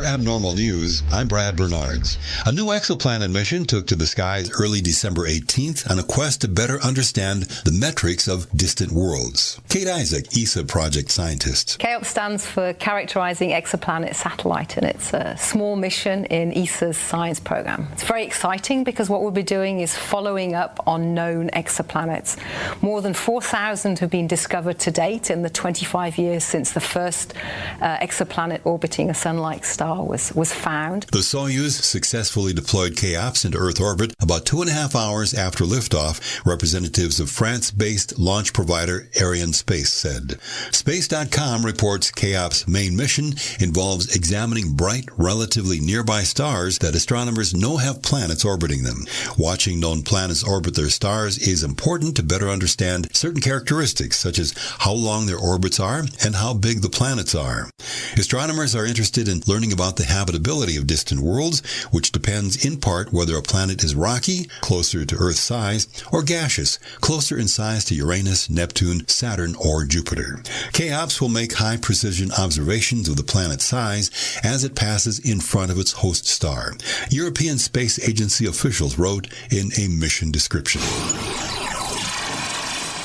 Abnormal News, I'm Brad Bernards. A new exoplanet mission took to the skies early December 18th on a quest to better understand the metrics of distant worlds. Kate Isaac, ESA project scientist. CHAOP stands for Characterizing Exoplanet Satellite, and it's a small mission in ESA's science program. It's very exciting because what we'll be doing is following up on known exoplanets. More than 4,000 have been discovered to date in the 25 years since the first exoplanet orbiting a sun-like star was found. The Soyuz successfully deployed CHAOPS into Earth orbit about 2.5 hours after liftoff, representatives of France-based launch provider Arianespace said. Space.com reports CHAOPS' main mission involves examining bright, relatively nearby stars that astronomers know have planets orbiting them. Watching known planets orbit their stars is important to better understand certain characteristics, such as how long their orbits are and how big the planets are. Astronomers are interested in learning about the habitability of distant worlds, which depends in part whether a planet is rocky, closer to Earth's size, or gaseous, closer in size to Uranus, Neptune, Saturn, or Jupiter. CHAOPS will make high-precision observations of the planet's size as it passes in front of its host star, European Space Agency officials wrote in a mission description.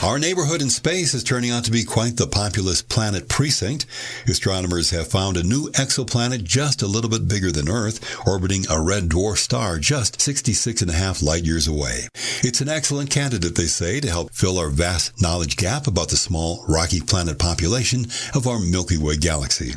Our neighborhood in space is turning out to be quite the populous planet precinct. Astronomers have found a new exoplanet just a little bit bigger than Earth, orbiting a red dwarf star just 66.5 light years away. It's an excellent candidate, they say, to help fill our vast knowledge gap about the small, rocky planet population of our Milky Way galaxy.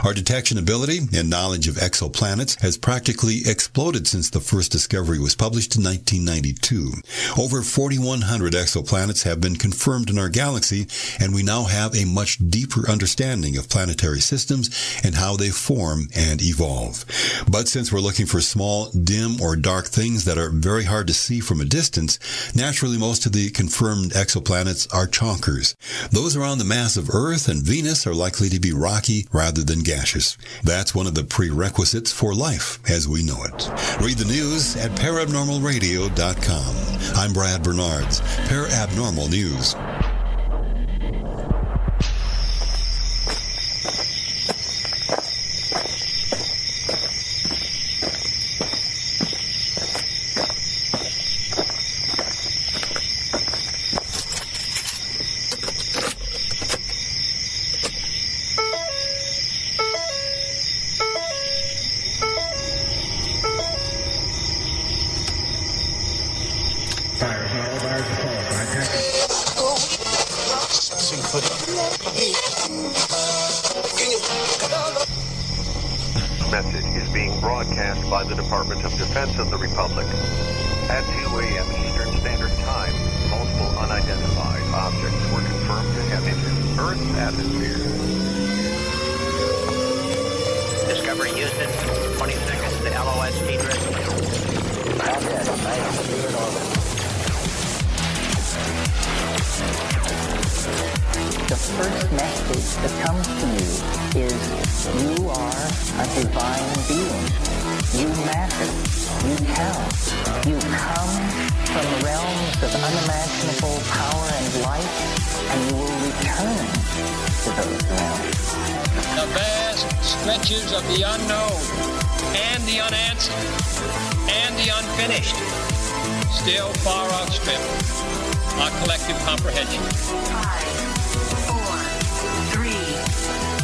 Our detection ability and knowledge of exoplanets has practically exploded since the first discovery was published in 1992. Over 4,100 exoplanets have been confirmed in our galaxy, and we now have a much deeper understanding of planetary systems and how they form and evolve. But since we're looking for small, dim, or dark things that are very hard to see from a distance, naturally most of the confirmed exoplanets are chonkers. Those around the mass of Earth and Venus are likely to be rocky rather than gaseous. That's one of the prerequisites for life as we know it. Read the news at paranormalradio.com. I'm Brad Bernards, Parabnormal News. Message is being broadcast by the Department of Defense of the Republic. At 2 a.m. Eastern Standard Time, multiple unidentified objects were confirmed to have entered Earth's atmosphere. Discovery Houston, 20 seconds to LOS T-Drift. The first message that comes to you is you are a divine being. You matter. You count. You come from realms of unimaginable power and light, and you will return to those realms. The vast stretches of the unknown and the unanswered and the unfinished still far outstrip our collective comprehension. 5, 4, 3,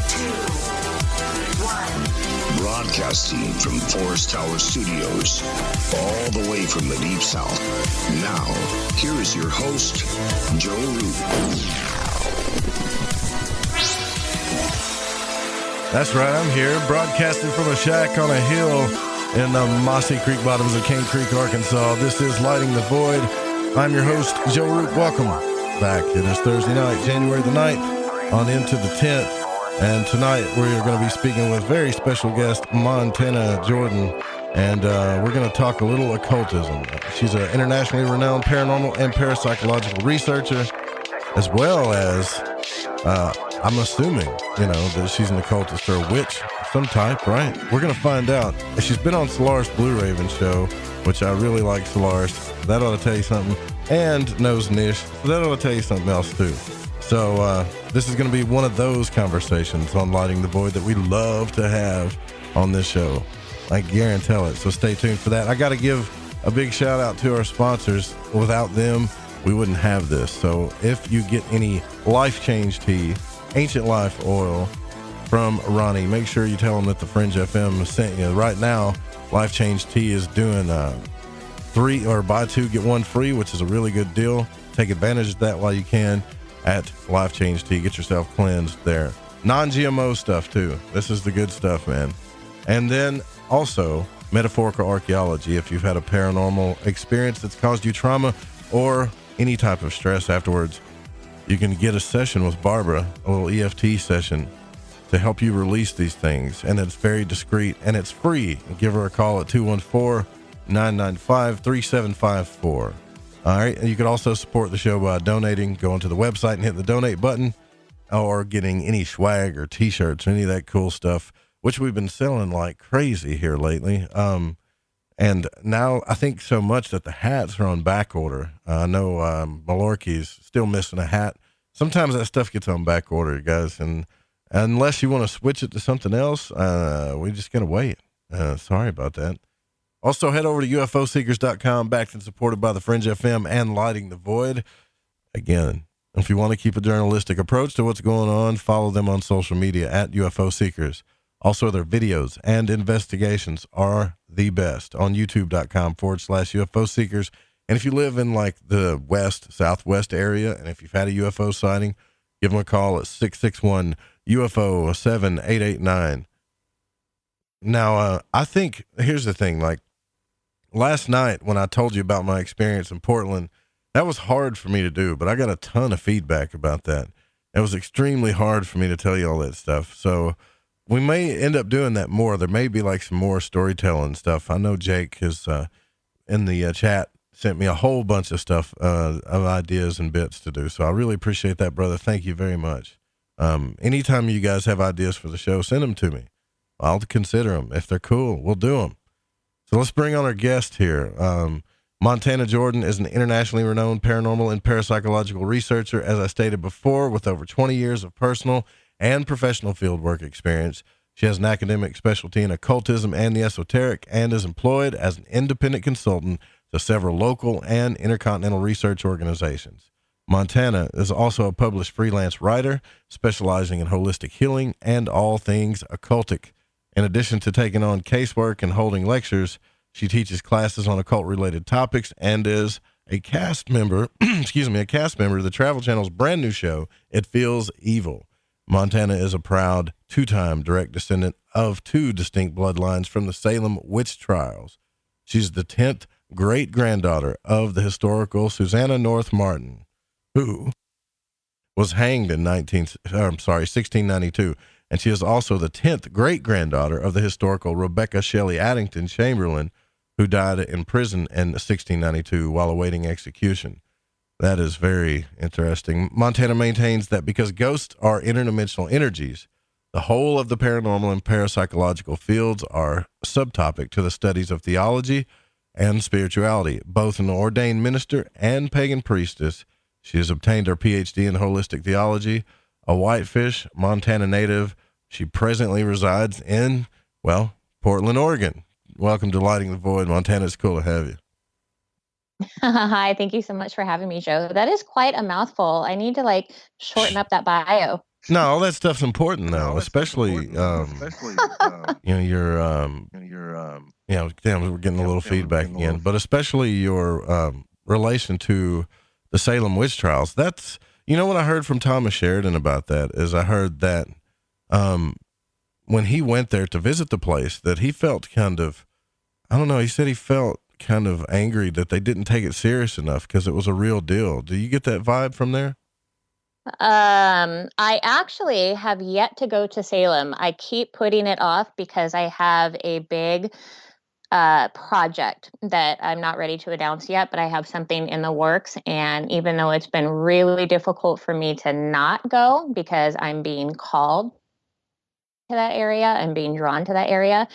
2, 1. Broadcasting from Forest Tower Studios, all the way from the Deep South. Now, here is your host, Joe Root. That's right, I'm here, broadcasting from a shack on a hill in the mossy creek bottoms of Cane Creek, Arkansas. This is Lighting the Void. I'm your host, Joe Root. Welcome back. It is Thursday night, January the 9th, on into the 10th. And tonight we're going to be speaking with very special guest, Montana Jordan. And we're going to talk a little occultism. She's an internationally renowned paranormal and parapsychological researcher, as well as, I'm assuming, that she's an occultist or a witch of some type, right? We're going to find out. She's been on Solaris Blue Raven show, which I really like Solaris. That ought to tell you something. And knows Nish. So that ought to tell you something else, too. So this is going to be one of those conversations on Lighting the Void that we love to have. on this show. I guarantee it. So stay tuned for that. I got to give a big shout out to our sponsors. Without them, we wouldn't have this. So if you get any Life Change tea, Ancient Life oil from Ronnie, make sure you tell them that the Fringe FM sent you. Right now, Life Change tea is doing 3 or buy 2 get 1 free, which is a really good deal. Take advantage of that while you can at Life Change tea. Get yourself cleansed there. Non-GMO stuff too. This is the good stuff, man. And then also metaphorical archaeology. If you've had a paranormal experience that's caused you trauma or any type of stress afterwards, you can get a session with Barbara, a little EFT session to help you release these things. And it's very discreet and it's free. Give her a call at 214-995-3754. All right. And you can also support the show by donating, going to the website and hitting the donate button, or getting any swag or t-shirts or any of that cool stuff, which we've been selling like crazy here lately. And now I think so much that the hats are on back order. I know Malorky's still missing a hat. Sometimes that stuff gets on back order, guys. And unless you want to switch it to something else, we're just going to wait. Sorry about that. Also, head over to ufoseekers.com, backed and supported by the Fringe FM and Lighting the Void. Again, if you want to keep a journalistic approach to what's going on, follow them on social media at UFO Seekers. Also, their videos and investigations are the best on youtube.com/UFO Seekers. And if you live in like the southwest area, and if you've had a UFO sighting, give them a call at 661-UFO-7889. Now, I think, here's the thing, like last night when I told you about my experience in Portland, that was hard for me to do, but I got a ton of feedback about that. It was extremely hard for me to tell you all that stuff. So we may end up doing that more. There may be like some more storytelling stuff. I know Jake has in the chat sent me a whole bunch of stuff of ideas and bits to do. So I really appreciate that, brother. Thank you very much. Anytime you guys have ideas for the show, send them to me. I'll consider them. If they're cool, we'll do them. So let's bring on our guest here. Montana Jordan is an internationally renowned paranormal and parapsychological researcher, as I stated before, with over 20 years of personal and professional fieldwork experience. She has an academic specialty in occultism and the esoteric, and is employed as an independent consultant to several local and intercontinental research organizations. Montana is also a published freelance writer, specializing in holistic healing and all things occultic. In addition to taking on casework and holding lectures, she teaches classes on occult-related topics and is a cast member, a cast member of the Travel Channel's brand new show, It Feels Evil. Montana is a proud 2-time direct descendant of 2 distinct bloodlines from the Salem Witch Trials. She's the 10th great-granddaughter of the historical Susannah North Martin, who was hanged in 1692. And she is also the 10th great-granddaughter of the historical Rebecca Shelley Addington Chamberlain, who died in prison in 1692 while awaiting execution. That is very interesting. Montana maintains that because ghosts are interdimensional energies, the whole of the paranormal and parapsychological fields are subtopic to the studies of theology and spirituality. Both an ordained minister and pagan priestess, she has obtained her PhD in holistic theology. A Whitefish, Montana native, she presently resides in, Portland, Oregon. Welcome to Lighting the Void, Montana. It's cool to have you. Hi, thank you so much for having me, Joe. That is quite a mouthful. I need to shorten up that bio. No, all that stuff's important now, especially, damn, we're getting a little feedback again, but especially your relation to the Salem Witch Trials. That's, what I heard from Thomas Sheridan about that is I heard that when he went there to visit the place, that he felt he said he felt kind of angry that they didn't take it serious enough because it was a real deal. Do you get that vibe from there? I actually have yet to go to Salem. I keep putting it off because I have a big project that I'm not ready to announce yet, but I have something in the works. And even though it's been really difficult for me to not go because I'm being called to that area and being drawn to that area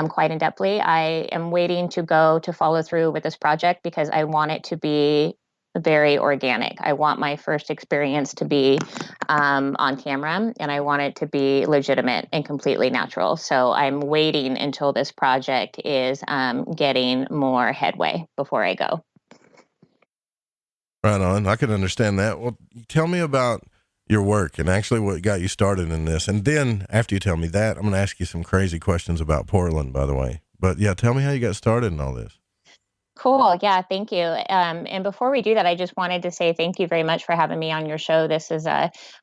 quite in-depthly, I am waiting to go to follow through with this project because I want it to be very organic. I want my first experience to be on camera, and I want it to be legitimate and completely natural. So I'm waiting until this project is getting more headway before I go. Right on. I can understand that. Well, tell me about your work and actually what got you started in this. And then after you tell me that, I'm going to ask you some crazy questions about Portland, by the way. But yeah, tell me how you got started in all this. Cool. Yeah, thank you. And before we do that, I just wanted to say thank you very much for having me on your show. This is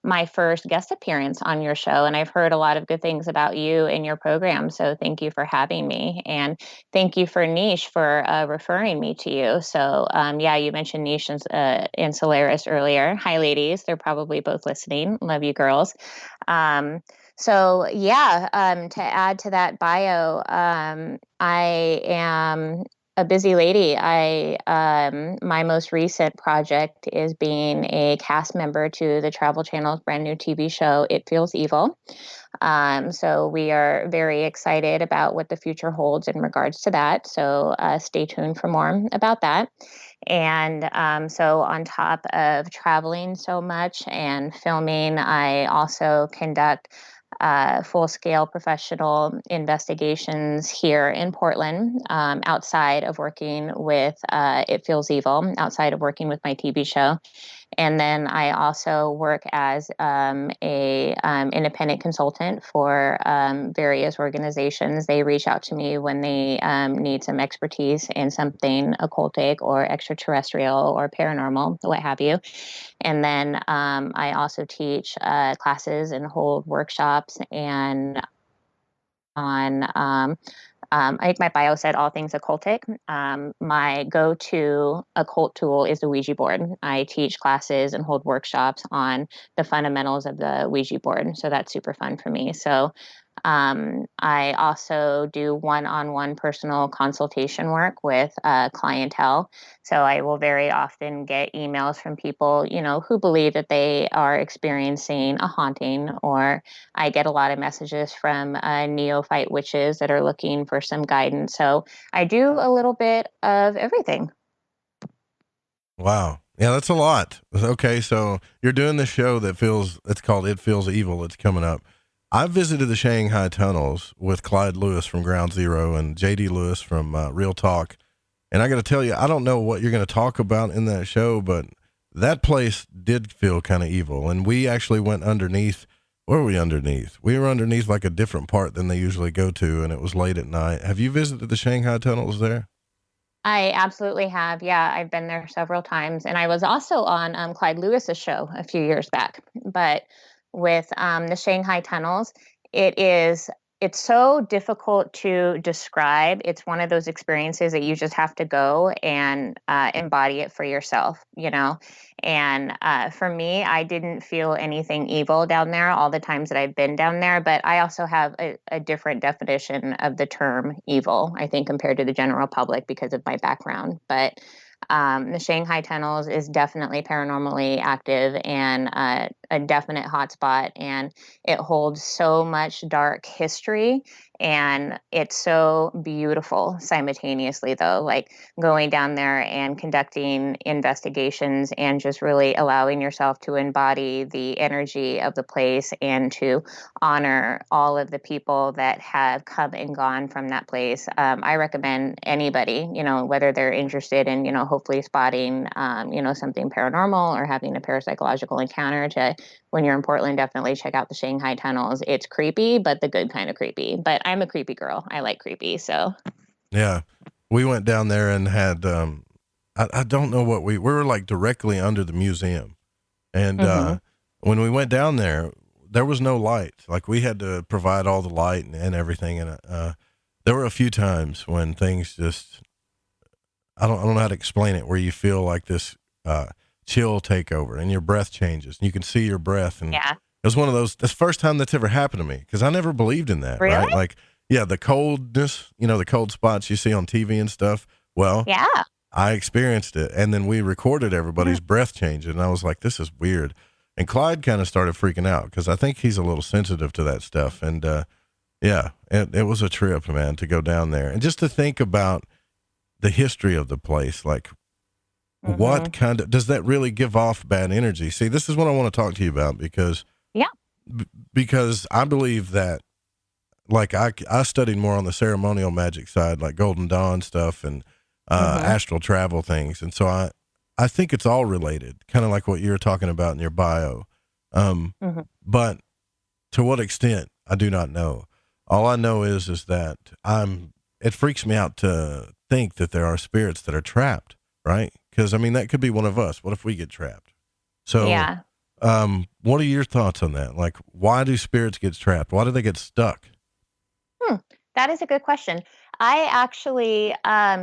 my first guest appearance on your show, and I've heard a lot of good things about you and your program. So thank you for having me, and thank you for Niche for referring me to you. So yeah, you mentioned Niche and Solaris earlier. Hi, ladies. They're probably both listening. Love you, girls. So yeah, to add to that bio, I am a busy lady. My most recent project is being a cast member to the Travel Channel's brand new TV show, It Feels Evil. So we are very excited about what the future holds in regards to that. So stay tuned for more about that. And so on top of traveling so much and filming, I also conduct full-scale professional investigations here in Portland, outside of working with It Feels Evil, outside of working with my TV show. And then I also work as a independent consultant for various organizations. They reach out to me when they need some expertise in something occultic or extraterrestrial or paranormal, what have you. And then I also teach classes and hold workshops and on I think my bio said all things occultic. My go-to occult tool is the Ouija board. I teach classes and hold workshops on the fundamentals of the Ouija board. So that's super fun for me. So I also do one-on-one personal consultation work with clientele. So I will very often get emails from people, who believe that they are experiencing a haunting, or I get a lot of messages from neophyte witches that are looking for some guidance. So I do a little bit of everything. Wow. Yeah, that's a lot. Okay, so you're doing this show it's called It Feels Evil. It's coming up. I visited the Shanghai tunnels with Clyde Lewis from Ground Zero and JD Lewis from Real Talk. And I got to tell you, I don't know what you're going to talk about in that show, but that place did feel kind of evil. And we actually went underneath. Where were we underneath? We were underneath like a different part than they usually go to, and it was late at night. Have you visited the Shanghai tunnels there? I absolutely have. Yeah, I've been there several times. And I was also on Clyde Lewis's show a few years back. But with the Shanghai tunnels, it's so difficult to describe. It's one of those experiences that you just have to go and embody it for yourself, And for me, I didn't feel anything evil down there all the times that I've been down there. But I also have a different definition of the term evil, I think, compared to the general public because of my background. But the Shanghai tunnels is definitely paranormally active and a definite hotspot, and it holds so much dark history, and it's so beautiful simultaneously, though, like going down there and conducting investigations and just really allowing yourself to embody the energy of the place and to honor all of the people that have come and gone from that place. I recommend anybody, whether they're interested in, hopefully spotting, something paranormal or having a parapsychological encounter, to, when you're in Portland, definitely check out the Shanghai tunnels. It's creepy, but the good kind of creepy. But I'm a creepy girl. I like creepy. So yeah, we went down there and had, I don't know what we were like directly under the museum. And, when we went down there was no light. Like we had to provide all the light and everything. And, there were a few times when things just, I don't know how to explain it, where you feel like this, chill take over and your breath changes and you can see your breath. And yeah, it was one of those, that's the first time that's ever happened to me, because I never believed in that. Really? Right? Like, yeah, the coldness, the cold spots you see on TV and stuff. Well, yeah, I experienced it, and then we recorded everybody's breath changing, and I was like, this is weird. And Clyde kind of started freaking out because I think he's a little sensitive to that stuff. And yeah, it was a trip, man, to go down there and just to think about the history of the place. Like, what kind of, does that really give off bad energy? See, this is what I want to talk to you about because I believe that, like, I studied more on the ceremonial magic side, like Golden Dawn stuff and astral travel things. And so I think it's all related, kind of like what you're talking about in your bio. But to what extent, I do not know. All I know is that it freaks me out to think that there are spirits that are trapped, right? Because, I mean, that could be one of us. What if we get trapped? So, what are your thoughts on that? Like, why do spirits get trapped? Why do they get stuck? That is a good question. I actually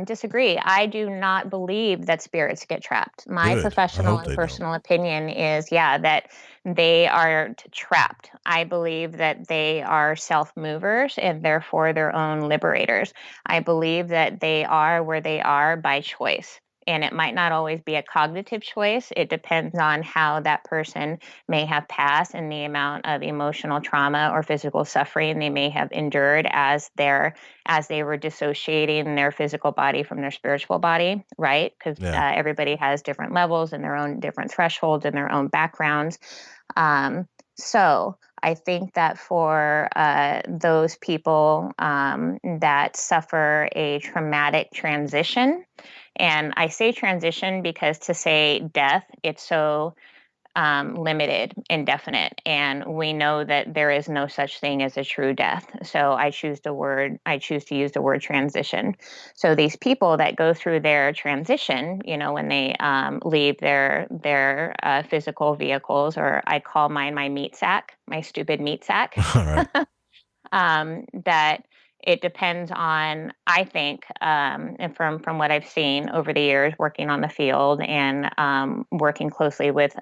disagree. I do not believe that spirits get trapped. My professional and personal opinion is, that they aren't trapped. I believe that they are self-movers and therefore their own liberators. I believe that they are where they are by choice. And it might not always be a cognitive choice. It depends on how that person may have passed and the amount of emotional trauma or physical suffering they may have endured as they were dissociating their physical body from their spiritual body, right? Because everybody has different levels and their own different thresholds and their own backgrounds. So I think that for those people that suffer a traumatic transition, and I say transition because to say death, it's so limited, indefinite, and we know that there is no such thing as a true death. So I choose to use the word transition. So these people that go through their transition, when they leave their physical vehicles, or I call mine my meat sack, my stupid meat sack, that it depends on, I think, and from what I've seen over the years working on the field and working closely with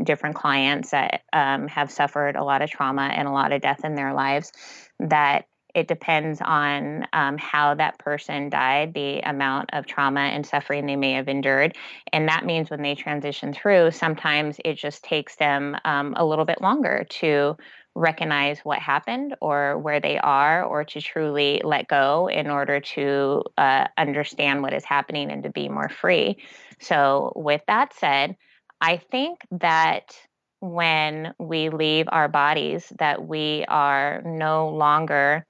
different clients that have suffered a lot of trauma and a lot of death in their lives, that it depends on how that person died, the amount of trauma and suffering they may have endured. And that means when they transition through, sometimes it just takes them a little bit longer to recognize what happened or where they are, or to truly let go in order to understand what is happening and to be more free. So with that said, I think that when we leave our bodies, that we are no longer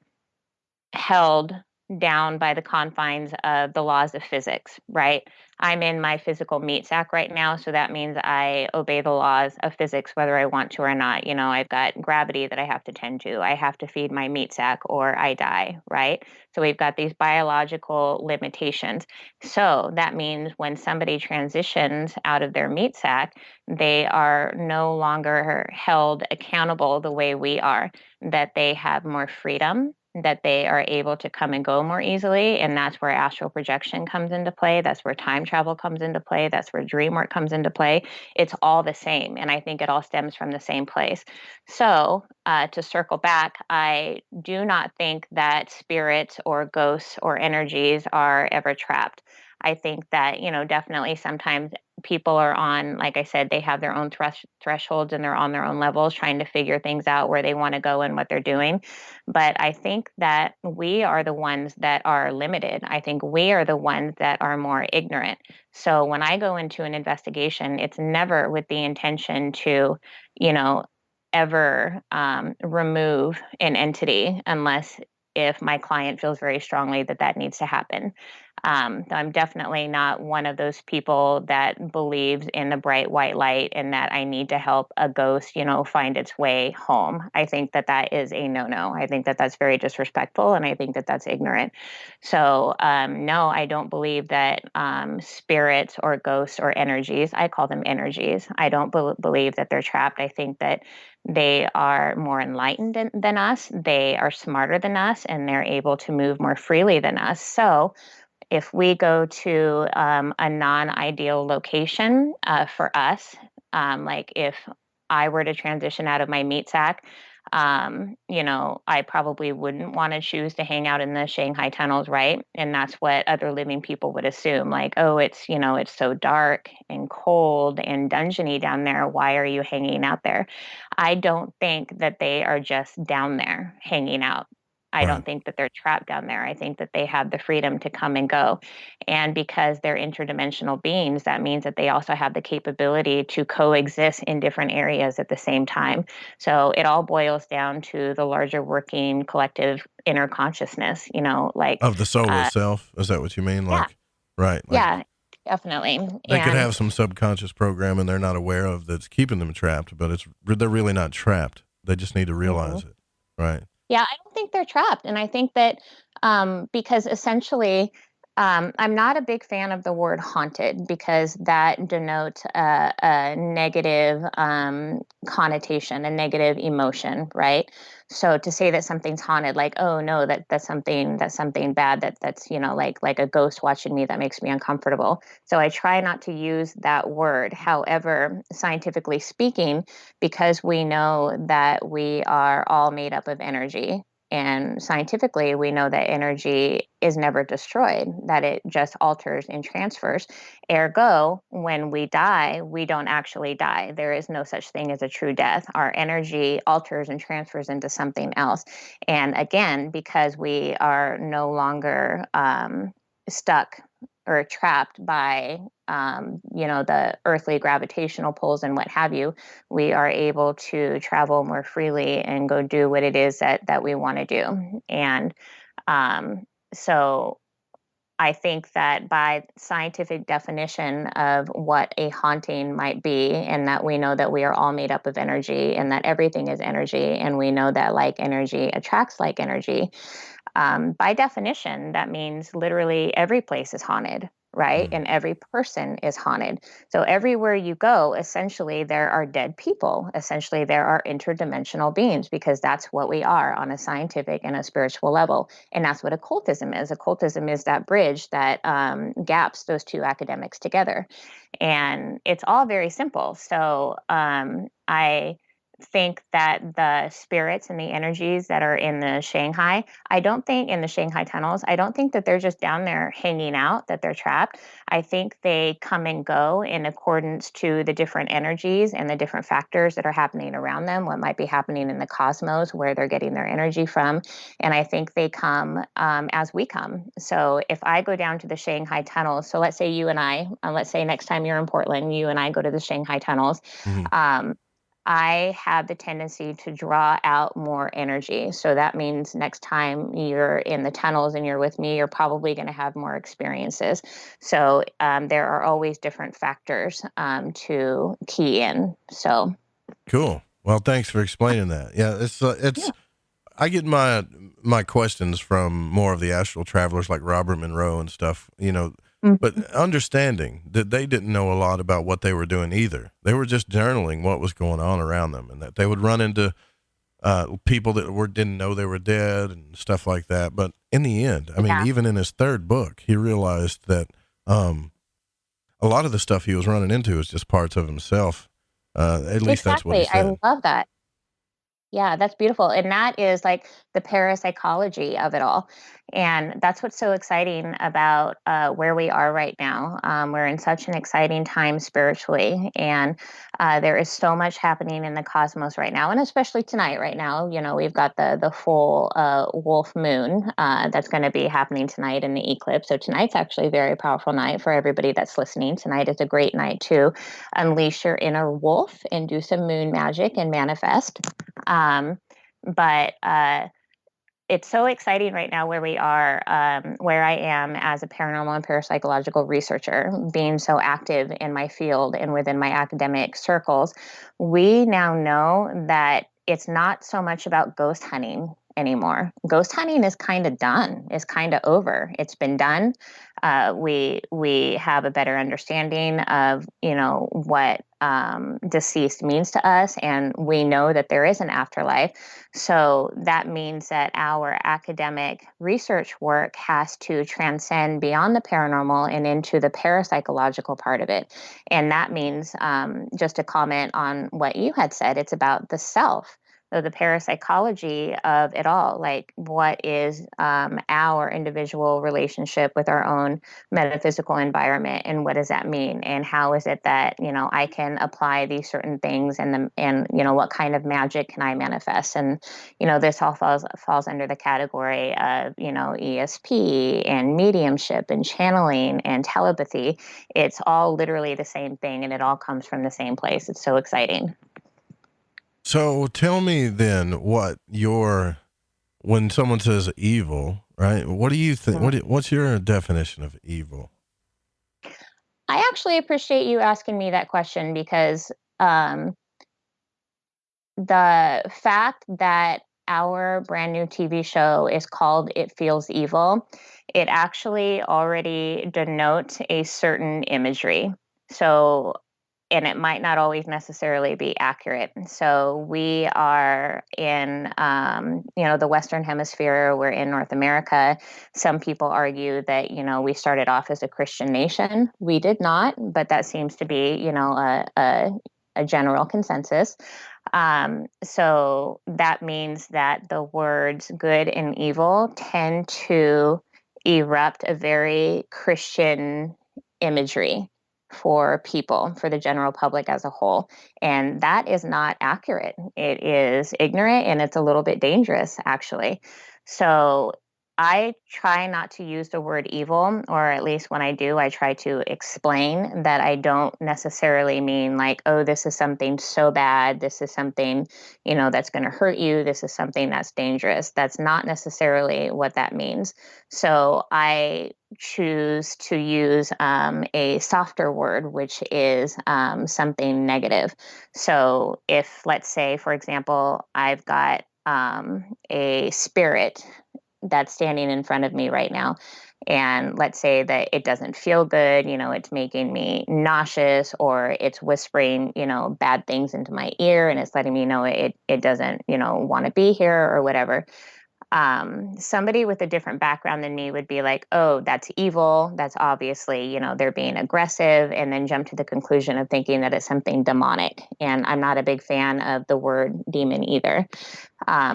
held down by the confines of the laws of physics, right? I'm in my physical meat sack right now, so that means I obey the laws of physics whether I want to or not. I've got gravity that I have to tend to. I have to feed my meat sack or I die, right? So we've got these biological limitations. So that means when somebody transitions out of their meat sack, they are no longer held accountable the way we are, that they have more freedom, that they are able to come and go more easily. And that's where astral projection comes into play. That's where time travel comes into play. That's where dream work comes into play. It's all the same. And I think it all stems from the same place. So to circle back, I do not think that spirits or ghosts or energies are ever trapped. I think that, definitely sometimes people are on, like I said, they have their own thresholds and they're on their own levels trying to figure things out where they want to go and what they're doing. But I think that we are the ones that are limited. I think we are the ones that are more ignorant. So when I go into an investigation, it's never with the intention to, ever remove an entity unless if my client feels very strongly that needs to happen. I'm definitely not one of those people that believes in the bright white light and that I need to help a ghost, find its way home. I think that is a no-no. I think that's very disrespectful, and I think that's ignorant. So, no, I don't believe that spirits or ghosts or energies, I call them energies, I don't believe that they're trapped. I think that they are more enlightened than us. They are smarter than us, and they're able to move more freely than us. So if we go to a non-ideal location for us, like if I were to transition out of my meat sack, I probably wouldn't want to choose to hang out in the Shanghai tunnels, right? And that's what other living people would assume, like, oh, it's so dark and cold and dungeony down there. Why are you hanging out there? I don't think that they are just down there hanging out. I don't think that they're trapped down there. I think that they have the freedom to come and go. And because they're interdimensional beings, that means that they also have the capability to coexist in different areas at the same time. So it all boils down to the larger working collective inner consciousness, like of the soul itself. Is that what you mean? Like, right. Like, yeah, definitely. They could have some subconscious programming they're not aware of that's keeping them trapped, but they're really not trapped. They just need to realize it. Right. Yeah, I don't think they're trapped. And I think that because essentially, I'm not a big fan of the word haunted because that denotes a negative connotation, a negative emotion, right? So to say that something's haunted, like, oh no, that's something bad, that's like a ghost watching me, that makes me uncomfortable. So I try not to use that word. However, scientifically speaking, because we know that we are all made up of energy. And scientifically, we know that energy is never destroyed, that it just alters and transfers. Ergo, when we die, we don't actually die. There is no such thing as a true death. Our energy alters and transfers into something else. And again, because we are no longer stuck or trapped by the earthly gravitational pulls and what have you, we are able to travel more freely and go do what it is that we want to do. And so I think that by scientific definition of what a haunting might be, and that we know that we are all made up of energy and that everything is energy, and we know that like energy attracts like energy, by definition, that means literally every place is haunted, right? And every person is haunted. So everywhere you go, essentially, there are dead people. Essentially, there are interdimensional beings, because that's what we are on a scientific and a spiritual level. And that's what occultism is. Occultism is that bridge that gaps those two academics together. And it's all very simple. So I think that the spirits and the energies that are in the Shanghai, I don't think in the Shanghai tunnels, I don't think that they're just down there hanging out, that they're trapped. I think they come and go in accordance to the different energies and the different factors that are happening around them, what might be happening in the cosmos, where they're getting their energy from. And I think they come as we come. So if I go down to the Shanghai tunnels, so let's say you and I, let's say next time you're in Portland, you and I go to the Shanghai tunnels, I have the tendency to draw out more energy. So that means next time you're in the tunnels and you're with me, you're probably going to have more experiences. So there are always different factors to key in. So cool. Well, thanks for explaining that. Yeah, it's. I get my questions from more of the astral travelers like Robert Monroe and stuff, but understanding that they didn't know a lot about what they were doing either. They were just journaling what was going on around them, and that they would run into people that didn't know they were dead and stuff like that. But in the end, I mean, even in his third book, he realized that a lot of the stuff he was running into is just parts of himself. At least that's what he said. I love that. Yeah, that's beautiful. And that is like the parapsychology of it all. And that's what's so exciting about where we are right now. We're in such an exciting time spiritually. And there is so much happening in the cosmos right now. And especially tonight, right now, we've got the full wolf moon that's going to be happening tonight in the eclipse. So tonight's actually a very powerful night for everybody that's listening. Tonight is a great night to unleash your inner wolf and do some moon magic and manifest. But it's so exciting right now where we are, where I am as a paranormal and parapsychological researcher, being so active in my field and within my academic circles. We now know that it's not so much about ghost hunting anymore. Ghost hunting is kind of done. It's kind of over. It's been done. We have a better understanding of, what deceased means to us, and we know that there is an afterlife. So that means that our academic research work has to transcend beyond the paranormal and into the parapsychological part of it. And that means, just to comment on what you had said, it's about the self. the parapsychology of it all, like what is our individual relationship with our own metaphysical environment, and what does that mean, and how is it that I can apply these certain things, and what kind of magic can I manifest, and this all falls under the category of ESP and mediumship and channeling and telepathy. It's all literally the same thing, and it all comes from the same place. It's so exciting. So tell me then when someone says evil, right? What do you think? What's your definition of evil? I actually appreciate you asking me that question, because the fact that our brand new TV show is called It Feels Evil, it actually already denotes a certain imagery. So, and it might not always necessarily be accurate. So we are in, the Western Hemisphere. We're in North America. Some people argue that, we started off as a Christian nation. We did not, but that seems to be, a general consensus. So that means that the words good and evil tend to erupt a very Christian imagery for people, for the general public as a whole. And that is not accurate. It is ignorant, and it's a little bit dangerous, actually. So I try not to use the word evil, or at least when I do, I try to explain that I don't necessarily mean like, oh, this is something so bad. This is something, that's going to hurt you. This is something that's dangerous. That's not necessarily what that means. So I choose to use a softer word, which is something negative. So if, let's say, for example, I've got a spirit that's standing in front of me right now, and let's say that it doesn't feel good, it's making me nauseous, or it's whispering, bad things into my ear, and it's letting me know it doesn't, want to be here or whatever. Somebody with a different background than me would be like, oh, that's evil. That's obviously, they're being aggressive, and then jump to the conclusion of thinking that it's something demonic. And I'm not a big fan of the word demon either.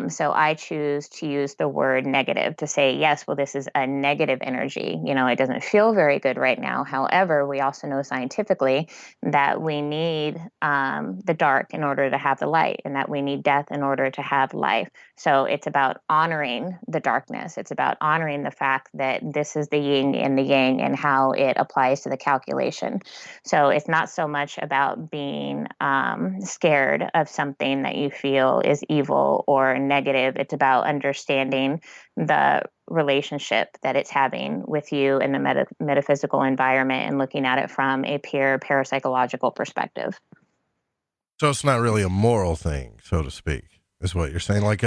So I choose to use the word negative to say, yes, well, this is a negative energy. It doesn't feel very good right now. However, we also know scientifically that we need the dark in order to have the light, and that we need death in order to have life. So it's about honoring the darkness. It's about honoring the fact that this is the yin and the yang, and how it applies to the calculation. So it's not so much about being scared of something that you feel is evil or negative. It's about understanding the relationship that it's having with you in the metaphysical environment, and looking at it from a pure parapsychological perspective. So it's not really a moral thing, so to speak, is what you're saying. Like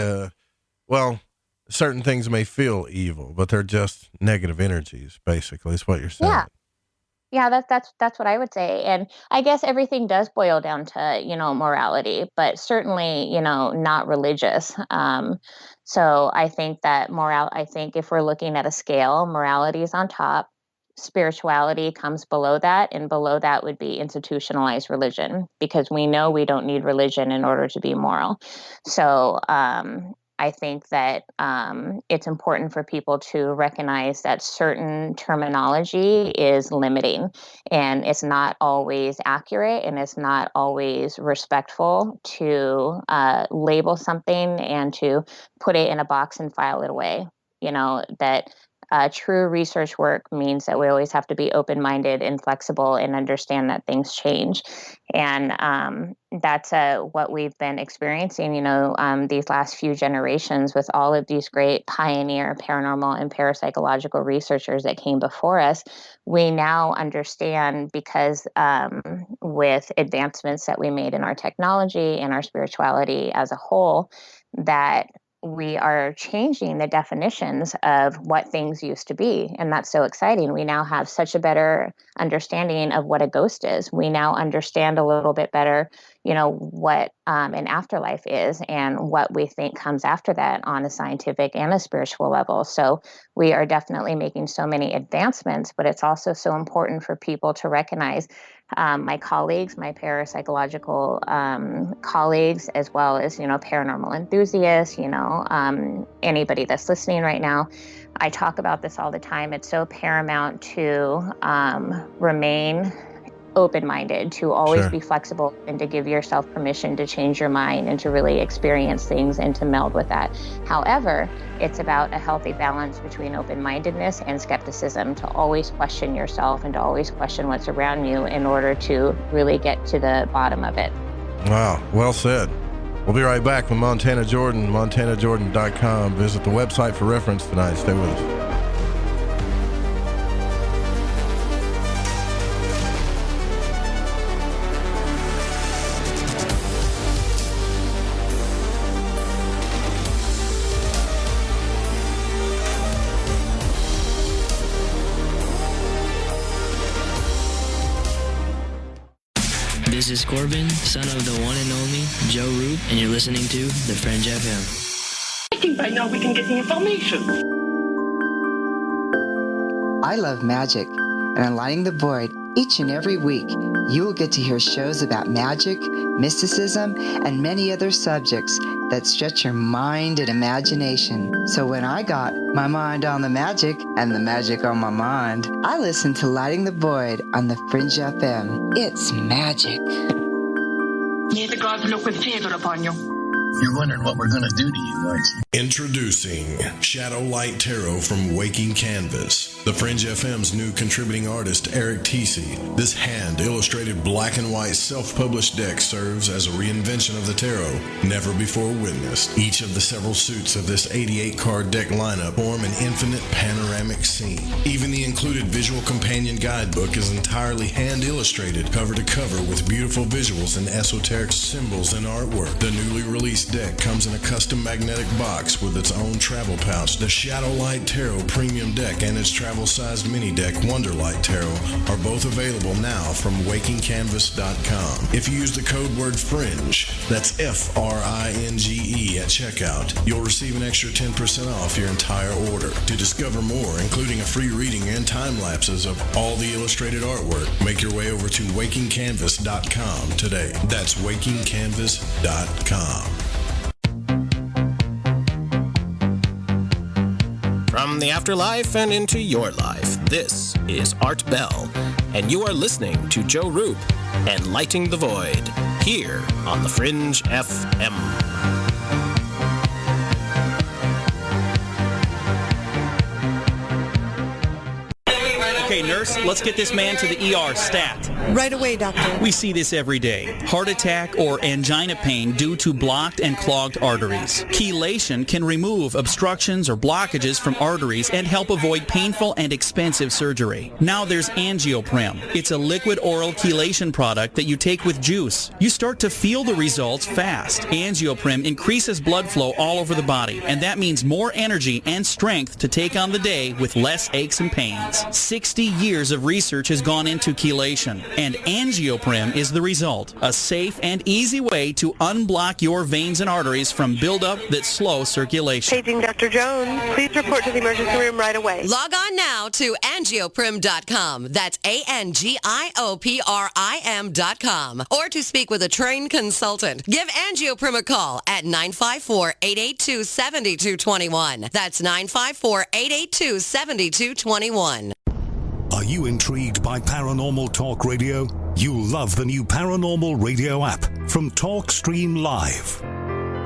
certain things may feel evil, but they're just negative energies, basically, is what you're saying. Yeah, that's what I would say. And I guess everything does boil down to, morality, but certainly, not religious. So I think that I think if we're looking at a scale, morality is on top, spirituality comes below that, and below that would be institutionalized religion, because we know we don't need religion in order to be moral. So I think that it's important for people to recognize that certain terminology is limiting, and it's not always accurate, and it's not always respectful to label something and to put it in a box and file it away. That true research work means that we always have to be open-minded and flexible, and understand that things change. And that's what we've been experiencing, these last few generations, with all of these great pioneer paranormal and parapsychological researchers that came before us. We now understand, because with advancements that we made in our technology and our spirituality as a whole, that we are changing the definitions of what things used to be. And that's so exciting. We now have such a better understanding of what a ghost is. We now understand a little bit better, what an afterlife is and what we think comes after that on a scientific and a spiritual level. So we are definitely making so many advancements, but it's also so important for people to recognize my colleagues, my parapsychological colleagues, as well as, paranormal enthusiasts, anybody that's listening right now. I talk about this all the time. It's so paramount to remain open-minded, to always be flexible, and to give yourself permission to change your mind and to really experience things and to meld with that. However, it's about a healthy balance between open-mindedness and skepticism, to always question yourself and to always question what's around you in order to really get to the bottom of it. Wow, well said. We'll be right back with Montana Jordan, montanajordan.com. Visit the website for reference tonight. Stay with us. This is Corbin, son of the one and only Joe Roop, and you're listening to The Fringe FM. I think by now we can get the information. I love magic, and on Lighting the Void, each and every week, you will get to hear shows about magic, mysticism, and many other subjects that stretch your mind and imagination. So when I got my mind on the magic and the magic on my mind, I listened to Lighting the Void on the Fringe FM. It's magic. May the gods look with favor upon you. You're wondering what we're going to do to you, aren't you? Introducing Shadow Light Tarot from Waking Canvas, the Fringe FM's new contributing artist, Eric Tesey. This hand-illustrated black and white self-published deck serves as a reinvention of the tarot, never before witnessed. Each of the several suits of this 88-card deck lineup form an infinite panoramic scene. Even the included visual companion guidebook is entirely hand-illustrated, cover to cover, with beautiful visuals and esoteric symbols and artwork. The newly released deck comes in a custom magnetic box with its own travel pouch. The Shadow Light Tarot Premium Deck and its travel-sized mini deck Wonderlight Tarot are both available now from wakingcanvas.com. If you use the code word FRINGE, that's F-R-I-N-G-E at checkout, you'll receive an extra 10% off your entire order. To discover more, including a free reading and time lapses of all the illustrated artwork, make your way over to wakingcanvas.com today. That's wakingcanvas.com. From the afterlife and into your life, this is Art Bell, and you are listening to Joe Roop and Lighting the Void, here on the Fringe FM. Okay, nurse, let's get this man to the ER stat. Right away, doctor. We see this every day. Heart attack or angina pain due to blocked and clogged arteries. Chelation can remove obstructions or blockages from arteries and help avoid painful and expensive surgery. Now there's Angioprim. It's a liquid oral chelation product that you take with juice. You start to feel the results fast. Angioprim increases blood flow all over the body, and that means more energy and strength to take on the day with less aches and pains. 60 years of research has gone into chelation, and Angioprim is the result. A safe and easy way to unblock your veins and arteries from buildup that slow circulation. Paging Dr. Jones. Please report to the emergency room right away. Log on now to angioprim.com. That's ANGIOPRIM.com. Or to speak with a trained consultant. Give Angioprim a call at 954-882-7221. That's 954-882-7221. Are you intrigued by Paranormal Talk Radio? You'll love the new Paranormal Radio app from TalkStream Live.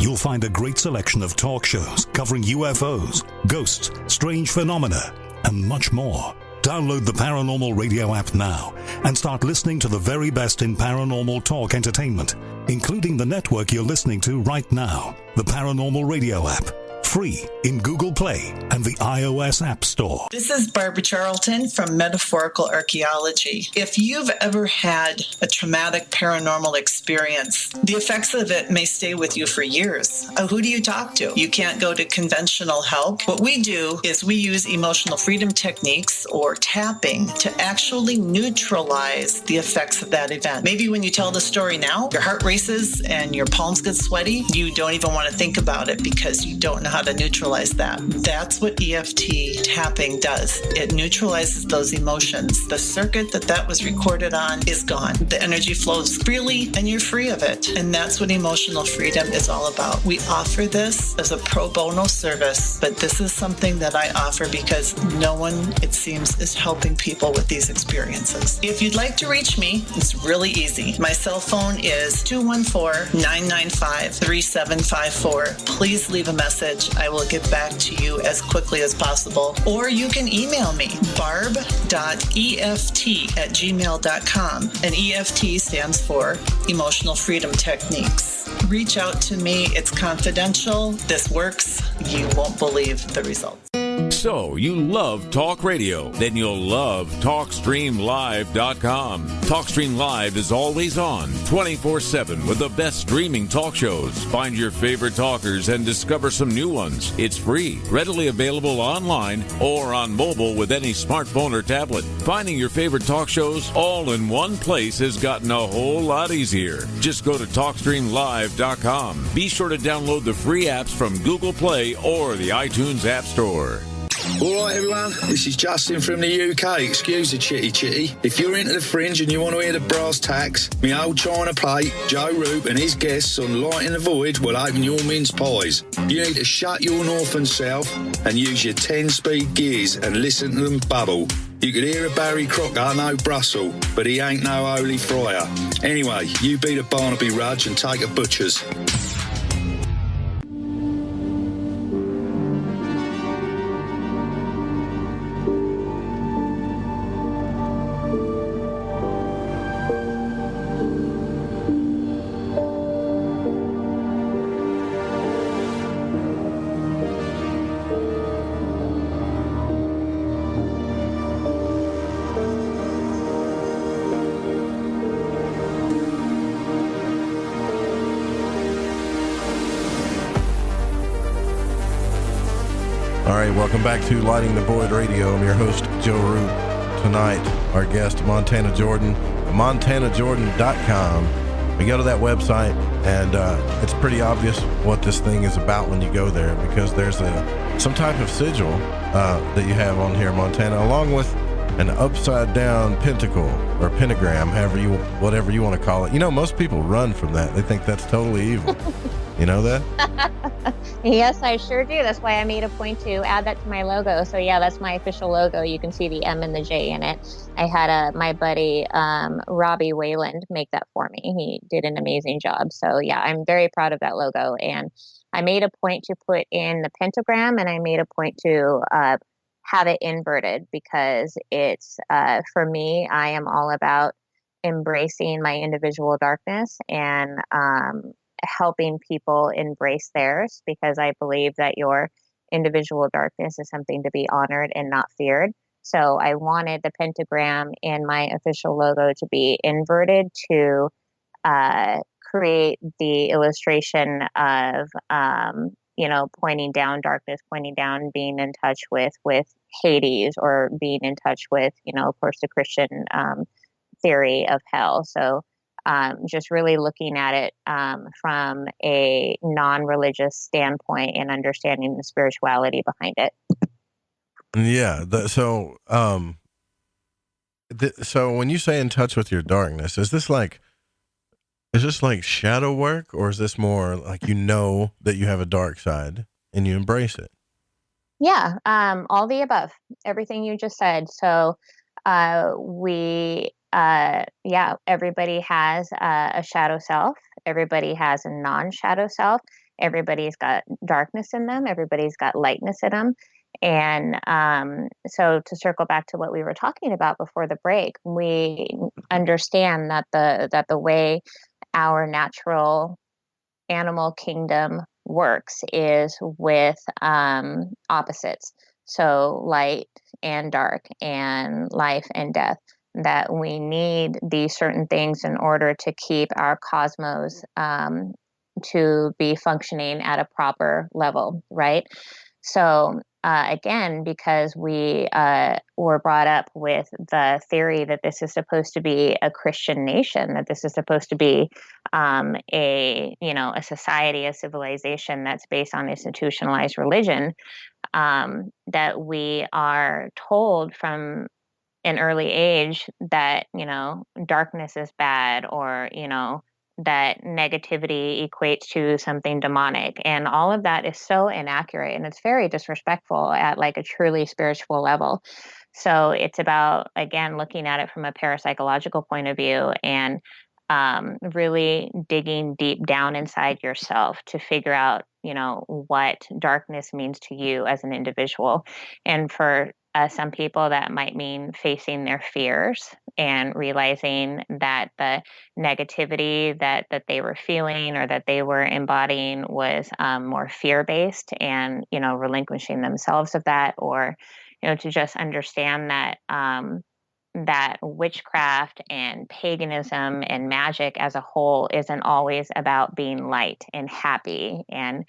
You'll find a great selection of talk shows covering UFOs, ghosts, strange phenomena, and much more. Download the Paranormal Radio app now and start listening to the very best in paranormal talk entertainment, including the network you're listening to right now, the Paranormal Radio app. Free in Google Play and the iOS App Store. This is Barbara Charlton from Metaphorical Archaeology. If you've ever had a traumatic paranormal experience, the effects of it may stay with you for years. Who do you talk to? You can't go to conventional help. What we do is we use emotional freedom techniques or tapping to actually neutralize the effects of that event. Maybe when you tell the story now, your heart races and your palms get sweaty. You don't even want to think about it because you don't know how to neutralize that. That's what EFT tapping does. It neutralizes those emotions. The circuit that was recorded on is gone. The energy flows freely and you're free of it. And that's what emotional freedom is all about. We offer this as a pro bono service, but this is something that I offer because no one, it seems, is helping people with these experiences. If you'd like to reach me, it's really easy. My cell phone is 214-995-3754. Please leave a message. I will get back to you as quickly as possible. Or you can email me, barb.eft@gmail.com. And EFT stands for Emotional Freedom Techniques. Reach out to me. It's confidential. This works. You won't believe the results. So, you love talk radio? Then you'll love TalkStreamLive.com. TalkStream Live is always on, 24/7 with the best streaming talk shows. Find your favorite talkers and discover some new ones. It's free, readily available online or on mobile with any smartphone or tablet. Finding your favorite talk shows all in one place has gotten a whole lot easier. Just go to TalkStreamLive.com. Be sure to download the free apps from Google Play or the iTunes App Store. All right, everyone, this is Justin from the UK. Excuse the chitty. If you're into the fringe and you want to hear the brass tacks, me old China plate, Joe Roop and his guests on Lighting the Void will open your mince pies. You need to shut your north and south and use your 10-speed gears and listen to them bubble. You could hear a Barry Crocker, no Brussels, but he ain't no holy friar. Anyway, you be the Barnaby Rudge and take a butcher's. Welcome back to Lighting the Void Radio. I'm your host, Joe Roop. Tonight, our guest, Montana Jordan, montanajordan.com. We go to that website, and it's pretty obvious what this thing is about when you go there, because there's some type of sigil that you have on here, Montana, along with an upside-down pentacle or pentagram, whatever you want to call it. You know, most people run from that. They think that's totally evil. You know that? Yes, I sure do. That's why I made a point to add that to my logo. So yeah, that's my official logo. You can see the M and the J in it. I had my buddy Robbie Wayland make that for me. He did an amazing job. So yeah, I'm very proud of that logo. And I made a point to put in the pentagram, and I made a point to have it inverted, because it's for me, I am all about embracing my individual darkness and helping people embrace theirs, because I believe that your individual darkness is something to be honored and not feared. So I wanted the pentagram in my official logo to be inverted to create the illustration of, pointing down darkness, pointing down, being in touch with Hades, or being in touch with, of course, the Christian theory of hell. So just really looking at it from a non-religious standpoint and understanding the spirituality behind it. Yeah. So when you say in touch with your darkness, is this like shadow work, or is this more like that you have a dark side and you embrace it? Yeah, all the above, everything you just said. So everybody has a shadow self. Everybody has a non-shadow self. Everybody's got darkness in them. Everybody's got lightness in them. And so to circle back to what we were talking about before the break, we understand that the way our natural animal kingdom works is with opposites. So light and dark and life and death, that we need these certain things in order to keep our cosmos to be functioning at a proper level, right? So again, because we were brought up with the theory that this is supposed to be a Christian nation, that this is supposed to be a society, a civilization that's based on institutionalized religion, that we are told from an early age that, darkness is bad, or, that negativity equates to something demonic. And all of that is so inaccurate, and it's very disrespectful at like a truly spiritual level. So it's about, again, looking at it from a parapsychological point of view, and really digging deep down inside yourself to figure out, what darkness means to you as an individual. And for some people, that might mean facing their fears and realizing that the negativity that they were feeling or that they were embodying was more fear-based, and, relinquishing themselves of that, or, to just understand that that witchcraft and paganism and magic as a whole isn't always about being light and happy and,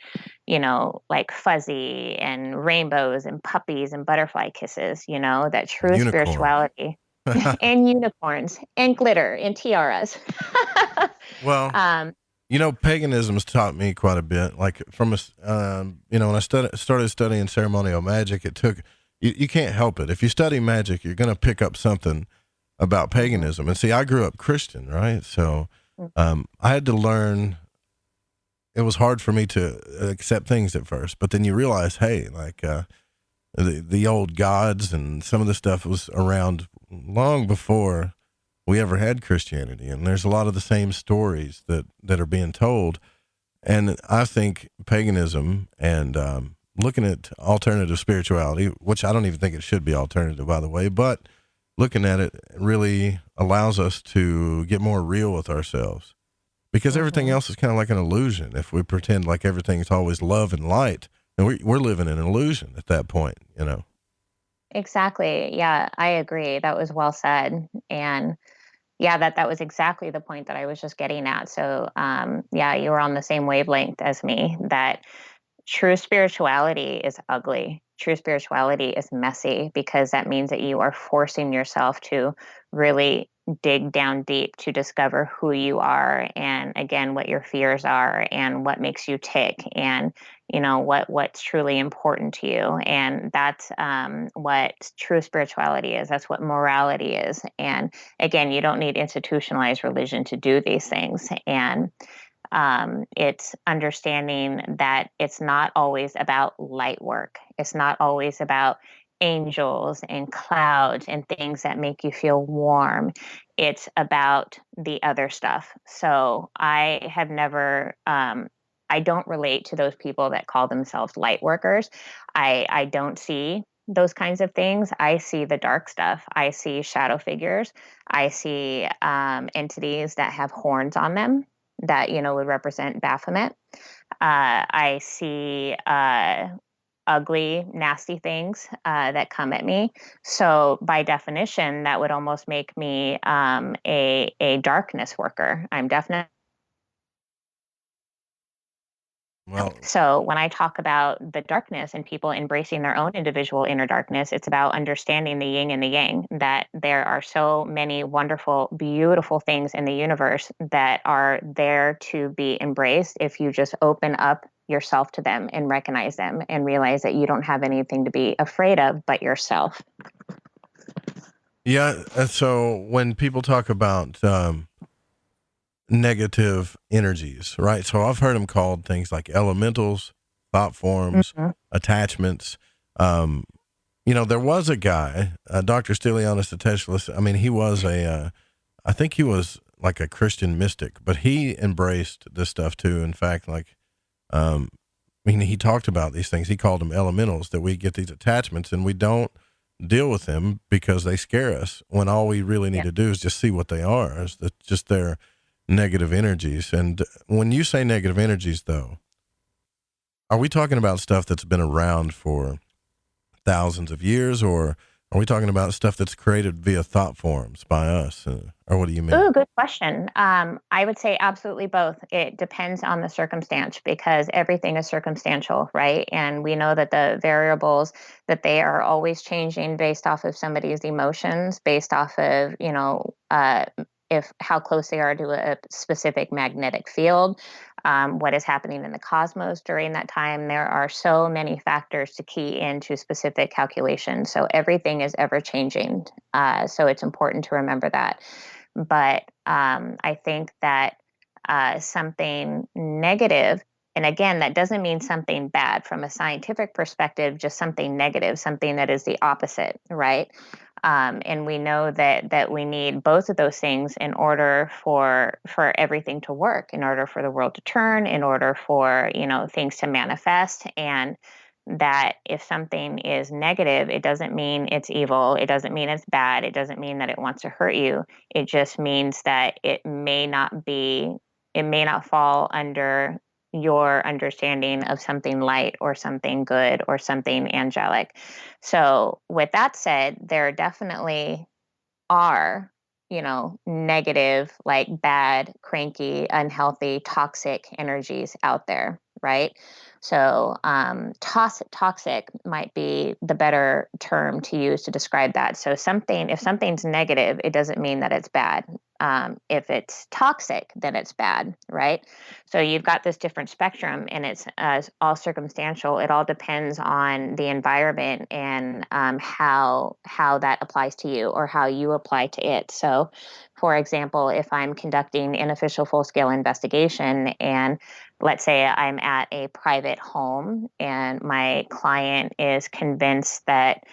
like fuzzy and rainbows and puppies and butterfly kisses, that true spirituality and unicorns and glitter and tiaras. Well, paganism's taught me quite a bit. Like from when I started studying ceremonial magic, it took, you can't help it. If you study magic, you're going to pick up something about paganism. And see, I grew up Christian, right? So I had to learn. It was hard for me to accept things at first, but then you realize, hey, like the old gods and some of the stuff was around long before we ever had Christianity. And there's a lot of the same stories that are being told. And I think paganism and looking at alternative spirituality, which I don't even think it should be alternative, by the way, but looking at it really allows us to get more real with ourselves, because everything else is kind of like an illusion. If we pretend like everything's always love and light, and we're living in an illusion at that point, Exactly. Yeah, I agree. That was well said. And yeah, that was exactly the point that I was just getting at. So you were on the same wavelength as me, that true spirituality is ugly. True spirituality is messy, because that means that you are forcing yourself to really dig down deep to discover who you are, and again, what your fears are, and what makes you tick, and what's truly important to you. And that's what true spirituality is. That's what morality is. And again, you don't need institutionalized religion to do these things. And it's understanding that it's not always about light work. It's not always about angels and clouds and things that make you feel warm. It's about the other stuff. So I have never, I don't relate to those people that call themselves light workers. I don't see those kinds of things. I see the dark stuff. I see shadow figures. I see entities that have horns on them that, would represent Baphomet. I see ugly, nasty things that come at me. So by definition, that would almost make me a darkness worker. I'm definitely. Well, so when I talk about the darkness and people embracing their own individual inner darkness, it's about understanding the yin and the yang, that there are so many wonderful, beautiful things in the universe that are there to be embraced if you just open up yourself to them and recognize them and realize that you don't have anything to be afraid of but yourself. Yeah. So when people talk about negative energies, right? So I've heard them called things like elementals, thought forms, attachments. There was a guy, Dr. Stylianos Ateshlis. I mean, he was I think he was like a Christian mystic, but he embraced this stuff too. In fact, he talked about these things. He called them elementals, that we get these attachments and we don't deal with them because they scare us, when all we really need to do is just see what they are, is just their negative energies. And when you say negative energies, though, are we talking about stuff that's been around for thousands of years, or are we talking about stuff that's created via thought forms by us? Or what do you mean? Oh, good question. I would say absolutely both. It depends on the circumstance because everything is circumstantial, right? And we know that the variables that they are always changing based off of somebody's emotions, based off of, if how close they are to a specific magnetic field, what is happening in the cosmos during that time. There are so many factors to key into specific calculations. So everything is ever changing. So it's important to remember that. But I think that something negative, and again, that doesn't mean something bad from a scientific perspective, just something negative, something that is the opposite, right? And we know that we need both of those things in order for everything to work, in order for the world to turn, in order for things to manifest. And that if something is negative, it doesn't mean it's evil. It doesn't mean it's bad. It doesn't mean that it wants to hurt you. It just means that it may not fall under your understanding of something light or something good or something angelic. So with that said, there definitely are, negative, like bad, cranky, unhealthy, toxic energies out there, right? So toxic might be the better term to use to describe that. So if something's negative, it doesn't mean that it's bad. If it's toxic, then it's bad, right? So you've got this different spectrum, and it's all circumstantial. It all depends on the environment and how that applies to you or how you apply to it. So, for example, if I'm conducting an official full-scale investigation and let's say I'm at a private home and my client is convinced that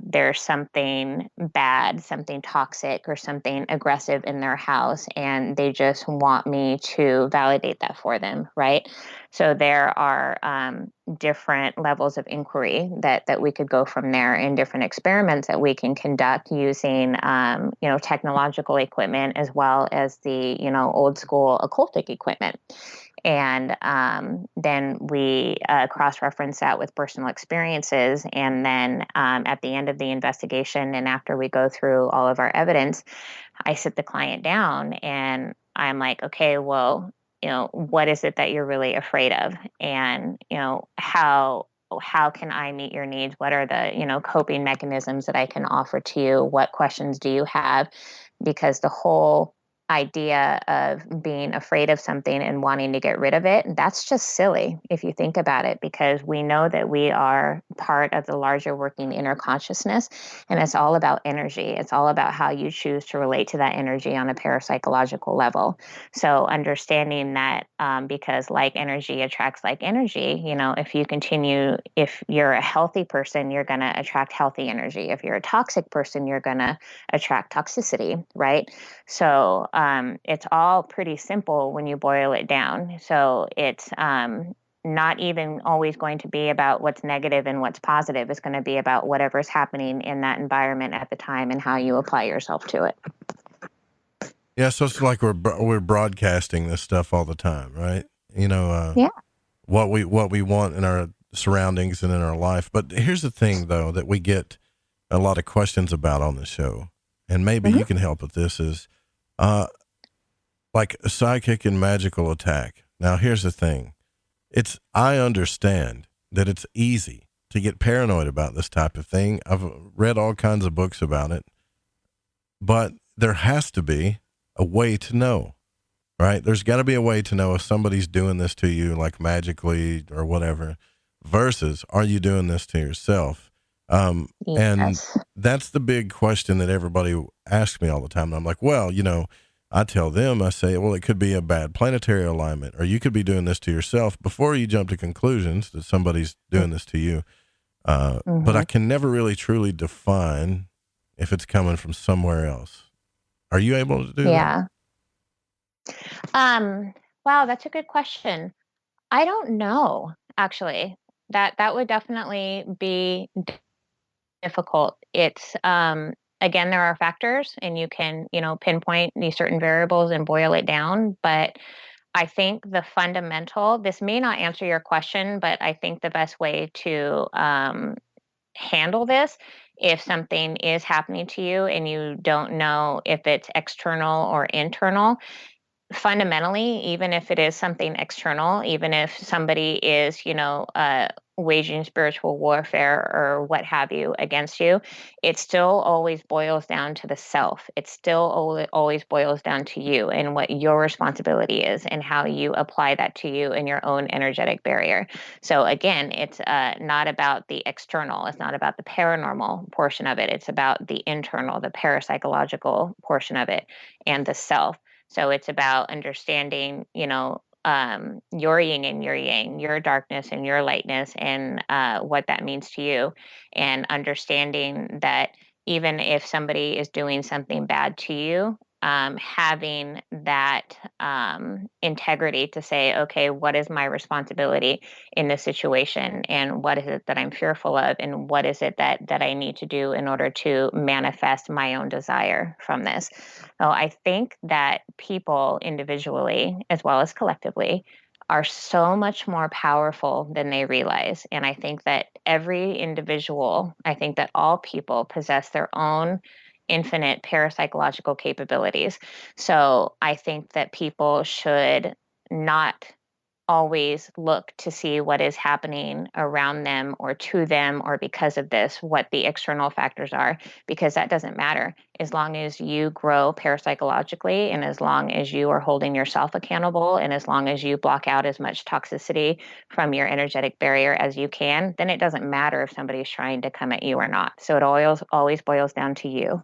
there's something bad, something toxic, or something aggressive in their house, and they just want me to validate that for them, right? So there are different levels of inquiry that we could go from there, and different experiments that we can conduct using, technological equipment as well as the, old school occultic equipment. And then we cross-reference that with personal experiences. And then at the end of the investigation, and after we go through all of our evidence, I sit the client down and I'm like, okay, well, what is it that you're really afraid of? And, how can I meet your needs? What are the, coping mechanisms that I can offer to you? What questions do you have? Because the whole idea of being afraid of something and wanting to get rid of it, that's just silly if you think about it, because we know that we are part of the larger working inner consciousness, and it's all about energy. It's all about how you choose to relate to that energy on a parapsychological level. So understanding that because like energy attracts like energy, if you're a healthy person, you're going to attract healthy energy. If you're a toxic person, you're going to attract toxicity, right? So it's all pretty simple when you boil it down. So it's not even always going to be about what's negative and what's positive. It's going to be about whatever's happening in that environment at the time and how you apply yourself to it. Yeah, so it's like we're broadcasting this stuff all the time, right? Yeah. What we want in our surroundings and in our life. But here's the thing, though, that we get a lot of questions about on the show, and maybe you can help with this, is like a psychic and magical attack. Now, here's the thing. I understand that it's easy to get paranoid about this type of thing. I've read all kinds of books about it, but there has to be a way to know, right? There's got to be a way to know if somebody's doing this to you, like magically or whatever, versus are you doing this to yourself? Yes. And that's the big question that everybody asks me all the time. And I'm like, well, I tell them, I say, well, it could be a bad planetary alignment, or you could be doing this to yourself before you jump to conclusions that somebody's doing this to you. But I can never really truly define if it's coming from somewhere else. Are you able to do that? Wow, that's a good question. I don't know, actually. That would definitely be difficult. It's again, there are factors, and you can pinpoint these certain variables and boil it down, but I think the fundamental, this may not answer your question, but I think the best way to handle this, if something is happening to you and you don't know if it's external or internal, fundamentally, even if it is something external, even if somebody is, waging spiritual warfare or what have you against you, it still always boils down to the self. It still always boils down to you and what your responsibility is and how you apply that to you and your own energetic barrier. So again, it's not about the external. It's not about the paranormal portion of it. It's about the internal, the parapsychological portion of it and the self. So it's about understanding, your yin and your yang, your darkness and your lightness, and what that means to you, and understanding that even if somebody is doing something bad to you, having that integrity to say, okay, what is my responsibility in this situation, and what is it that I'm fearful of, and what is it that I need to do in order to manifest my own desire from this. So I think that people individually as well as collectively are so much more powerful than they realize. And I think that every individual, I think that all people possess their own infinite parapsychological capabilities. So I think that people should not always look to see what is happening around them or to them or because of this, what the external factors are, because that doesn't matter. As long as you grow parapsychologically, and as long as you are holding yourself accountable, and as long as you block out as much toxicity from your energetic barrier as you can, then it doesn't matter if somebody's trying to come at you or not. So it always boils down to you.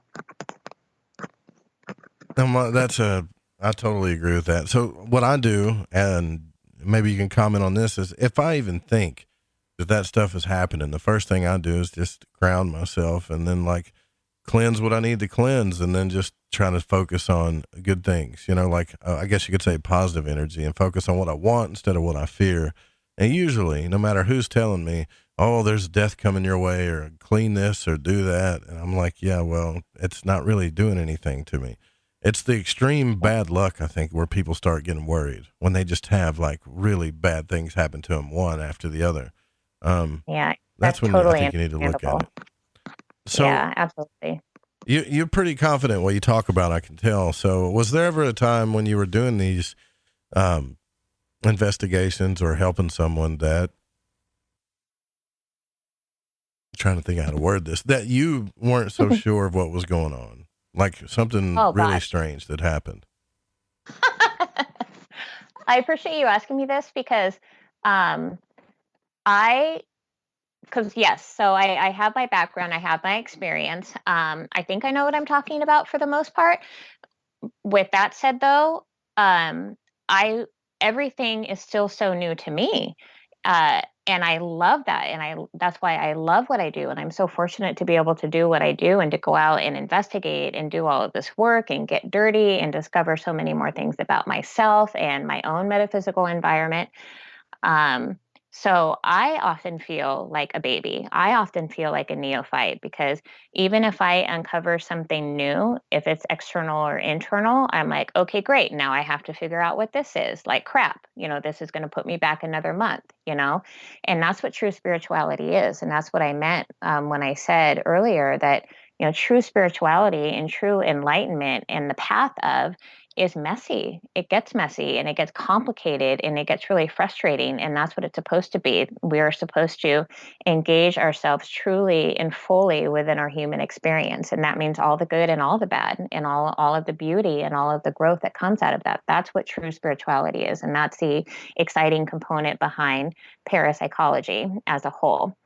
I totally agree with that. So what I do, and maybe you can comment on this, is if I even think that stuff is happening, the first thing I do is just ground myself and then cleanse what I need to cleanse, and then just try to focus on good things, I guess you could say positive energy, and focus on what I want instead of what I fear. And usually, no matter who's telling me, oh, there's death coming your way, or clean this or do that, and I'm like, yeah, well, it's not really doing anything to me. It's the extreme bad luck, I think, where people start getting worried when they just have really bad things happen to them one after the other. Yeah, that's when totally I think you need to look at it. So yeah, absolutely. You're pretty confident what you talk about, I can tell. So was there ever a time when you were doing these investigations or helping someone that, I'm trying to think of how to word this, that you weren't so sure of what was going on? Like something really strange that happened. I appreciate you asking me this because I have my background, I have my experience. I think I know what I'm talking about for the most part. With that said, though, everything is still so new to me. And I love that. And that's why I love what I do. And I'm so fortunate to be able to do what I do and to go out and investigate and do all of this work and get dirty and discover so many more things about myself and my own metaphysical environment. So I often feel like a baby. I often feel like a neophyte, because even if I uncover something new, if it's external or internal, I'm like, okay, great. Now I have to figure out what this is. Like, crap, this is going to put me back another month, and that's what true spirituality is. And that's what I meant when I said earlier that, true spirituality and true enlightenment and the path of is messy. It gets messy and it gets complicated and it gets really frustrating. And that's what it's supposed to be. We are supposed to engage ourselves truly and fully within our human experience. And that means all the good and all the bad and all of the beauty and all of the growth that comes out of that. That's what true spirituality is. And that's the exciting component behind parapsychology as a whole.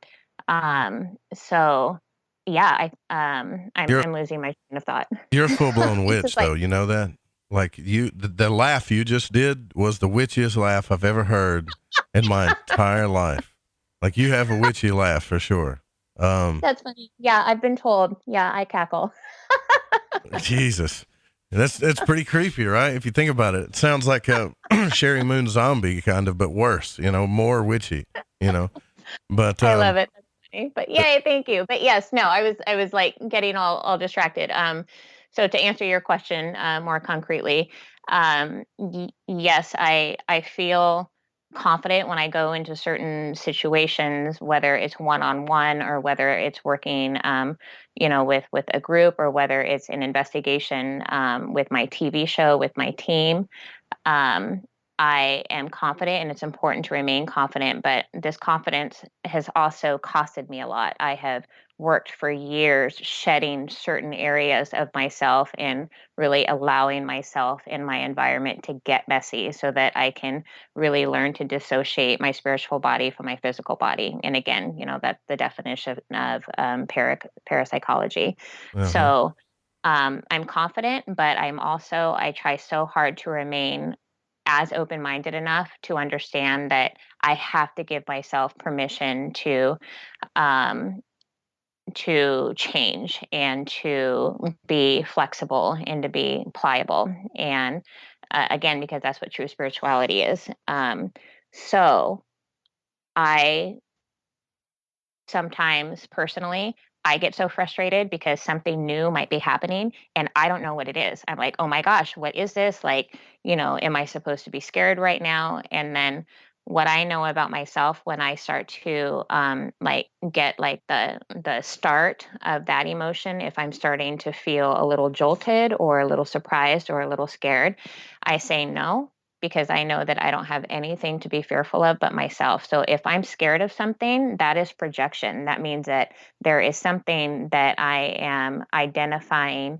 Yeah, I'm losing my train of thought. You're a full-blown witch, though. You know that? Like the laugh you just did was the witchiest laugh I've ever heard in my entire life. Like, you have a witchy laugh for sure. That's funny. Yeah, I've been told. Yeah, I cackle. Jesus. That's pretty creepy, right? If you think about it, it sounds like a Sherry Moon zombie kind of, but worse, more witchy, but, I love it. That's funny. But yay, thank you. But yes, no, I was like getting all distracted. So to answer your question more concretely, yes, I feel confident when I go into certain situations, whether it's one-on-one or whether it's working, with a group, or whether it's an investigation with my TV show, with my team. I am confident, and it's important to remain confident, but this confidence has also costed me a lot. I have worked for years shedding certain areas of myself and really allowing myself and my environment to get messy so that I can really learn to dissociate my spiritual body from my physical body. And again, that's the definition of parapsychology. Uh-huh. So I'm confident, but I try so hard to remain as open-minded enough to understand that I have to give myself permission to change and to be flexible and to be pliable. And again, because that's what true spirituality is. So I sometimes personally, I get so frustrated because something new might be happening and I don't know what it is. I'm like, oh my gosh, what is this? Like, am I supposed to be scared right now? And then what I know about myself when I start to get like the start of that emotion, if I'm starting to feel a little jolted or a little surprised or a little scared, I say no, because I know that I don't have anything to be fearful of but myself. So if I'm scared of something, that is projection. That means that there is something that I am identifying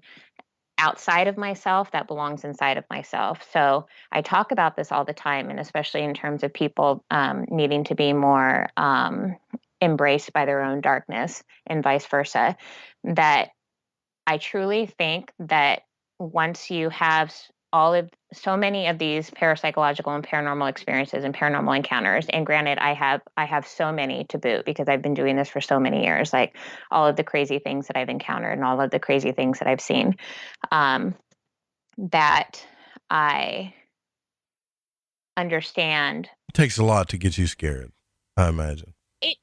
outside of myself that belongs inside of myself. So I talk about this all the time, and especially in terms of people needing to be more embraced by their own darkness and vice versa, that I truly think that once you have so many of these parapsychological and paranormal experiences and paranormal encounters, and granted, I have so many to boot because I've been doing this for so many years, like all of the crazy things that I've encountered and all of the crazy things that I've seen, that I understand. It takes a lot to get you scared, I imagine.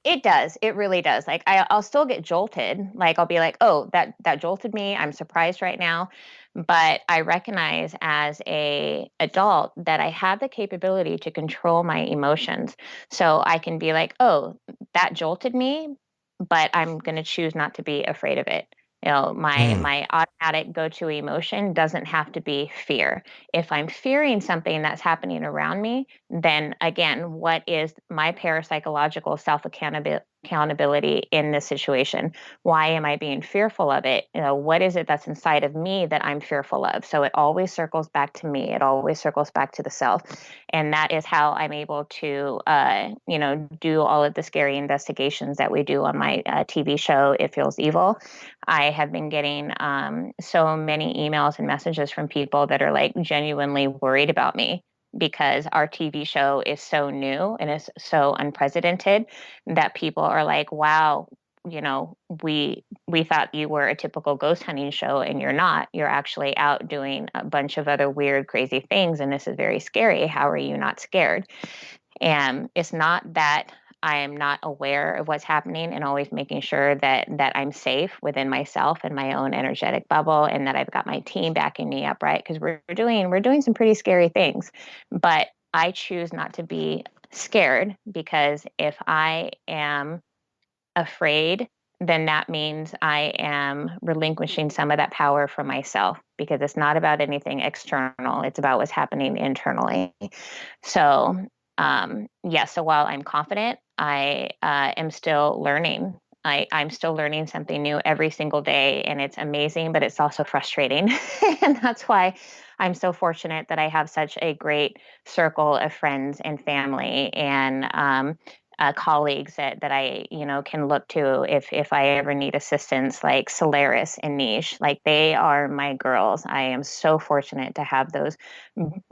It does. It really does. Like I'll still get jolted. Like I'll be like, oh, that jolted me. I'm surprised right now. But I recognize as a adult that I have the capability to control my emotions. So I can be like, oh, that jolted me, but I'm going to choose not to be afraid of it. My automatic go-to emotion doesn't have to be fear. If I'm fearing something that's happening around me, then again, what is my parapsychological self-accountability in this situation? Why am I being fearful of it? What is it that's inside of me that I'm fearful of? So it always circles back to me. It always circles back to the self. And that is how I'm able to, do all of the scary investigations that we do on my TV show, It Feels Evil. I have been getting so many emails and messages from people that are like genuinely worried about me because our TV show is so new and is so unprecedented that people are like, wow, we thought you were a typical ghost hunting show and you're not. You're actually out doing a bunch of other weird, crazy things. And this is very scary. How are you not scared? And it's not that I am not aware of what's happening and always making sure that I'm safe within myself and my own energetic bubble, and that I've got my team backing me up, right? Because we're doing some pretty scary things. But I choose not to be scared, because if I am afraid, then that means I am relinquishing some of that power for myself, because it's not about anything external. It's about what's happening internally. So so while I'm confident, I am still learning. I'm still learning something new every single day, and it's amazing, but it's also frustrating. And that's why I'm so fortunate that I have such a great circle of friends and family and colleagues that I can look to if I ever need assistance, like Solaris and Niche. Like, they are my girls. I am so fortunate to have those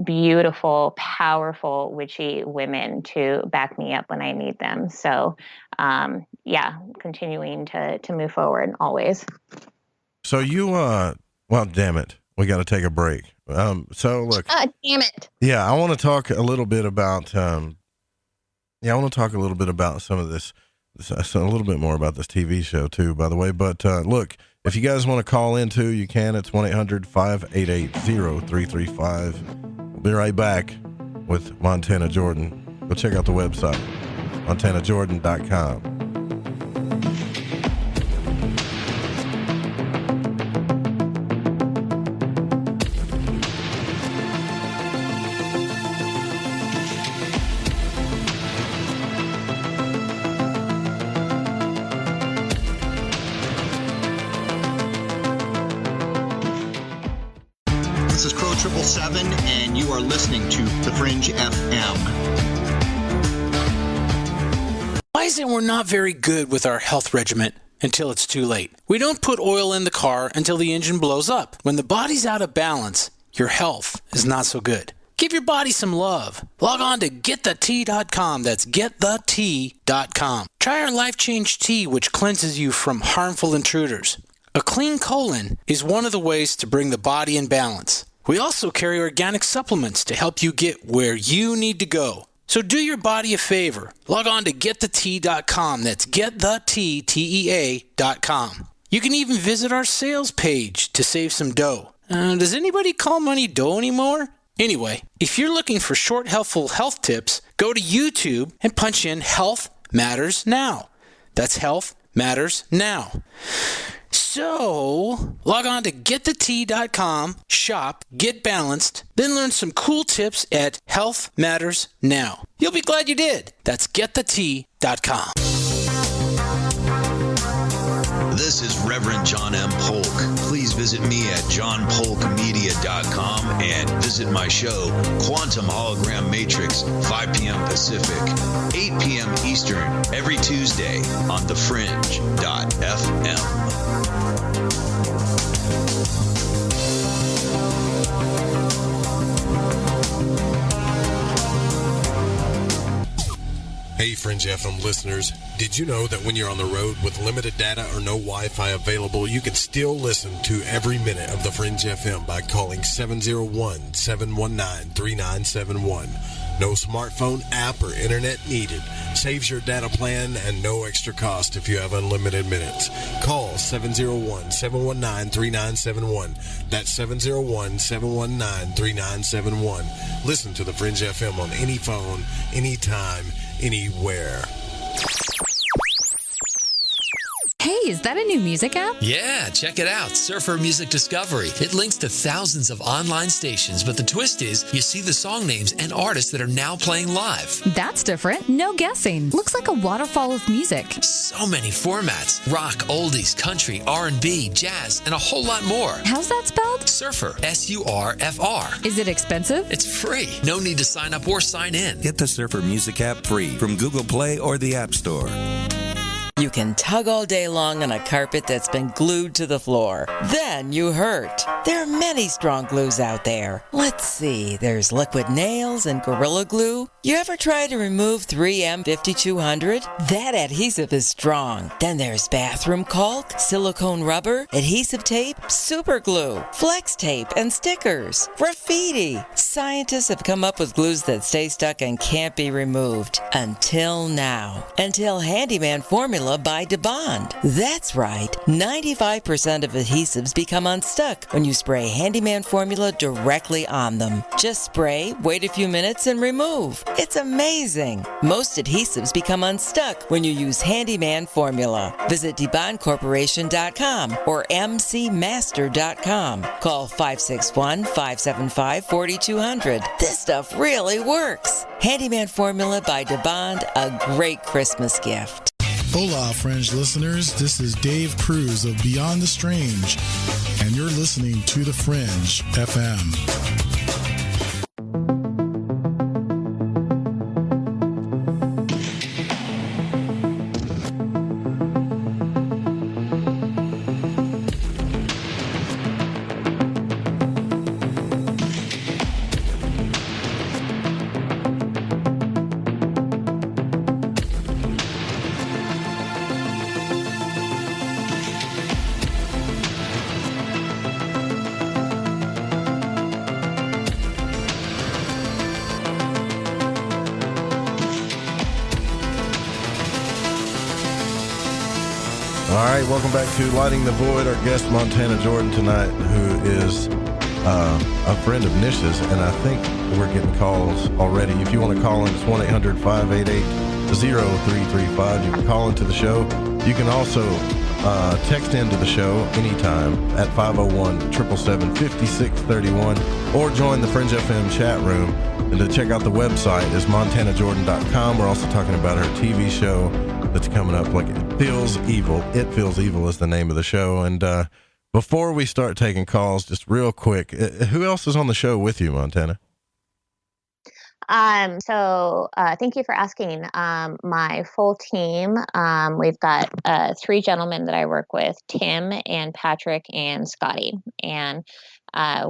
beautiful, powerful, witchy women to back me up when I need them. So continuing to move forward always. So you well, damn it, we got to take a break. So look, damn it. Yeah, I want to talk a little bit about I want to talk a little bit about some of this, a little bit more about this TV show too, by the way. But look, If you guys want to call in too, you can. It's 1-800-588-0335. We'll be right back with Montana Jordan. Go check out the website, montanajordan.com. This is Crow 777, and you are listening to The Fringe FM. Why is it we're not very good with our health regimen until it's too late? We don't put oil in the car until the engine blows up. When the body's out of balance, your health is not so good. Give your body some love. Log on to GetTheT.com. That's GetTheT.com. Try our Life Change Tea, which cleanses you from harmful intruders. A clean colon is one of the ways to bring the body in balance. We also carry organic supplements to help you get where you need to go. So do your body a favor. Log on to GetTheT.com. That's GetTheT.com. You can even visit our sales page to save some dough. Does anybody call money dough anymore? Anyway, if you're looking for short, helpful health tips, go to YouTube and punch in Health Matters Now. That's Health Matters Now. So, log on to GetTheT.com, shop, get balanced, then learn some cool tips at Health Matters Now. You'll be glad you did. That's GetTheT.com. This is Reverend John M. Polk. Please visit me at johnpolkmedia.com and visit my show, Quantum Hologram Matrix, 5 p.m. Pacific, 8 p.m. Eastern, every Tuesday on thefringe.fm. Hey Fringe FM listeners, did you know that when you're on the road with limited data or no Wi-Fi available, you can still listen to every minute of the Fringe FM by calling 701-719-3971. No smartphone, app, or internet needed. Saves your data plan and no extra cost if you have unlimited minutes. Call 701-719-3971. That's 701-719-3971. Listen to the Fringe FM on any phone, anytime, anywhere. Hey, is that a new music app? Yeah, check it out. Surfer Music Discovery. It links to thousands of online stations, but the twist is you see the song names and artists that are now playing live. That's different. No guessing. Looks like a waterfall of music. So many formats. Rock, oldies, country, R&B, jazz, and a whole lot more. How's that spelled? Surfer. S-U-R-F-R. Is it expensive? It's free. No need to sign up or sign in. Get the Surfer Music app free from Google Play or the App Store. You can tug all day long on a carpet that's been glued to the floor. Then you hurt. There are many strong glues out there. Let's see, there's liquid nails and Gorilla Glue. You ever try to remove 3M 5200? That adhesive is strong. Then there's bathroom caulk, silicone rubber, adhesive tape, super glue, flex tape, and stickers. Graffiti. Scientists have come up with glues that stay stuck and can't be removed. Until now. Until Handyman Formula by DeBond. That's right. 95% of adhesives become unstuck when you spray Handyman Formula directly on them. Just spray, wait a few minutes, and remove. It's amazing. Most adhesives become unstuck when you use Handyman Formula. Visit DeBondCorporation.com or MCMaster.com. Call 561-575-4200. This stuff really works. Handyman Formula by DeBond, a great Christmas gift. Hola, Fringe listeners. This is Dave Cruz of Beyond the Strange, and you're listening to The Fringe FM. All right, welcome back to Lighting the Void. Our guest, Montana Jordan, tonight, who is a friend of Nish's, and I think we're getting calls already. If you want to call in, it's 1-800-588-0335. You can call into the show. You can also text into the show anytime at 501-777-5631, or join the Fringe FM chat room. And to check out the website is montanajordan.com. We're also talking about her TV show that's coming up, like It Feels Evil. It Feels Evil is the name of the show. And before we start taking calls, just real quick, who else is on the show with you, Montana? So thank you for asking. My full team, we've got 3 gentlemen that I work with, Tim and Patrick and Scotty. And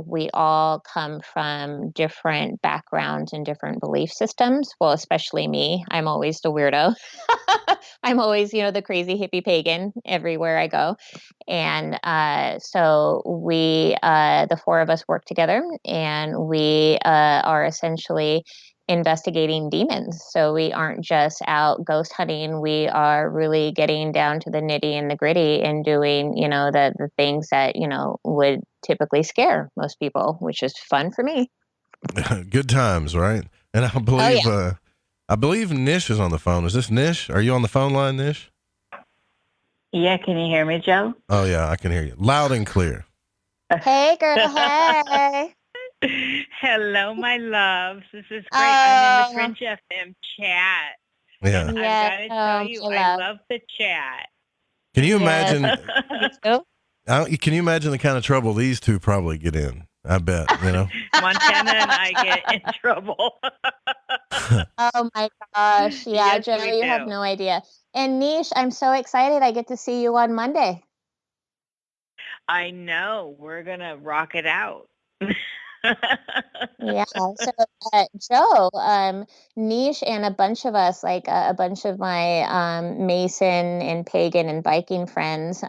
we all come from different backgrounds and different belief systems. Well, especially me. I'm always the weirdo. I'm always, the crazy hippie pagan everywhere I go. And so we, the 4 of us work together, and we are essentially investigating demons. So we aren't just out ghost hunting. We are really getting down to the nitty and the gritty and doing, the things that, would typically scare most people, which is fun for me. Good times, right? And I believe, I believe Nish is on the phone. Is this Nish? Are you on the phone line, Nish? Yeah, can you hear me, Joe? Oh yeah, I can hear you loud and clear. Hey, girl. Hey. Hello, my loves. This is great. I'm in the Fringe FM chat. Yeah. And I've got to tell you, I love the chat. Can you imagine? Can you imagine the kind of trouble these two probably get in? I bet, Montana and I get in trouble. Oh my gosh. Yeah, Yes, Joe, we you do. have no idea. And Nish, I'm so excited. I get to see you on Monday. I know. We're going to rock it out. Yeah. So, Joe, Nish and a bunch of us, like a bunch of my Mason and pagan and Viking friends,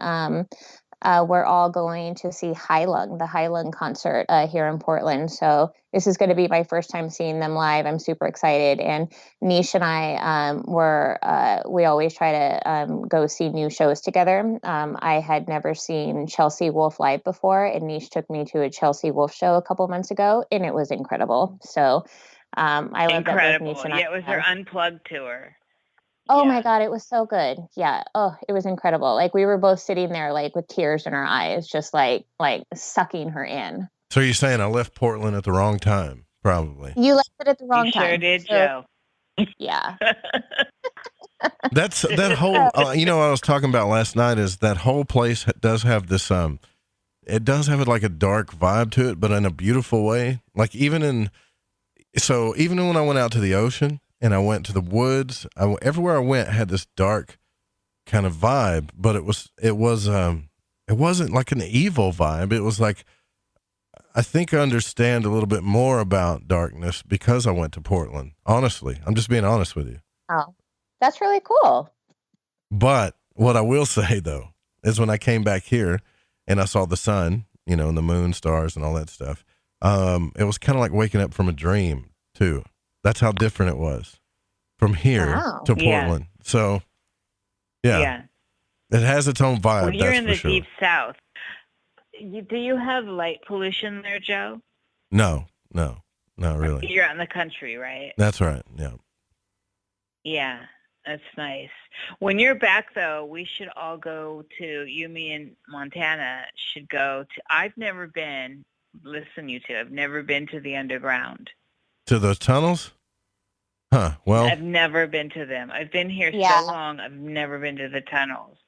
we're all going to see the High Lung concert here in Portland. So this is going to be my first time seeing them live. I'm super excited. And Nish and I we always try to go see new shows together. I had never seen Chelsea Wolfe live before, and Nish took me to a Chelsea Wolfe show a couple months ago, and it was incredible. So I love that both Nish and I. Yeah, it was her Unplugged tour. Oh my God, it was so good. Yeah. Oh, it was incredible. Like we were both sitting there like with tears in our eyes, just like sucking her in. So you're saying I left Portland at the wrong time, probably. You left it at the wrong time. Sure did, Joe. Yeah. That's that whole, what I was talking about last night is that whole place does have this, it does have like a dark vibe to it, but in a beautiful way. Like even when I went out to the ocean, and I went to the woods. Everywhere I went had this dark kind of vibe, but it wasn't like an evil vibe. It was like, I think I understand a little bit more about darkness because I went to Portland. Honestly, I'm just being honest with you. Oh, that's really cool. But what I will say though, is when I came back here and I saw the sun, and the moon, stars and all that stuff. It was kind of like waking up from a dream too. That's how different it was from here to Portland. Yeah. So, yeah, it has its own vibe. Well, you're that's in for the sure. deep south. Do you have light pollution there, Joe? No, not really. You're out in the country, right? That's right. Yeah. Yeah, that's nice. When you're back, though, we should all go to, me and Montana should go to, I've never been to the underground. To those tunnels? Huh. Well, I've never been to them. I've been here so long. I've never been to the tunnels.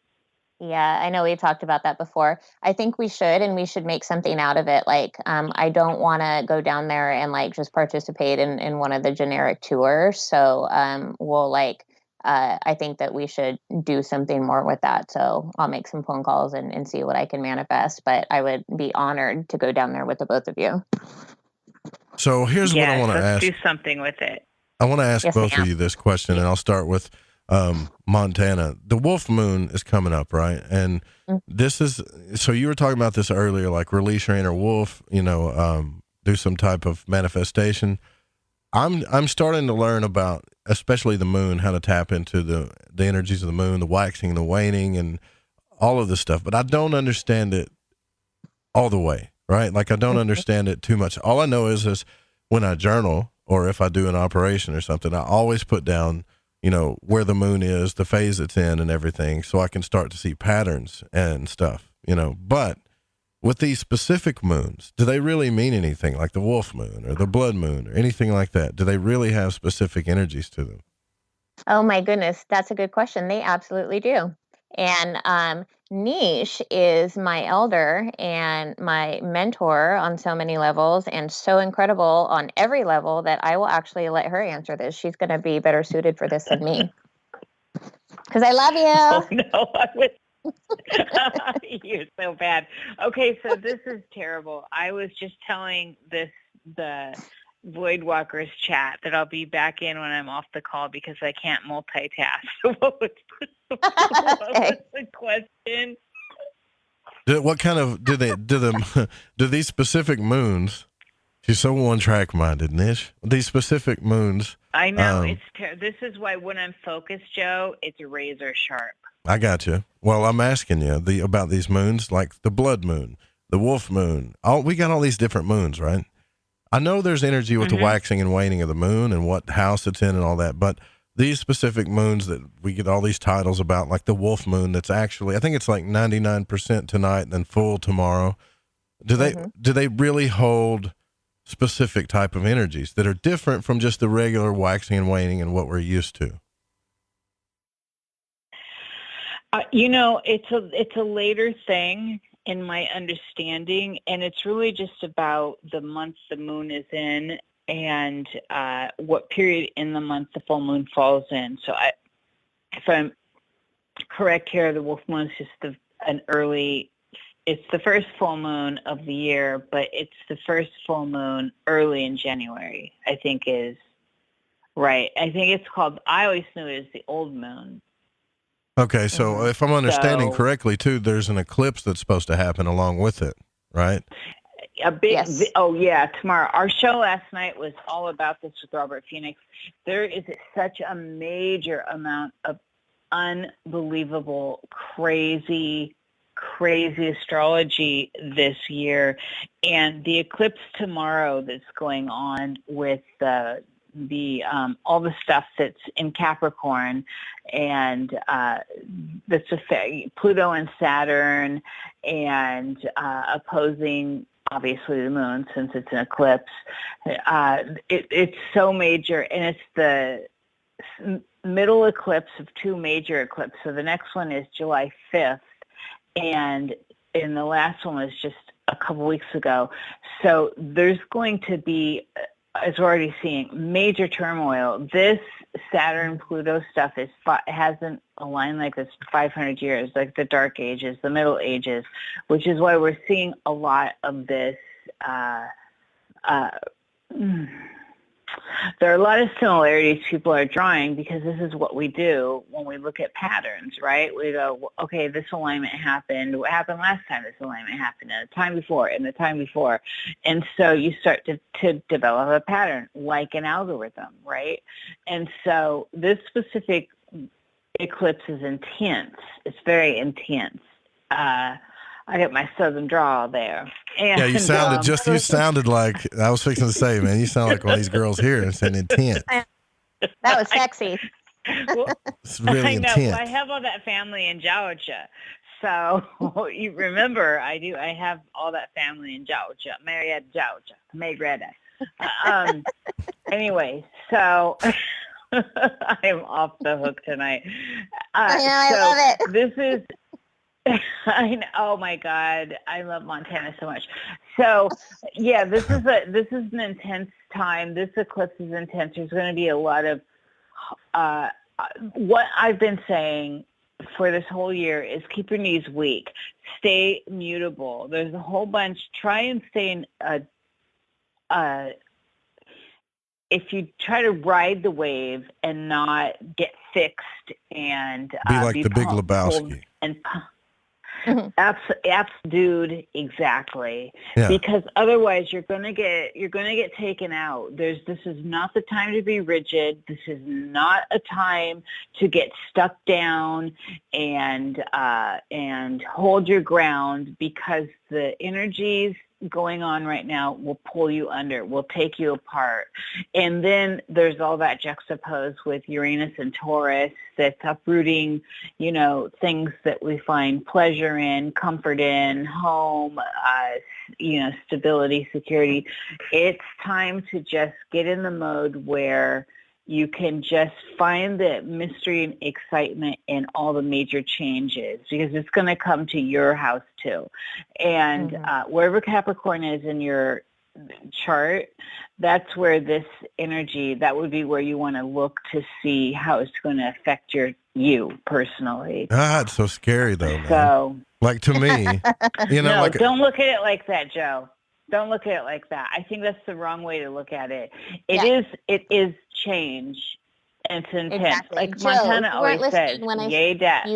Yeah, I know we've talked about that before. I think we should, and we should make something out of it. Like, I don't want to go down there and like just participate in one of the generic tours. So, I think that we should do something more with that. So I'll make some phone calls and see what I can manifest. But I would be honored to go down there with the both of you. So here's what I want to ask. Do something with it. I want to ask both of you this question, and I'll start with Montana. The Wolf Moon is coming up, right? And this is, so you were talking about this earlier, like release your inner wolf, do some type of manifestation. I'm starting to learn about, especially the moon, how to tap into the energies of the moon, the waxing, the waning, and all of this stuff, but I don't understand it all the way, right? Like I don't understand it too much. All I know is when I journal or if I do an operation or something, I always put down, where the moon is, the phase it's in and everything, so I can start to see patterns and stuff, but with these specific moons, do they really mean anything, like the wolf moon or the blood moon or anything like that? Do they really have specific energies to them? Oh my goodness, that's a good question. They absolutely do. And Niche is my elder and my mentor on so many levels and so incredible on every level that I will actually let her answer this. She's going to be better suited for this than me. Because I love you. Oh, no, I would. You're so bad. Okay, so this is terrible. I was just telling the Voidwalkers chat that I'll be back in when I'm off the call because I can't multitask. What was the question? What kind of do these specific moons? She's so one track minded, Nish. These specific moons. I know this is why when I'm focused, Joe, it's razor sharp. I got you. Well, I'm asking you about these moons, like the blood moon, the wolf moon. We got all these different moons, right? I know there's energy with the waxing and waning of the moon and what house it's in and all that, but these specific moons that we get all these titles about, like the wolf moon, that's actually, I think it's like 99% tonight and then full tomorrow. Do they really hold specific type of energies that are different from just the regular waxing and waning and what we're used to? It's a later thing in my understanding, and it's really just about the month the moon is in and what period in the month the full moon falls in. So if I'm correct here, the wolf moon is just it's the first full moon of the year, but it's the first full moon early in January, I think is right. I think it's called, I always knew it as the old moon. Okay, so if I'm understanding correctly, too, there's an eclipse that's supposed to happen along with it, right? Tomorrow. Our show last night was all about this with Robert Phoenix. There is such a major amount of unbelievable, crazy astrology this year, and the eclipse tomorrow that's going on with the all the stuff that's in Capricorn and that's Pluto and Saturn and opposing obviously the moon since it's an eclipse. It's so major, and it's the middle eclipse of two major eclipses. So the next one is July 5th, and the last one was just a couple weeks ago. So there's going to be, as we're already seeing, major turmoil. This Saturn-Pluto stuff hasn't aligned like this for 500 years, like the Dark Ages, the Middle Ages, which is why we're seeing a lot of this. There are a lot of similarities people are drawing because this is what we do when we look at patterns, right? We go, okay, this alignment happened. What happened last time this alignment happened, and the time before, and the time before. And so you start to develop a pattern like an algorithm, right? And so this specific eclipse is intense. It's very intense. I got my southern drawl there. And, you sounded like, I was fixing to say, man, you sound like one of these girls here. It's an intense. That was sexy. Well, it's really I know. intense. Well, I have all that family in Georgia. So you remember, I have all that family in Georgia. Marietta, Georgia. Marietta. Anyway, so I'm off the hook tonight. I love it. This is... I know. Oh my God, I love Montana so much. So, yeah, this is an intense time. This eclipse is intense. There's going to be a lot of what I've been saying for this whole year is keep your knees weak, stay mutable. There's a whole bunch. Try and stay in. If you try to ride the wave and not get fixed and be like the Big Lebowski. Dude, exactly. Yeah. Because otherwise you're gonna get taken out. This is not the time to be rigid. This is not a time to get stuck down and hold your ground, because the energies going on right now will pull you under, will take you apart. And then there's all that juxtaposed with Uranus and Taurus that's uprooting, things that we find pleasure in, comfort in, home, stability, security. It's time to just get in the mode where you can just find the mystery and excitement in all the major changes, because it's going to come to your house too. And wherever Capricorn is in your chart, that's where this energy, that would be where you want to look to see how it's going to affect you personally. It's so scary though, man. So, like, to me, no, don't look at it like that, Joe. Don't look at it like that. I think that's the wrong way to look at it. It is change. It's intense. Exactly. Like Joe, Montana always says, yay death.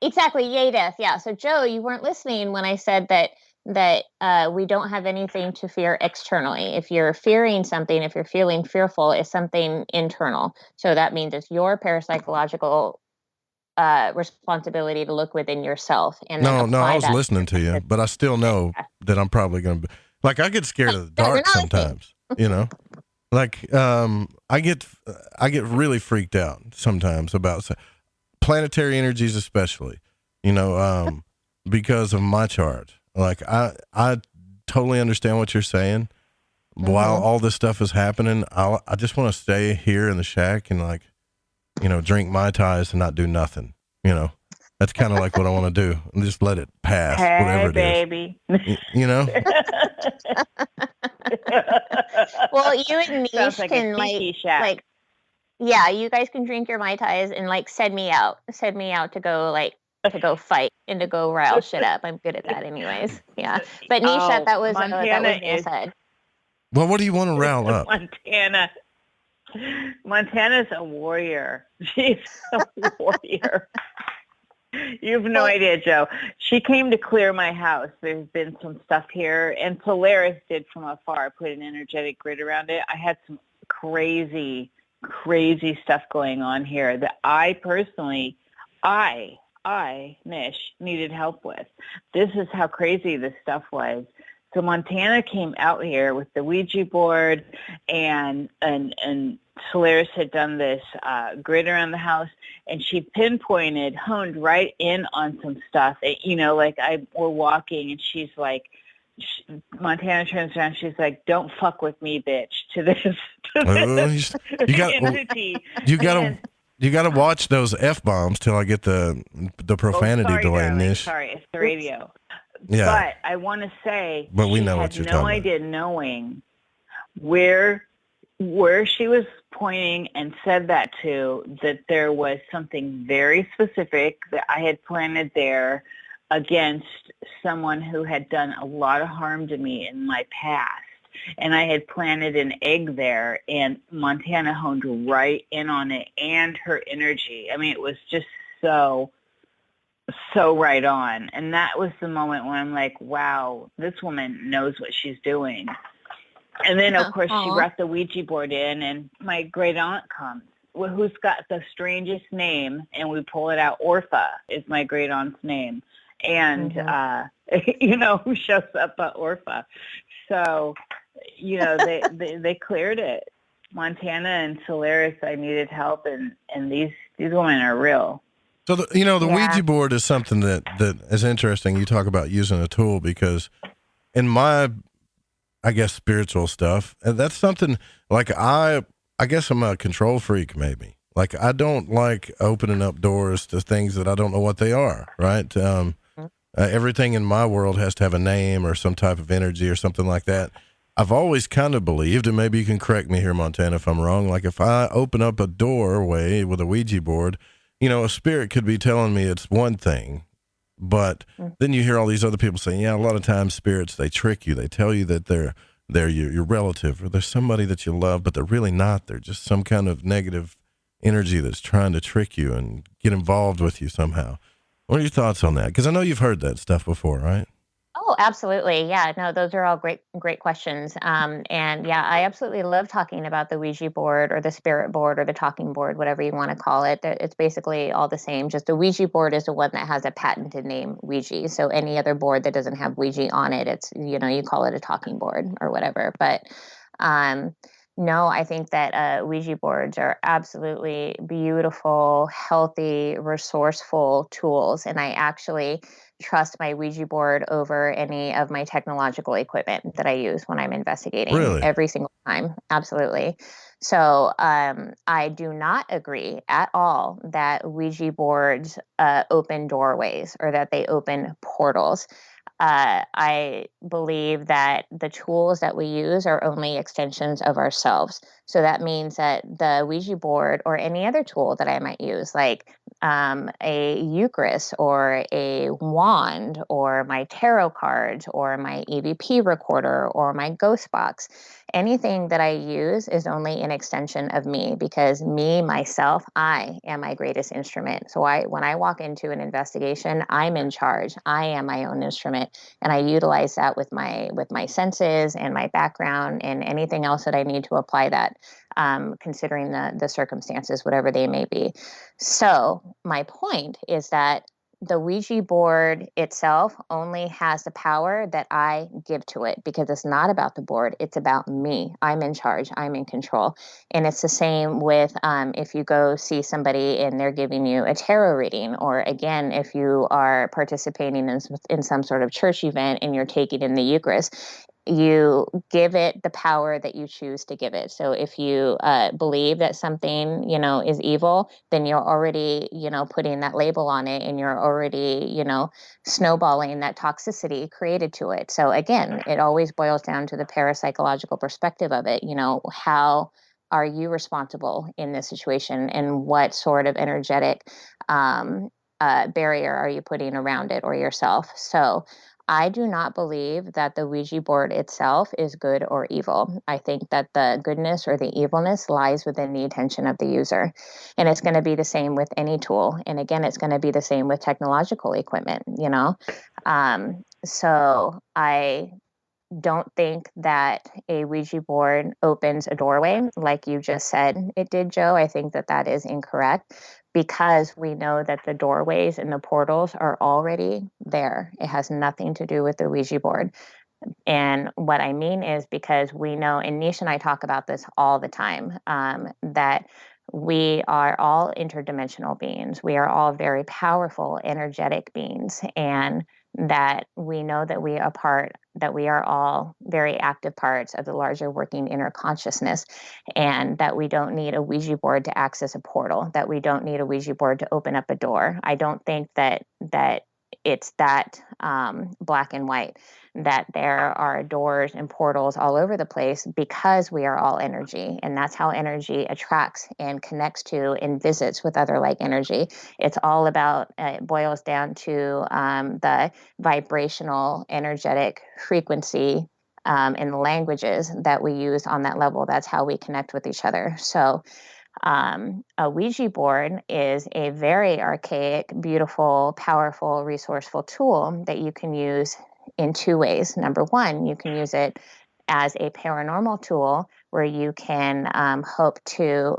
Exactly, yay death. Yeah. So Joe, you weren't listening when I said that we don't have anything to fear externally. If you're fearing something, if you're feeling fearful, it's something internal. So that means it's your parapsychological responsibility to look within yourself. And no, I was listening to you, but I still know that I'm probably going to be, like, I get scared of the dark sometimes, like, I get really freaked out sometimes about planetary energies, especially, because of my chart. Like, I totally understand what you're saying. While all this stuff is happening, I just want to stay here in the shack and, like, drink Mai Tais and not do nothing. That's kind of like what I want to do, and just let it pass, whatever it baby. is. Well, you and Niche can you guys can drink your Mai Tais and send me out to go fight and to go rile shit up. I'm good at that anyways. Yeah. But Nisha, that was my side. Well, what do you want to rile up? Montana's a warrior. She's a warrior. You have no idea, Joe. She came to clear my house. There's been some stuff here, and Solaris did from afar, put an energetic grid around it. I had some crazy stuff going on here that I personally, Nish, needed help with. This is how crazy this stuff was. So Montana came out here with the Ouija board, and Solaris had done this grid around the house, and she honed right in on some stuff. We're walking, and she's like, Montana turns around, she's like, "Don't fuck with me, bitch." To this entity. You got to watch those F-bombs till I get the profanity delay, Nish. Sorry, it's the radio. Yeah. But I want to say, but we know she what you're had no talking idea, about. Knowing where she was pointing and said that there was something very specific that I had planted there against someone who had done a lot of harm to me in my past. And I had planted an egg there, and Montana honed right in on it and her energy. I mean, it was just so right on. And that was the moment when I'm like, wow, this woman knows what she's doing. And then, of course, she brought the Ouija board in, and my great aunt comes, who's got the strangest name, and we pull it out. Orpha is my great aunt's name. And, who shows up but Orpha. So, they cleared it. Montana and Solaris, I needed help, and these women are real. So, the Ouija board is something that is interesting. You talk about using a tool, because in my, I guess, spiritual stuff, and that's something like I guess I'm a control freak, maybe. Like, I don't like opening up doors to things that I don't know what they are, right? Everything in my world has to have a name or some type of energy or something like that. I've always kind of believed, and maybe you can correct me here, Montana, if I'm wrong, like if I open up a doorway with a Ouija board, a spirit could be telling me it's one thing, but then you hear all these other people saying, a lot of times spirits, they trick you. They tell you that they're your relative, or they're somebody that you love, but they're really not. They're just some kind of negative energy that's trying to trick you and get involved with you somehow. What are your thoughts on that? Because I know you've heard that stuff before, right? Oh, absolutely. Yeah, no, those are all great questions. And yeah, I absolutely love talking about the Ouija board or the spirit board or the talking board, whatever you want to call it. It's basically all the same. Just the Ouija board is the one that has a patented name, Ouija. So any other board that doesn't have Ouija on it, it's, you call it a talking board or whatever. But no, I think that Ouija boards are absolutely beautiful, healthy, resourceful tools. And I actually trust my Ouija board over any of my technological equipment that I use when I'm investigating. Really? Every single time. Absolutely. So I do not agree at all that Ouija boards open doorways or that they open portals. I believe that the tools that we use are only extensions of ourselves. So that means that the Ouija board or any other tool that I might use, like a Eucharist or a wand or my tarot cards or my EVP recorder or my ghost box, anything that I use is only an extension of me, because me, myself, I am my greatest instrument. So when I walk into an investigation, I'm in charge. I am my own instrument, and I utilize that with my senses and my background and anything else that I need to apply that, considering the circumstances, whatever they may be. So my point is that the Ouija board itself only has the power that I give to it, because it's not about the board. It's about me. I'm in charge. I'm in control. And it's the same with if you go see somebody and they're giving you a tarot reading, or again, if you are participating in some sort of church event and you're taking in the Eucharist, you give it the power that you choose to give it. So if you believe that something, is evil, then you're already, putting that label on it, and you're already, snowballing that toxicity created to it. So again, it always boils down to the parapsychological perspective of it. How are you responsible in this situation, and what sort of energetic barrier are you putting around it or yourself? So I do not believe that the Ouija board itself is good or evil. I think that the goodness or the evilness lies within the intention of the user. And it's going to be the same with any tool. And again, it's going to be the same with technological equipment, So I don't think that a Ouija board opens a doorway, like you just said it did, Joe. I think that is incorrect, because we know that the doorways and the portals are already there. It has nothing to do with the Ouija board. And what I mean is, because we know, and Nisha and I talk about this all the time, that we are all interdimensional beings. We are all very powerful, energetic beings, and that we know that we are all very active parts of the larger working inner consciousness, and that we don't need a Ouija board to access a portal, that we don't need a Ouija board to open up a door. I don't think that it's that black and white, that there are doors and portals all over the place, because we are all energy. And that's how energy attracts and connects to and visits with other like energy. It's all about, it boils down to the vibrational, energetic frequency in the languages that we use on that level. That's how we connect with each other. So a Ouija board is a very archaic, beautiful, powerful, resourceful tool that you can use in two ways. Number one, you can use it as a paranormal tool, where you can hope to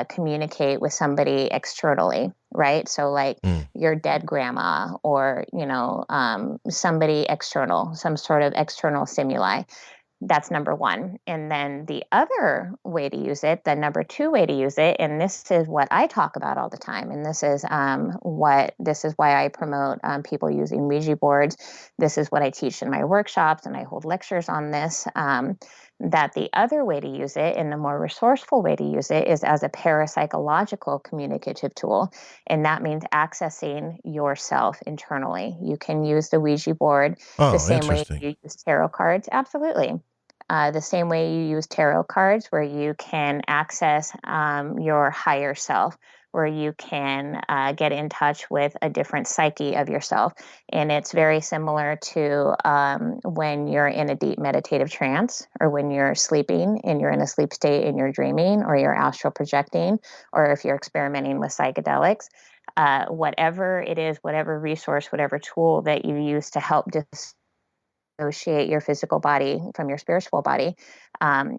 communicate with somebody externally, right? So like your dead grandma, or, somebody external, some sort of external stimuli. That's number one. And then the other way to use it, the number two way to use it, and this is what I talk about all the time, and this is why I promote people using Ouija boards. This is what I teach in my workshops, and I hold lectures on this. That the other way to use it, and the more resourceful way to use it, is as a parapsychological communicative tool. And that means accessing yourself internally. You can use the Ouija board the same way you use tarot cards. Absolutely. The same way you use tarot cards, where you can access your higher self, where you can get in touch with a different psyche of yourself. And it's very similar to when you're in a deep meditative trance, or when you're sleeping and you're in a sleep state and you're dreaming, or you're astral projecting, or if you're experimenting with psychedelics. whatever it is, whatever resource, whatever tool that you use to help dissociate your physical body from your spiritual body.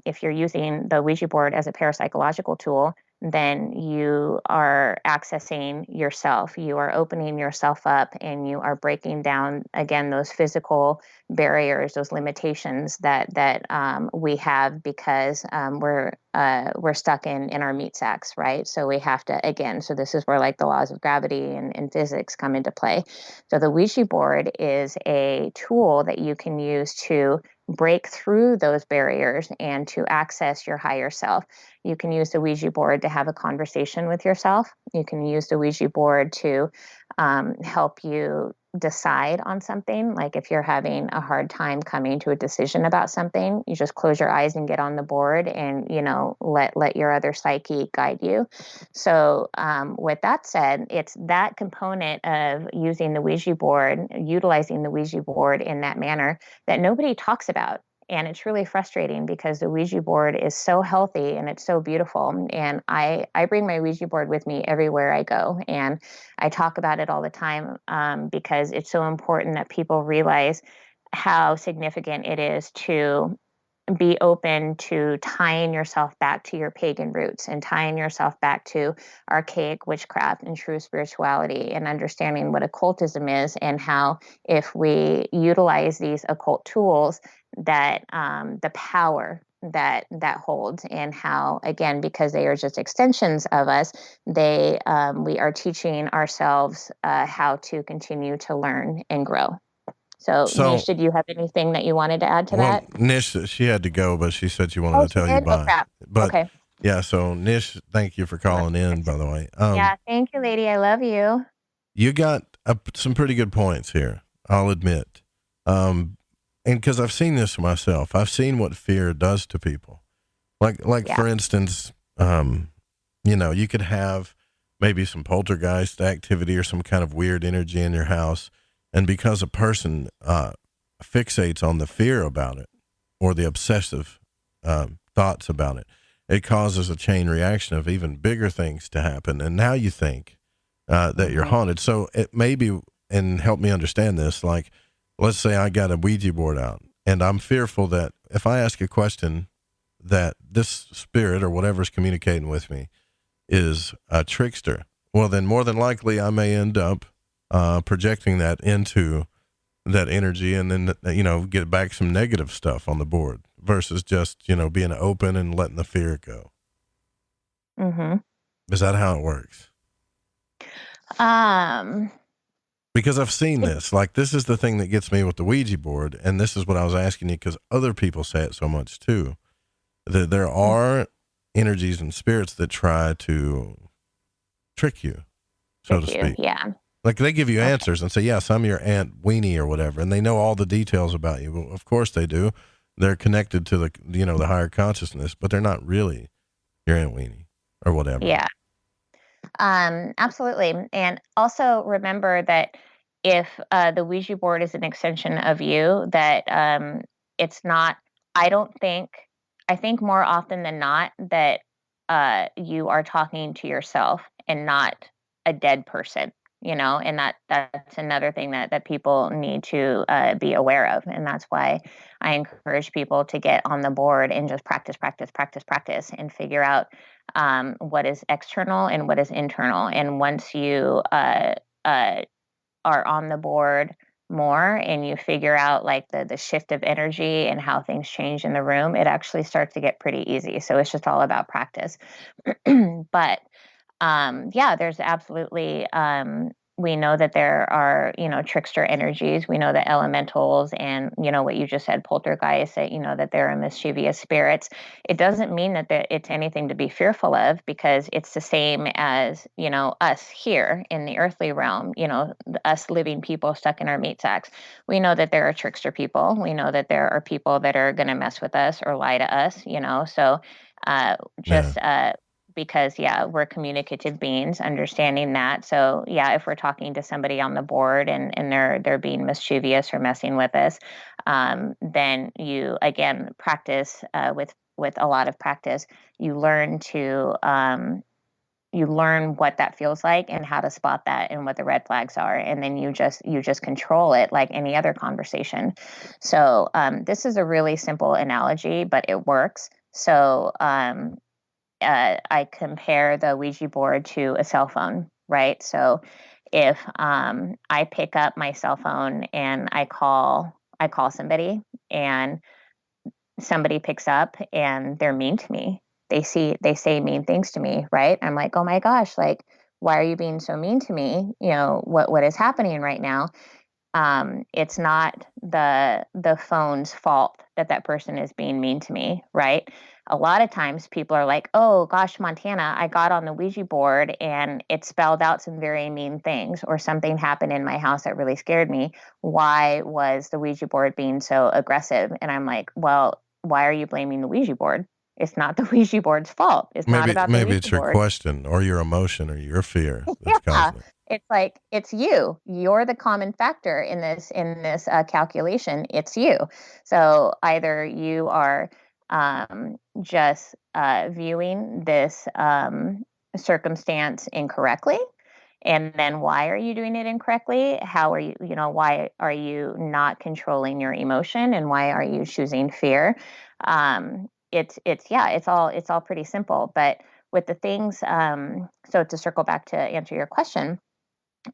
If you're using the Ouija board as a parapsychological tool, then you are accessing yourself. You are opening yourself up, and you are breaking down, again, those physical barriers, those limitations that we have because we're stuck in our meat sacks, right? So we have to, again, so this is where like the laws of gravity and physics come into play. So the Ouija board is a tool that you can use to break through those barriers and to access your higher self. You can use the Ouija board to have a conversation with yourself. You can use the Ouija board to help you decide on something. Like if you're having a hard time coming to a decision about something, you just close your eyes and get on the board and, let your other psyche guide you. So with that said, it's that component of using the Ouija board, utilizing the Ouija board in that manner that nobody talks about. And it's really frustrating because the Ouija board is so healthy and it's so beautiful. And I bring my Ouija board with me everywhere I go. And I talk about it all the time because it's so important that people realize how significant it is to be open to tying yourself back to your pagan roots and tying yourself back to archaic witchcraft and true spirituality and understanding what occultism is and how if we utilize these occult tools that the power that holds and how, again, because they are just extensions of us, we are teaching ourselves how to continue to learn and grow. So Nish, did you have anything that you wanted to add to that? Nish, she had to go, but she said she wanted to tell you bye. Crap. But okay. Yeah, so Nish, thank you for calling in, by the way. Yeah, thank you, lady. I love you. You got some pretty good points here, I'll admit. And because I've seen this myself, I've seen what fear does to people. Like for instance, you could have maybe some poltergeist activity or some kind of weird energy in your house. And because a person fixates on the fear about it or the obsessive thoughts about it, it causes a chain reaction of even bigger things to happen. And now you think that you're haunted. So it may be, and help me understand this, like, let's say I got a Ouija board out and I'm fearful that if I ask a question that this spirit or whatever's communicating with me is a trickster, well, then more than likely I may end up projecting that into that energy and then, get back some negative stuff on the board versus just, being open and letting the fear go. Mm-hmm. Is that how it works? Because I've seen this, like, this is the thing that gets me with the Ouija board. And this is what I was asking you, because other people say it so much too, that there are energies and spirits that try to trick you, so to speak. Yeah. Like they give you answers and say, yes, I'm your Aunt Weenie or whatever. And they know all the details about you. Well, of course they do. They're connected to the higher consciousness, but they're not really your Aunt Weenie or whatever. Yeah. Absolutely. And also remember that if the Ouija board is an extension of you, that it's not, I think more often than not that you are talking to yourself and not a dead person. And that's another thing that people need to be aware of. And that's why I encourage people to get on the board and just practice and figure out what is external and what is internal. And once you are on the board more and you figure out like the shift of energy and how things change in the room, it actually starts to get pretty easy. So it's just all about practice. But there's absolutely, we know that there are, trickster energies. We know that elementals and, what you just said, poltergeists, that there are mischievous spirits. It doesn't mean that it's anything to be fearful of because it's the same as, us here in the earthly realm, us living people stuck in our meat sacks. We know that there are trickster people. We know that there are people that are going to mess with us or lie to us, so because we're communicative beings, understanding that. So if we're talking to somebody on the board and they're being mischievous or messing with us, then you again practice with a lot of practice. You learn to learn what that feels like and how to spot that and what the red flags are, and then you just control it like any other conversation. So this is a really simple analogy, but it works. So I compare the Ouija board to a cell phone, right? So if I pick up my cell phone and I call somebody, and somebody picks up and they're mean to me, they say mean things to me, right? I'm like, oh my gosh, like, why are you being so mean to me? You know, what is happening right now? It's not the phone's fault that person is being mean to me, right? A lot of times people are like, oh gosh, Montana, I got on the Ouija board and it spelled out some very mean things, or something happened in my house that really scared me. Why was the Ouija board being so aggressive? And I'm like, well, why are you blaming the Ouija board? It's not the Ouija board's fault. It's not about the Ouija board. Maybe it's your question or your emotion or your fear. Yeah. It's like, it's you. You're the common factor in this calculation. It's you. So either you are just viewing this circumstance incorrectly, and then why are you doing it incorrectly? How are you, why are you not controlling your emotion, and why are you choosing fear? It's all pretty simple. But with the things, so to circle back to answer your question,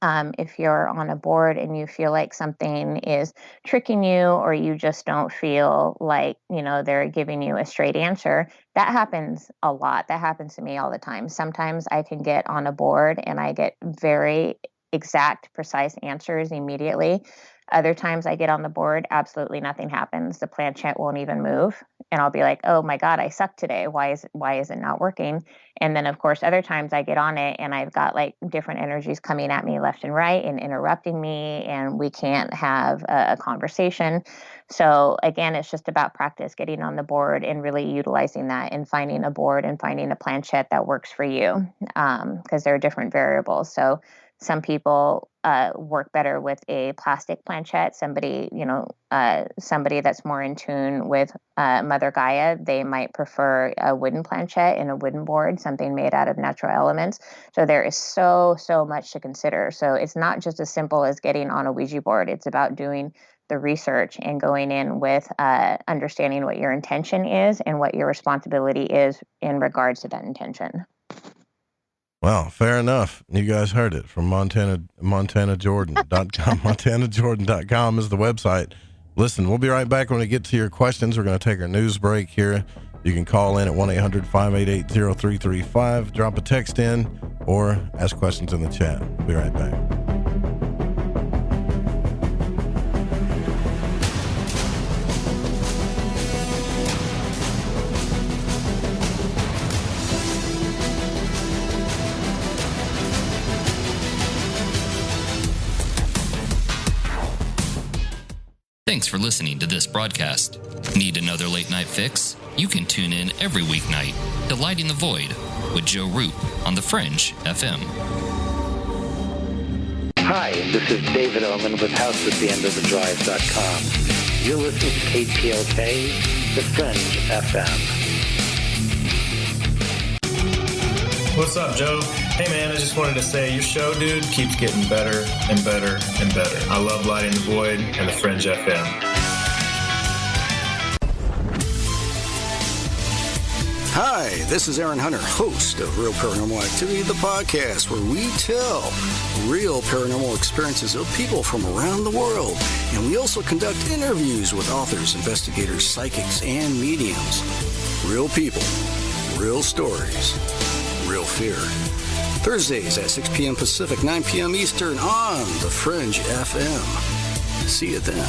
if you're on a board and you feel like something is tricking you, or you just don't feel like, they're giving you a straight answer, that happens a lot. That happens to me all the time. Sometimes I can get on a board and I get very exact, precise answers immediately. Other times I get on the board, absolutely nothing happens. The planchette won't even move. And I'll be like, oh my God, I suck today. Why is it not working? And then of course, other times I get on it and I've got like different energies coming at me left and right and interrupting me, and we can't have a conversation. So again, it's just about practice, getting on the board and really utilizing that, and finding a board and finding a planchette that works for you, because there are different variables. So some people work better with a plastic planchette. Somebody that's more in tune with Mother Gaia, they might prefer a wooden planchette and a wooden board, something made out of natural elements. So there is so much to consider. So it's not just as simple as getting on a Ouija board. It's about doing the research and going in with understanding what your intention is and what your responsibility is in regards to that intention. Well, fair enough. You guys heard it from MontanaJordan.com. MontanaJordan.com is the website. Listen, we'll be right back when we get to your questions. We're going to take our news break here. You can call in at 1-800-588-0335, drop a text in, or ask questions in the chat. We'll be right back. Thanks for listening to this broadcast. Need another late night fix? You can tune in every weeknight to Lighting the Void with Joe Roop on The Fringe FM. Hi, this is David Oman with HouseAtTheEndOfTheDrive.com. You're listening to KTLK, The Fringe FM. What's up, Joe? Hey man, I just wanted to say your show, dude, keeps getting better and better and better. I love Lighting the Void and The Fringe FM. Hi, this is Aaron Hunter, host of Real Paranormal Activity, the podcast where we tell real paranormal experiences of people from around the world. And we also conduct interviews with authors, investigators, psychics, and mediums. Real people, real stories, real fear. Thursdays at 6 p.m. Pacific, 9 p.m. Eastern on The Fringe FM. See you then.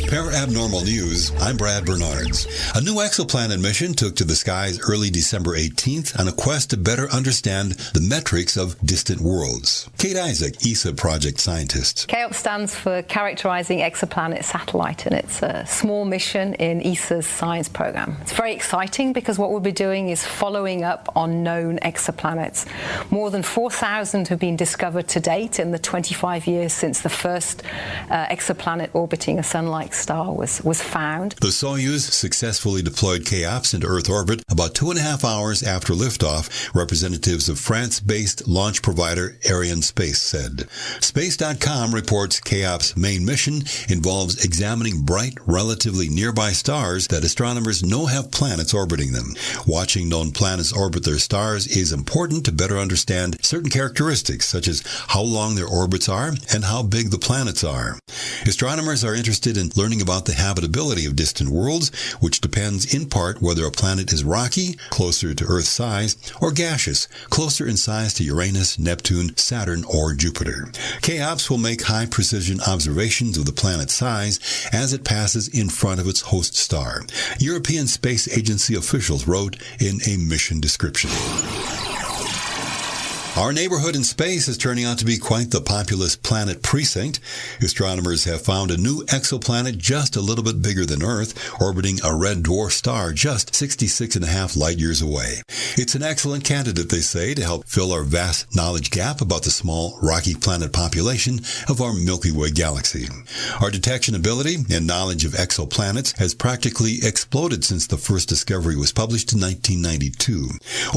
Para-Abnormal News, I'm Brad Bernards. A new exoplanet mission took to the skies early December 18th on a quest to better understand the metrics of distant worlds. Kate Isaac, ESA project scientist. CAOP stands for Characterizing Exoplanet Satellite, and it's a small mission in ESA's science program. It's very exciting because what we'll be doing is following up on known exoplanets. More than 4,000 have been discovered to date in the 25 years since the first exoplanet orbiting a sun-like star star was found. The Soyuz successfully deployed K-OPS into Earth orbit about 2.5 hours after liftoff, representatives of France-based launch provider Arianespace said. Space.com reports K-OPS' main mission involves examining bright, relatively nearby stars that astronomers know have planets orbiting them. Watching known planets orbit their stars is important to better understand certain characteristics, such as how long their orbits are and how big the planets are. Astronomers are interested in learning about the habitability of distant worlds, which depends in part whether a planet is rocky, closer to Earth's size, or gaseous, closer in size to Uranus, Neptune, Saturn, or Jupiter. K-OPS will make high-precision observations of the planet's size as it passes in front of its host star, European Space Agency officials wrote in a mission description. Our neighborhood in space is turning out to be quite the populous planet precinct. Astronomers have found a new exoplanet just a little bit bigger than Earth, orbiting a red dwarf star just 66.5 light years away. It's an excellent candidate, they say, to help fill our vast knowledge gap about the small, rocky planet population of our Milky Way galaxy. Our detection ability and knowledge of exoplanets has practically exploded since the first discovery was published in 1992.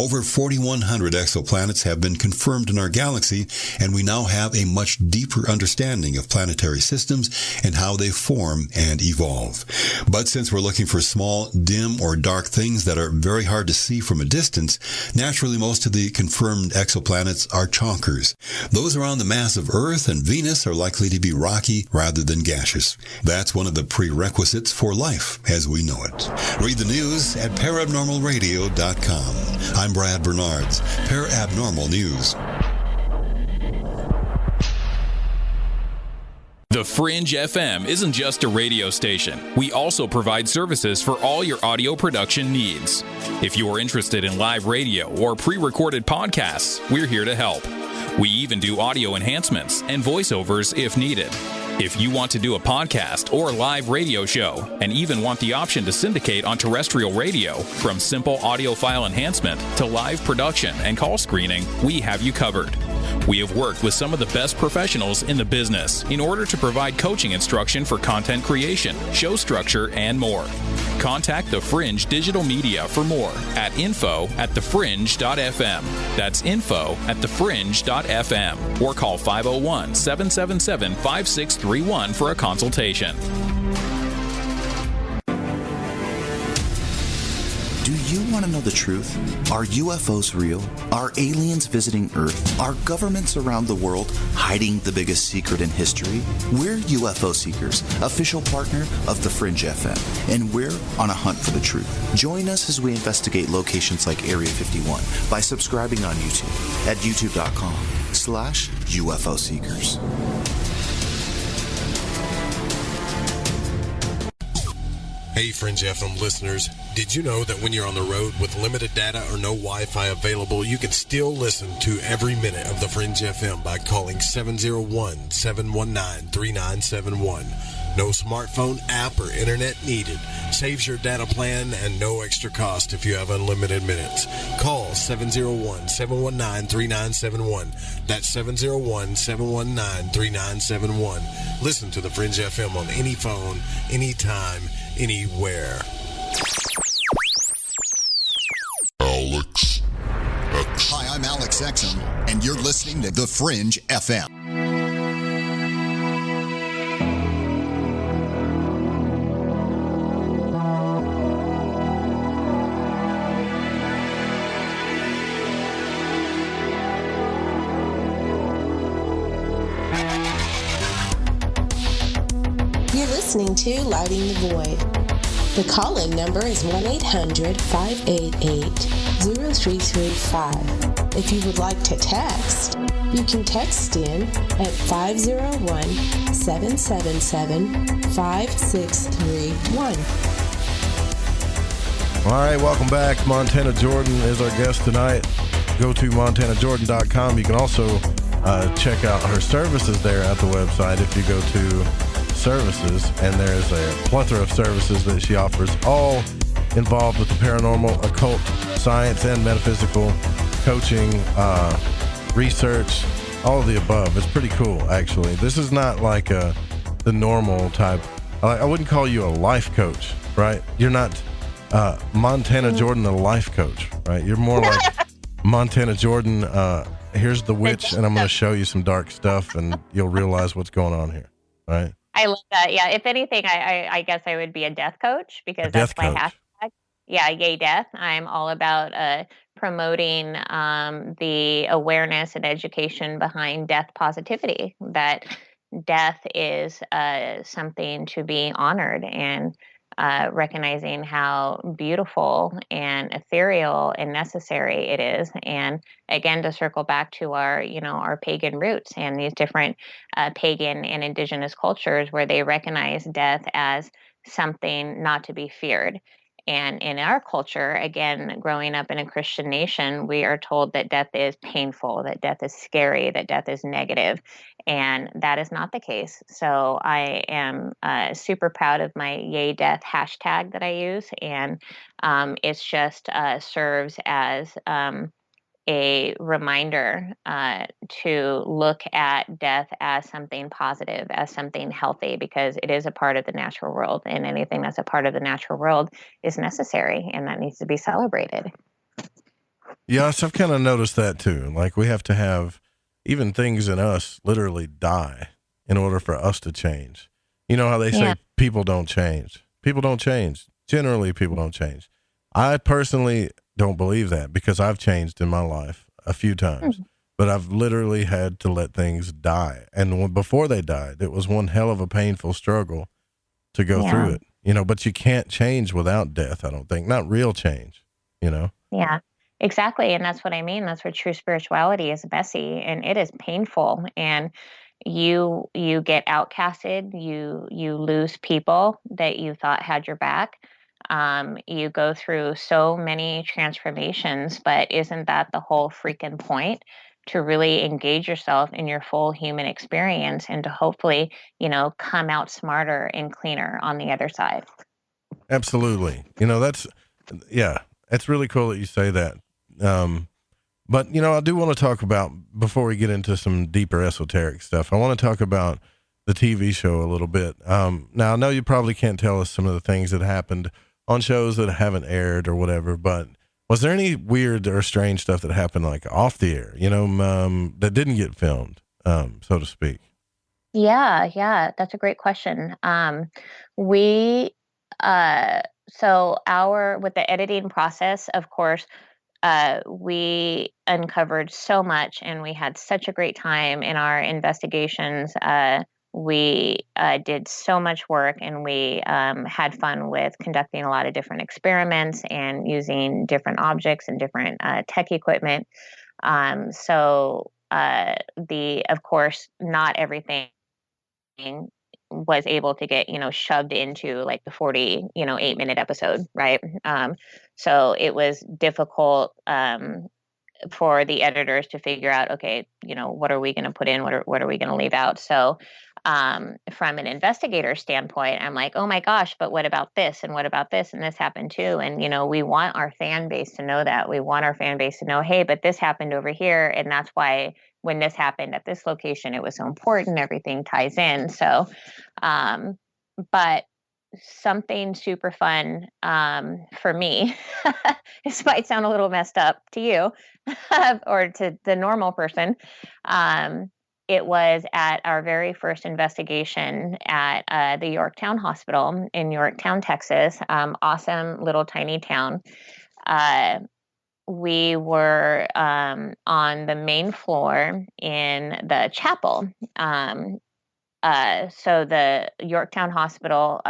Over 4,100 exoplanets have been confirmed in our galaxy, and we now have a much deeper understanding of planetary systems and how they form and evolve. But since we're looking for small, dim, or dark things that are very hard to see from a distance, naturally most of the confirmed exoplanets are chonkers. Those around the mass of Earth and Venus are likely to be rocky rather than gaseous. That's one of the prerequisites for life as we know it. Read the news at paranormalradio.com. I'm Brad Bernards, Parabnormal News. The Fringe FM isn't just a radio station. We also provide services for all your audio production needs. If you are interested in live radio or pre-recorded podcasts, we're here to help. We even do audio enhancements and voiceovers if needed. If you want to do a podcast or live radio show and even want the option to syndicate on terrestrial radio, from simple audio file enhancement to live production and call screening, we have you covered. We have worked with some of the best professionals in the business in order to provide coaching instruction for content creation, show structure, and more. Contact The Fringe Digital Media for more at info@thefringe.fm. That's info@thefringe.fm. Or call 501-777-5631 for a consultation. Do you want to know the truth? Are UFOs real? Are aliens visiting Earth? Are governments around the world hiding the biggest secret in history? We're UFO Seekers, official partner of The Fringe FM, and we're on a hunt for the truth. Join us as we investigate locations like Area 51 by subscribing on YouTube at youtube.com/UFO Seekers. Hey, Fringe FM listeners. Did you know that when you're on the road with limited data or no Wi-Fi available, you can still listen to every minute of the Fringe FM by calling 701-719-3971. No smartphone app or internet needed. Saves your data plan and no extra cost if you have unlimited minutes. Call 701-719-3971. That's 701-719-3971. Listen to the Fringe FM on any phone, anytime, anywhere. Alex X. Hi, I'm Alex Exum, and you're listening to The Fringe FM. You're listening to Lighting the Void. The call-in number is 1-800-588-0335. If you would like to text, you can text in at 501-777-5631. All right, welcome back. Montana Jordan is our guest tonight. Go to montanajordan.com. You can also check out her services there at the website if you go to services, and there's a plethora of services that she offers, all involved with the paranormal, occult, science, and metaphysical, coaching, research, all of the above. It's pretty cool, actually. This is not like the normal type I wouldn't call you a life coach, right? You're not Montana Jordan, the life coach, right? You're more like Montana Jordan. Here's the witch, and I'm going to show you some dark stuff, and you'll realize what's going on here, right? I love that. Yeah. If anything, I guess I would be a death coach, because that's my hashtag. Yeah. Yay death. I'm all about promoting the awareness and education behind death positivity, that death is something to be honored, and recognizing how beautiful and ethereal and necessary it is. And again, to circle back to our pagan roots and these different pagan and indigenous cultures where they recognize death as something not to be feared. And in our culture, again, growing up in a Christian nation, we are told that death is painful, that death is scary, that death is negative. And that is not the case. So I am super proud of my Yay Death hashtag that I use. And it's just serves as a reminder to look at death as something positive, as something healthy, because it is a part of the natural world, and anything that's a part of the natural world is necessary, and that needs to be celebrated. Yes, I've kind of noticed that too. Like, we have to have even things in us literally die in order for us to change. You know how they say people don't change. People don't change. Generally, people don't change. I personally don't believe that, because I've changed in my life a few times, but I've literally had to let things die. And before they died, it was one hell of a painful struggle to go through it, but you can't change without death. I don't think, not real change, Yeah, exactly. And that's what I mean. That's what true spirituality is, messy, and it is painful. And you get outcasted, you lose people that you thought had your back. You go through so many transformations, but isn't that the whole freaking point? To really engage yourself in your full human experience, and to hopefully, come out smarter and cleaner on the other side. Absolutely. It's really cool that you say that. But, I do want to talk about, before we get into some deeper esoteric stuff, I want to talk about the TV show a little bit. Now, I know you probably can't tell us some of the things that happened on shows that haven't aired or whatever, but was there any weird or strange stuff that happened, like off the air, that didn't get filmed, so to speak? Yeah, that's a great question. With the editing process, of course, we uncovered so much, and we had such a great time in our investigations. We did so much work, and we had fun with conducting a lot of different experiments and using different objects and different tech equipment. Of course, not everything was able to get, shoved into like the 8-minute episode, right? So it was difficult for the editors to figure out, okay, what are we going to put in? What are we going to leave out? So from an investigator standpoint, I'm like, oh my gosh, but what about this? And what about this? And this happened too. And, we want our fan base to know that. We want our fan base to know, hey, but this happened over here. And that's why when this happened at this location, it was so important. Everything ties in. So, but something super fun for me, this might sound a little messed up to you or to the normal person. It was at our very first investigation at the Yorktown Hospital in Yorktown, Texas. Awesome little tiny town. We were on the main floor in the chapel. So the Yorktown Hospital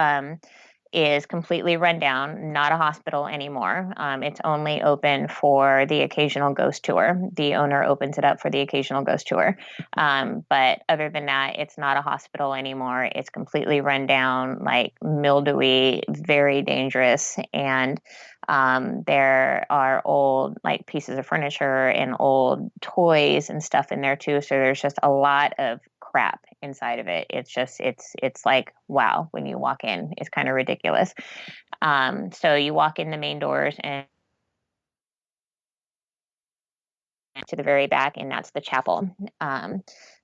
is completely run down, not a hospital anymore. It's only open for the occasional ghost tour. The owner opens it up for the occasional ghost tour. But other than that, it's not a hospital anymore. It's completely run down, like mildewy, very dangerous. And there are old like pieces of furniture and old toys and stuff in there too. So there's just a lot of crap inside of it. It's just, it's like, wow, when you walk in, it's kind of ridiculous. So you walk in the main doors and to the very back, and that's the chapel.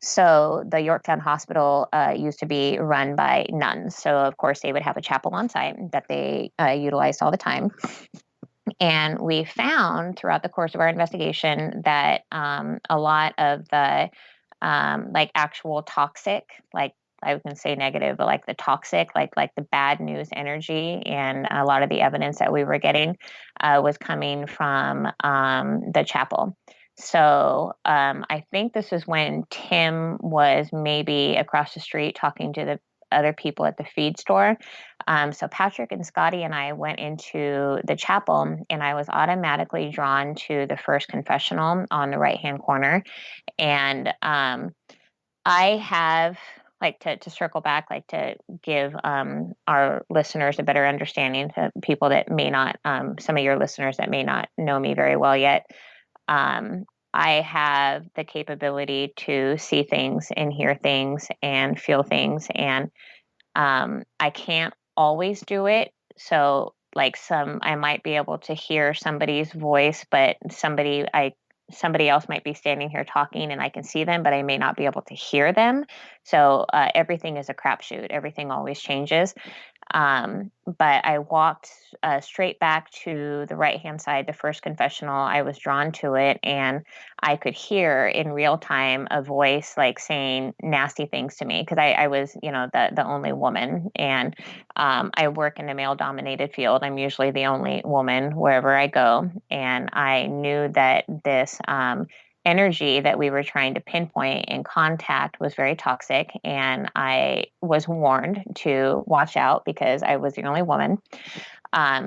So the Yorktown Hospital used to be run by nuns. So, of course, they would have a chapel on site that they utilized all the time. And we found throughout the course of our investigation that a lot of the like actual toxic, like I can say negative, but like the toxic, like the bad news energy, and a lot of the evidence that we were getting was coming from the chapel. So I think this is when Tim was maybe across the street talking to the other people at the feed store. So Patrick and Scotty and I went into the chapel, and I was automatically drawn to the first confessional on the right-hand corner. And I have, like, to circle back, like to give our listeners a better understanding, to people that may not, some of your listeners that may not know me very well yet. I have the capability to see things and hear things and feel things, and I can't always do it. So like I might be able to hear somebody's voice, but somebody else might be standing here talking and I can see them, but I may not be able to hear them. So everything is a crapshoot. Everything always changes. But I walked straight back to the right-hand side, the first confessional. I was drawn to it, and I could hear in real time a voice like saying nasty things to me, because I was, the only woman, and I work in a male-dominated field. I'm usually the only woman wherever I go, and I knew that this energy that we were trying to pinpoint and contact was very toxic, and I was warned to watch out because I was the only woman.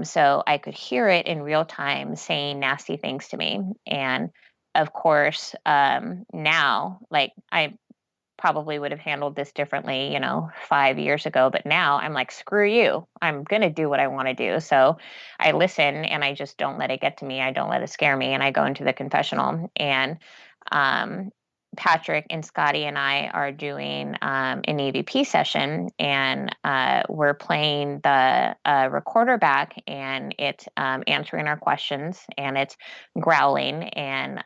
So I could hear it in real time saying nasty things to me. And of course, now, like, I probably would have handled this differently, 5 years ago, but now I'm like, screw you. I'm going to do what I want to do. So I listen, and I just don't let it get to me. I don't let it scare me. And I go into the confessional, and Patrick and Scotty and I are doing an EVP session, and we're playing the recorder back, and it's answering our questions, and it's growling. And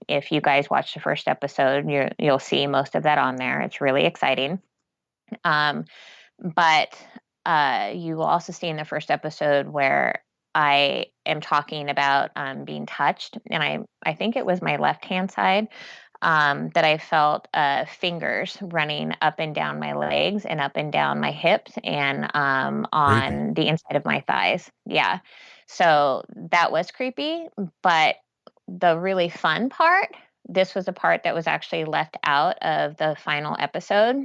if you guys watch the first episode, you'll see most of that on there. It's really exciting. But you will also see in the first episode where I am talking about being touched, and I think it was my left-hand side that I felt fingers running up and down my legs and up and down my hips and on the inside of my thighs. Yeah. So that was creepy. But the really fun part, this was a part that was actually left out of the final episode.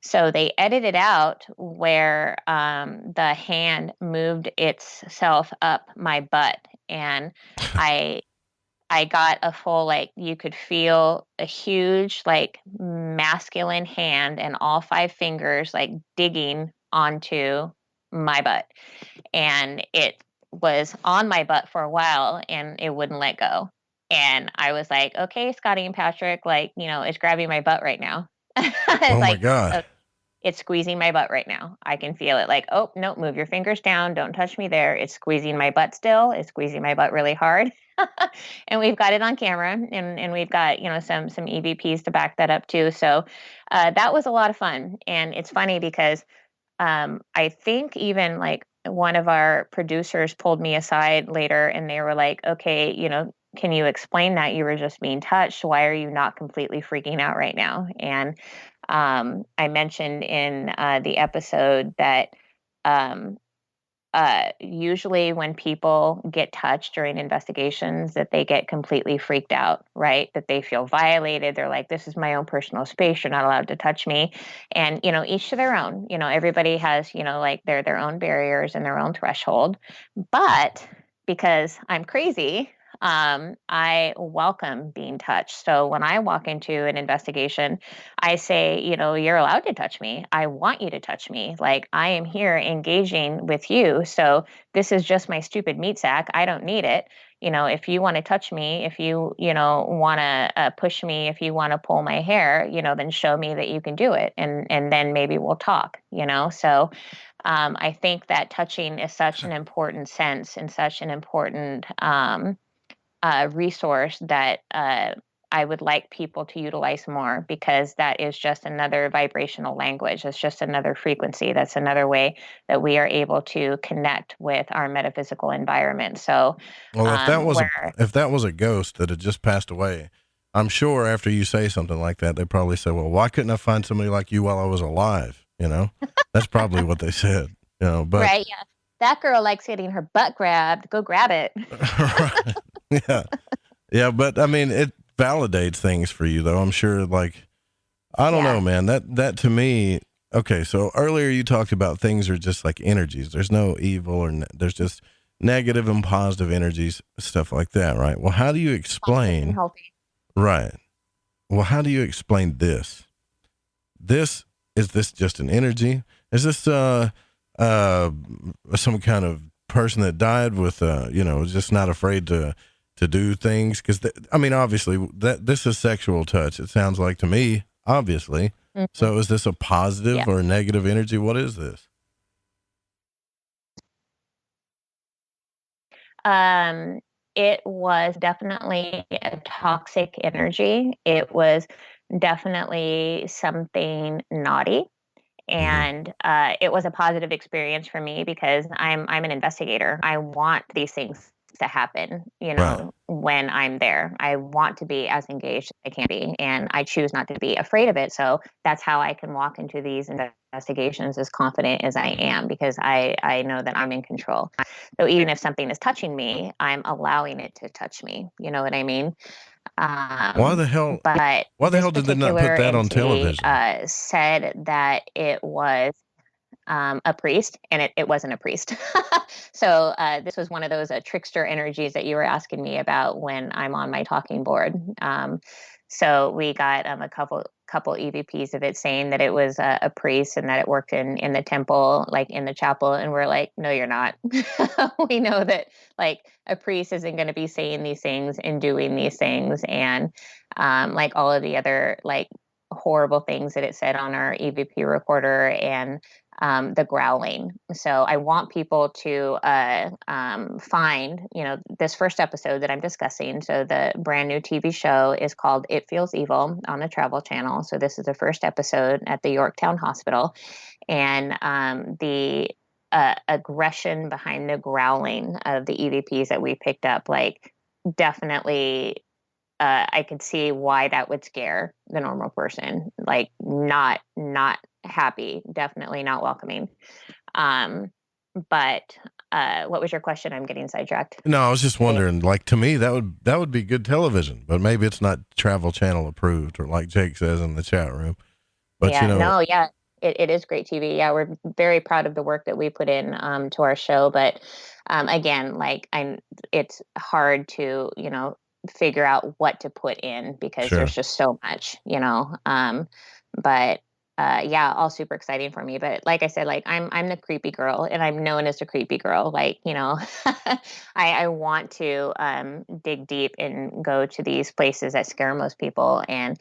So they edited out where the hand moved itself up my butt, and I got a full, like, you could feel a huge, like, masculine hand and all 5 fingers, like, digging onto my butt. And it was on my butt for a while, and it wouldn't let go. And I was like, okay, Scotty and Patrick, like, it's grabbing my butt right now. Oh, my God. It's squeezing my butt right now. I can feel it, like, oh, no, move your fingers down. Don't touch me there. It's squeezing my butt still. It's squeezing my butt really hard. And we've got it on camera, and we've got, some EVPs to back that up too. So that was a lot of fun. And it's funny because I think even like one of our producers pulled me aside later, and they were like, okay, can you explain that? You were just being touched. Why are you not completely freaking out right now? And I mentioned in the episode that usually when people get touched during investigations, that they get completely freaked out, right? That they feel violated. They're like, this is my own personal space. You're not allowed to touch me. And, each to their own. Everybody has, like their own barriers and their own threshold. But because I'm crazy, I welcome being touched. So when I walk into an investigation, I say, you're allowed to touch me. I want you to touch me. Like, I am here engaging with you. So this is just my stupid meat sack. I don't need it. If you want to touch me, if you, want to push me, if you want to pull my hair, then show me that you can do it. And then maybe we'll talk, So I think that touching is such an important sense and such an important resource that I would like people to utilize more, because that is just another vibrational language. It's just another frequency. That's another way that we are able to connect with our metaphysical environment. So, well, if that was a ghost that had just passed away, I'm sure after you say something like that, they probably say, well, why couldn't I find somebody like you while I was alive? You know, that's probably what they said, you know, but right. Yeah. That girl likes getting her butt grabbed. Go grab it. Right. Yeah. Yeah. But I mean, it validates things for you though. I'm sure, like, I don't know, man, that to me, okay. So earlier you talked about things are just like energies. There's no evil or there's just negative and positive energies, stuff like that. Right. Well, how do you explain, right. Well, how do you explain this? Is this just an energy? Is this, some kind of person that died with, you know, just not afraid to do things? Because I mean, obviously, this is sexual touch. It sounds like to me, obviously. Mm-hmm. So, is this a positive or a negative energy? What is this? It was definitely a toxic energy. It was definitely something naughty. And it was a positive experience for me because I'm an investigator. I want these things to happen, you know, when I'm there. I want to be as engaged as I can be, and I choose not to be afraid of it. So that's how I can walk into these investigations as confident as I am, because I know that I'm in control. So even if something is touching me, I'm allowing it to touch me. You know what I mean? Why the hell did they not put that on television? Said that it was a priest, and it wasn't a priest. So this was one of those trickster energies that you were asking me about when I'm on my talking board. So we got a couple EVPs of it saying that it was a priest and that it worked in the temple, like in the chapel. And we're like, no, you're not. We know that like a priest isn't going to be saying these things and doing these things. And like all of the other like horrible things that it said on our EVP recorder, and the growling. So I want people to find, you know, this first episode that I'm discussing. So the brand new TV show is called It Feels Evil on the Travel Channel. So this is the first episode at the Yorktown Hospital. And the aggression behind the growling of the EVPs that we picked up, like definitely I could see why that would scare the normal person. Like not happy, definitely not welcoming. But what was your question? I'm getting sidetracked. No, I was just wondering, like, to me, that would be good television, but maybe it's not Travel Channel approved, or like Jake says in the chat room. But yeah, you know, it is great TV. Yeah, we're very proud of the work that we put in to our show. But again, like it's hard to, you know, figure out what to put in because there's just so much, you know. But yeah, all super exciting for me. But like I said, like I'm the creepy girl, and I'm known as the creepy girl. Like, you know, I want to dig deep and go to these places that scare most people, and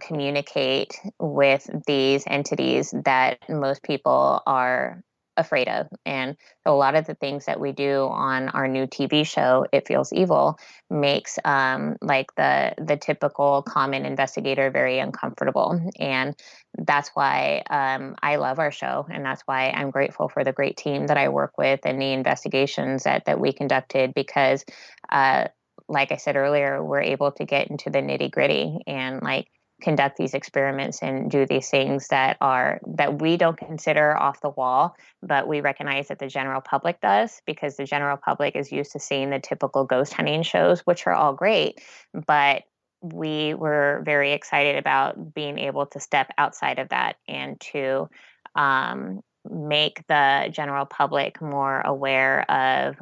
communicate with these entities that most people are afraid of. And so a lot of the things that we do on our new TV show, It Feels Evil, makes like the typical common investigator very uncomfortable. And that's why I love our show, and that's why I'm grateful for the great team that I work with and the investigations that we conducted, because like I said earlier, we're able to get into the nitty-gritty and like conduct these experiments and do these things that we don't consider off the wall, but we recognize that the general public does, because the general public is used to seeing the typical ghost hunting shows, which are all great. But we were very excited about being able to step outside of that and to make the general public more aware of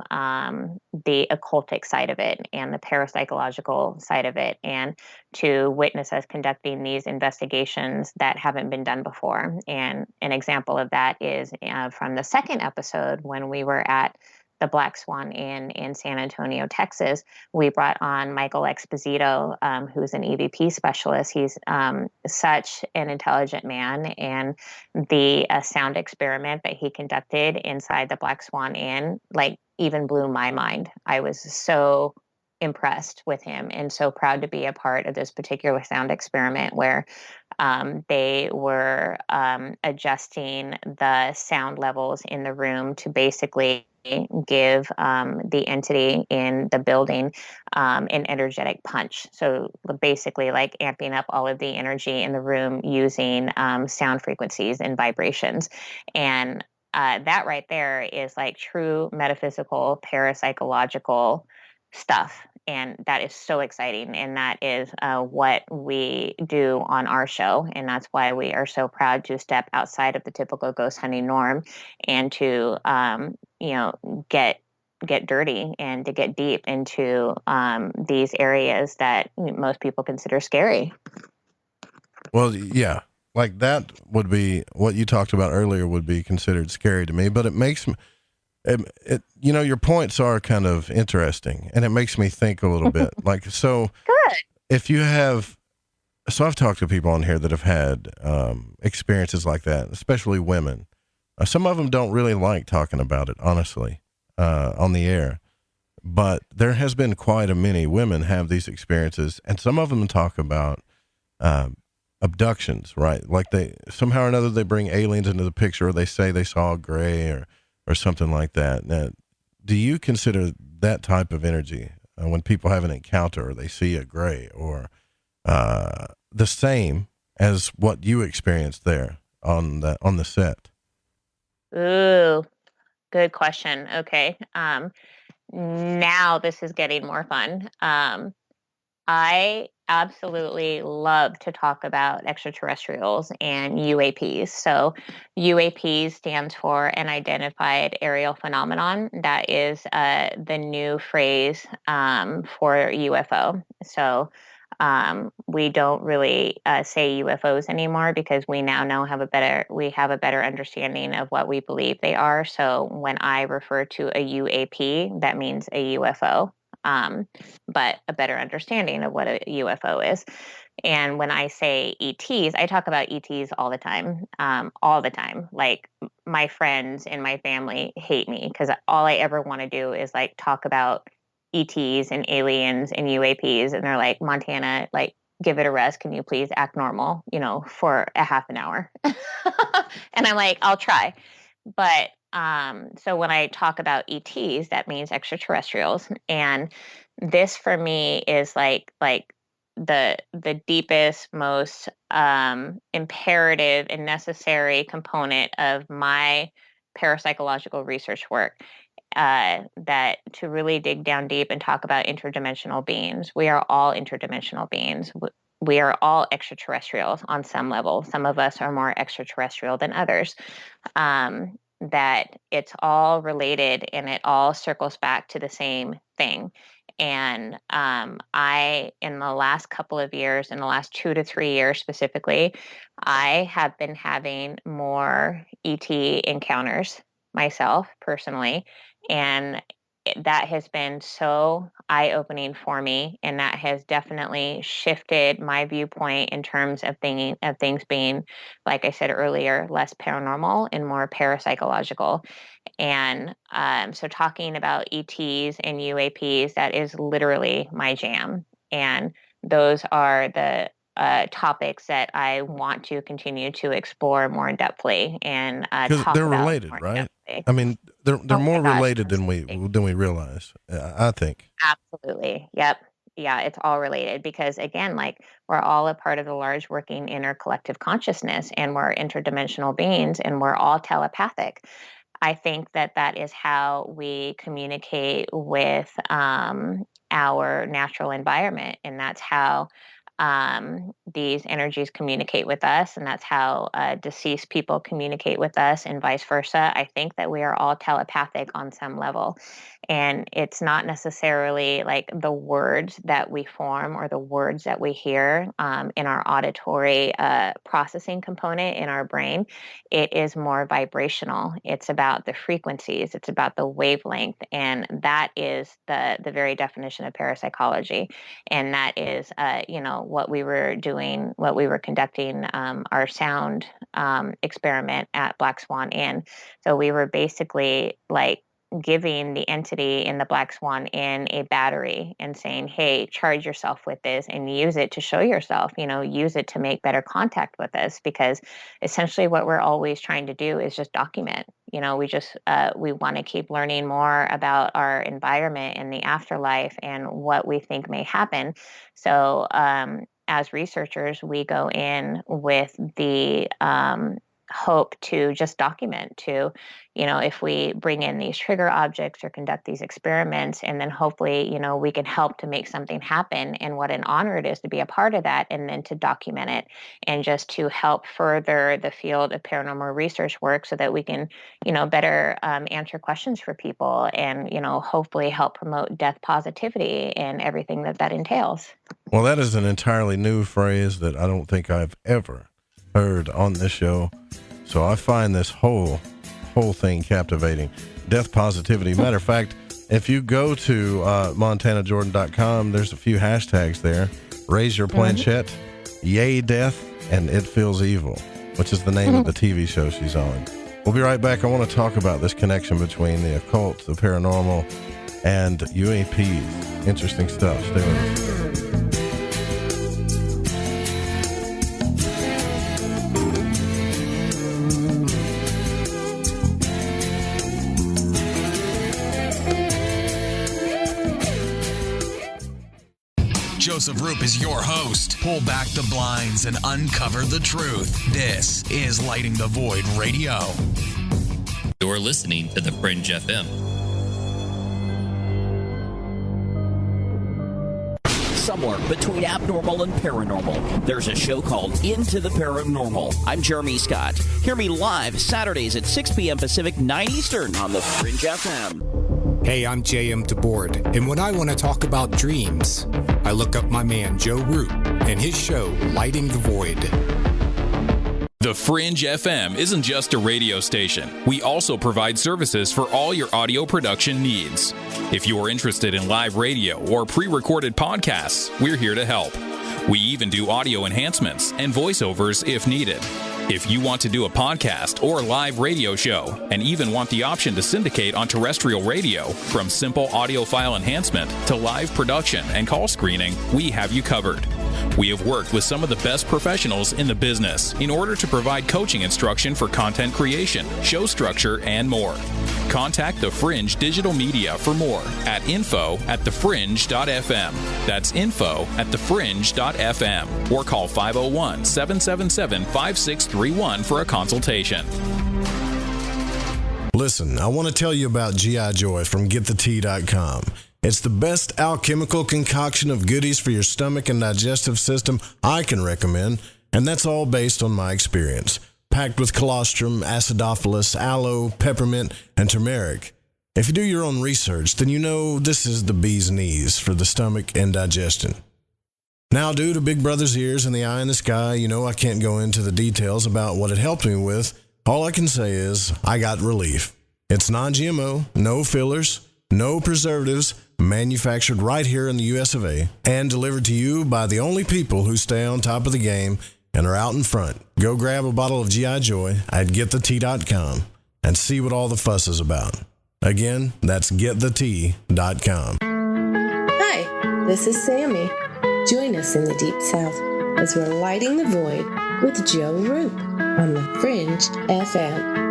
the occultic side of it and the parapsychological side of it, and to witness us conducting these investigations that haven't been done before. And an example of that is from the second episode when we were at the Black Swan Inn in San Antonio, Texas. We brought on Michael Exposito, who's an EVP specialist. He's such an intelligent man, and the sound experiment that he conducted inside the Black Swan Inn, like, even blew my mind. I was so impressed with him and so proud to be a part of this particular sound experiment where they were adjusting the sound levels in the room to basically give the entity in the building an energetic punch. So basically like amping up all of the energy in the room using sound frequencies and vibrations. And that right there is like true metaphysical, parapsychological stuff. And that is so exciting. And that is what we do on our show. And that's why we are so proud to step outside of the typical ghost hunting norm and to, get dirty and to get deep into these areas that most people consider scary. Well, yeah, like that would be what you talked about earlier would be considered scary to me, but it makes me, your points are kind of interesting and it makes me think a little bit like, so good. If you have, so I've talked to people on here that have had experiences like that, especially women. Some of them don't really like talking about it, honestly, on the air, but there has been quite a many women have these experiences, and some of them talk about abductions, right? Like they somehow or another they bring aliens into the picture, or they say they saw a gray or something like that. Now, do you consider that type of energy when people have an encounter or they see a gray or the same as what you experienced there on the set? Ooh, good question. Okay. Now this is getting more fun. I absolutely love to talk about extraterrestrials and UAPs. So UAP stands for Unidentified Aerial Phenomenon. That is the new phrase for UFO. So we don't really say UFOs anymore because we now have a better understanding of what we believe they are. So when I refer to a UAP, that means a UFO. But a better understanding of what a UFO is. And when I say ETs, I talk about ETs all the time. Like my friends and my family hate me because all I ever want to do is like talk about ETs and aliens and UAPs. And they're like, Montana, like, give it a rest. Can you please act normal, for a half an hour? And I'm like, I'll try. But so when I talk about ETs, that means extraterrestrials. And this for me is like the deepest, most imperative and necessary component of my parapsychological research work. That to really dig down deep and talk about interdimensional beings. We are all interdimensional beings. We are all extraterrestrials on some level. Some of us are more extraterrestrial than others. That it's all related and it all circles back to the same thing. And I, in the last couple of years, in the last 2 to 3 years specifically, I have been having more ET encounters myself personally. And that has been so eye-opening for me, and that has definitely shifted my viewpoint in terms of things being, like I said earlier, less paranormal and more parapsychological. And so talking about ETs and UAPs, that is literally my jam. And those are the topics that I want to continue to explore more in depthly and talk about. They're related, right? I mean, they're more related than we realize. I think. Absolutely. Yep. Yeah, it's all related because again, like we're all a part of the large working inner collective consciousness, and we're interdimensional beings, and we're all telepathic. I think that is how we communicate with our natural environment, and that's how these energies communicate with us, and that's how deceased people communicate with us, and vice versa. I think that we are all telepathic on some level, and it's not necessarily like the words that we form or the words that we hear in our auditory processing component in our brain. It is more vibrational. It's about the frequencies. It's about the wavelength, and that is the very definition of parapsychology. And that is, what we were doing, what we were conducting our sound experiment at Black Swan Inn. So we were basically like giving the entity in the Black Swan in a battery and saying, hey, charge yourself with this and use it to show yourself, use it to make better contact with us, because essentially what we're always trying to do is just document. We want to keep learning more about our environment and the afterlife and what we think may happen. So as researchers, we go in with the hope to just document, to, if we bring in these trigger objects or conduct these experiments, and then hopefully, we can help to make something happen, and what an honor it is to be a part of that, and then to document it, and just to help further the field of paranormal research work so that we can, better answer questions for people, and, hopefully help promote death positivity and everything that entails. Well, that is an entirely new phrase that I don't think I've ever heard on this show. So I find this whole thing captivating. Death positivity. Matter of fact, if you go to montanajordan.com, there's a few hashtags there. Raise your planchette, yay death, and it feels evil, which is the name of the TV show she's on. We'll be right back. I want to talk about this connection between the occult, the paranormal, and UAPs. Interesting stuff. Stay with us. Joseph Roop is your host. Pull back the blinds and uncover the truth. This is Lighting the Void Radio. You're listening to The Fringe FM. Somewhere between abnormal and paranormal, there's a show called Into the Paranormal. I'm Jeremy Scott. Hear me live Saturdays at 6 p.m. Pacific, 9 Eastern on the Fringe FM. Hey, I'm J.M. DeBoard, and when I want to talk about dreams, I look up my man Joe Root and his show, Lighting the Void. The Fringe FM isn't just a radio station. We also provide services for all your audio production needs. If you are interested in live radio or pre-recorded podcasts, we're here to help. We even do audio enhancements and voiceovers if needed. If you want to do a podcast or live radio show and even want the option to syndicate on terrestrial radio, from simple audio file enhancement to live production and call screening, we have you covered. We have worked with some of the best professionals in the business in order to provide coaching instruction for content creation, show structure, and more. Contact The Fringe Digital Media for more at info@thefringe.fm. That's info@thefringe.fm. Or call 501-777-5631 for a consultation. Listen, I want to tell you about G.I. Joy from GetTheTea.com. It's the best alchemical concoction of goodies for your stomach and digestive system I can recommend, and that's all based on my experience. Packed with colostrum, acidophilus, aloe, peppermint, and turmeric. If you do your own research, then you know this is the bee's knees for the stomach and digestion. Now, due to Big Brother's ears and the eye in the sky, you know I can't go into the details about what it helped me with. All I can say is I got relief. It's non-GMO, no fillers, no preservatives, manufactured right here in the US of A, and delivered to you by the only people who stay on top of the game and are out in front. Go grab a bottle of G.I. Joy at GetTheTea.com and see what all the fuss is about. Again, that's GetTheTea.com. Hi, this is Sammy. Join us in the Deep South as we're lighting the void with Joe Roop on the Fringe FM.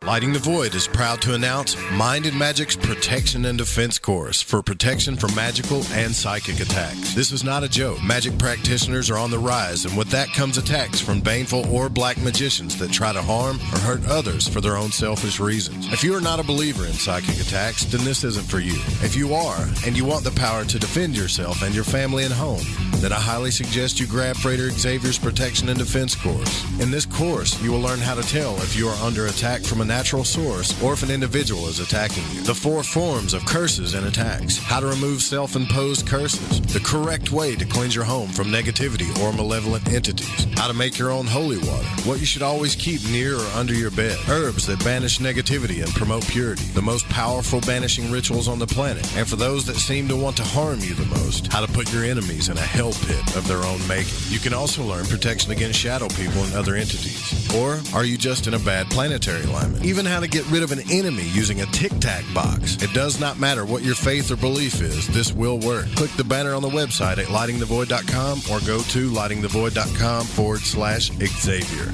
Lighting the Void is proud to announce Mind and Magic's Protection and Defense Course for protection from magical and psychic attacks. This is not a joke. Magic practitioners are on the rise, and with that comes attacks from baneful or black magicians that try to harm or hurt others for their own selfish reasons. If you are not a believer in psychic attacks, then this isn't for you. If you are, and you want the power to defend yourself and your family and home, then I highly suggest you grab Frater Xavier's Protection and Defense Course. In this course, you will learn how to tell if you are under attack from a natural source or if an individual is attacking you. The 4 forms of curses and attacks. How to remove self-imposed curses. The correct way to cleanse your home from negativity or malevolent entities. How to make your own holy water. What you should always keep near or under your bed. Herbs that banish negativity and promote purity. The most powerful banishing rituals on the planet. And for those that seem to want to harm you the most, how to put your enemies in a hell hell pit of their own making. You can also learn protection against shadow people and other entities. Or are you just in a bad planetary alignment? Even how to get rid of an enemy using a tic-tac box. It does not matter what your faith or belief is, this will work. Click the banner on the website at lightingthevoid.com or go to lightingthevoid.com/Xavier.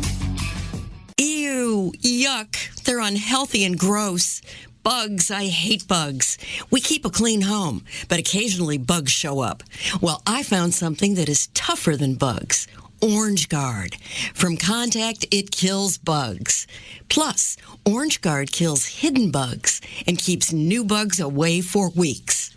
Ew, yuck. They're unhealthy and gross. Bugs, I hate bugs. We keep a clean home, but occasionally bugs show up. Well, I found something that is tougher than bugs. Orange Guard. From contact, it kills bugs. Plus, Orange Guard kills hidden bugs and keeps new bugs away for weeks.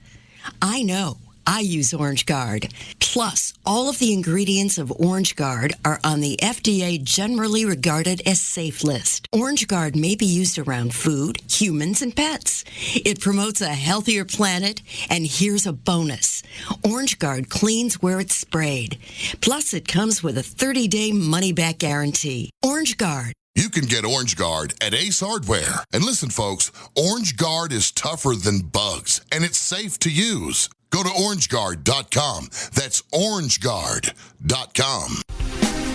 I know. I use Orange Guard. Plus, all of the ingredients of Orange Guard are on the FDA generally regarded as safe list. Orange Guard may be used around food, humans, and pets. It promotes a healthier planet, and here's a bonus. Orange Guard cleans where it's sprayed. Plus, it comes with a 30-day money-back guarantee. Orange Guard. You can get Orange Guard at Ace Hardware. And listen, folks, Orange Guard is tougher than bugs, and it's safe to use. Go to orangeguard.com. That's orangeguard.com.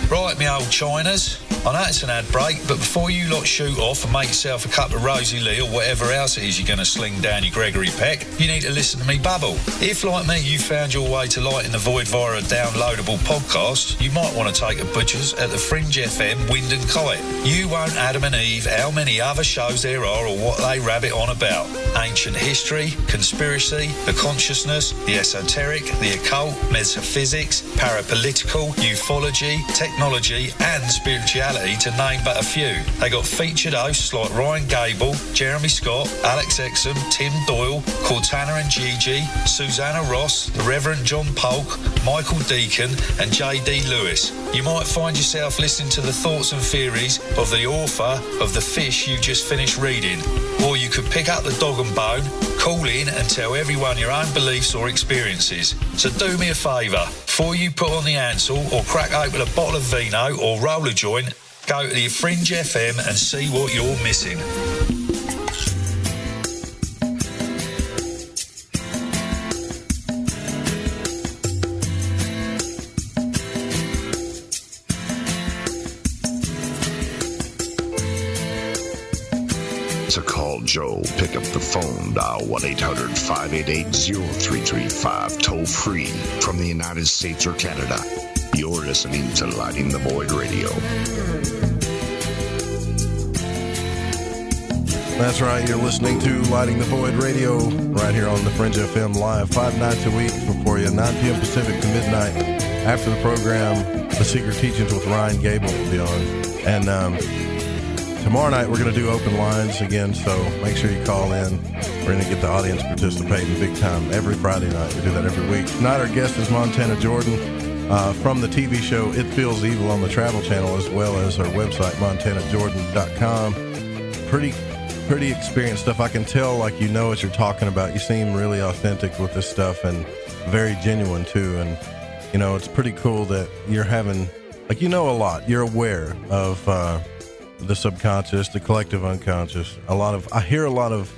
Right, me old Chinas. I know it's an ad break, but before you lot shoot off and make yourself a cup of Rosie Lee or whatever else it is you're going to sling down your Gregory Peck, you need to listen to me babble. If, like me, you found your way to Lighting the Void via a downloadable podcast, you might want to take a butcher's at the Fringe FM Wind and Kite. You won't Adam and Eve how many other shows there are or what they rabbit on about. Ancient history, conspiracy, the consciousness, the esoteric, the occult, metaphysics, parapolitical, ufology, technology and spirituality, to name but a few. They got featured hosts like Ryan Gable, Jeremy Scott, Alex Exum, Tim Doyle, Cortana and Gigi, Susanna Ross, the Reverend John Polk, Michael Deacon and J.D. Lewis. You might find yourself listening to the thoughts and theories of the author of The Fish you just finished reading. Or you could pick up the dog and bone, call in and tell everyone your own beliefs or experiences. So do me a favour, before you put on the Ansel or crack open a bottle of vino or roll a joint, go to the Fringe FM and see what you're missing. To call Joe, pick up the phone, dial 1-800-588-0335, toll free from the United States or Canada. You're listening to Lighting the Void Radio. That's right, you're listening to Lighting the Void Radio right here on the Fringe FM Live, 5 nights a week before you, 9 p.m. Pacific to midnight. After the program, The Secret Teachings with Ryan Gable will be on. And tomorrow night we're going to do open lines again, so make sure you call in. We're going to get the audience participating big time every Friday night. We do that every week. Tonight our guest is Montana Jordan from the TV show It Feels Evil on the Travel Channel, as well as our website, montanajordan.com. Pretty experienced stuff. I can tell, like, you know what you're talking about. You seem really authentic with this stuff and very genuine, too. And, you know, it's pretty cool that you're having, like, you know a lot. You're aware of the subconscious, the collective unconscious. I hear a lot of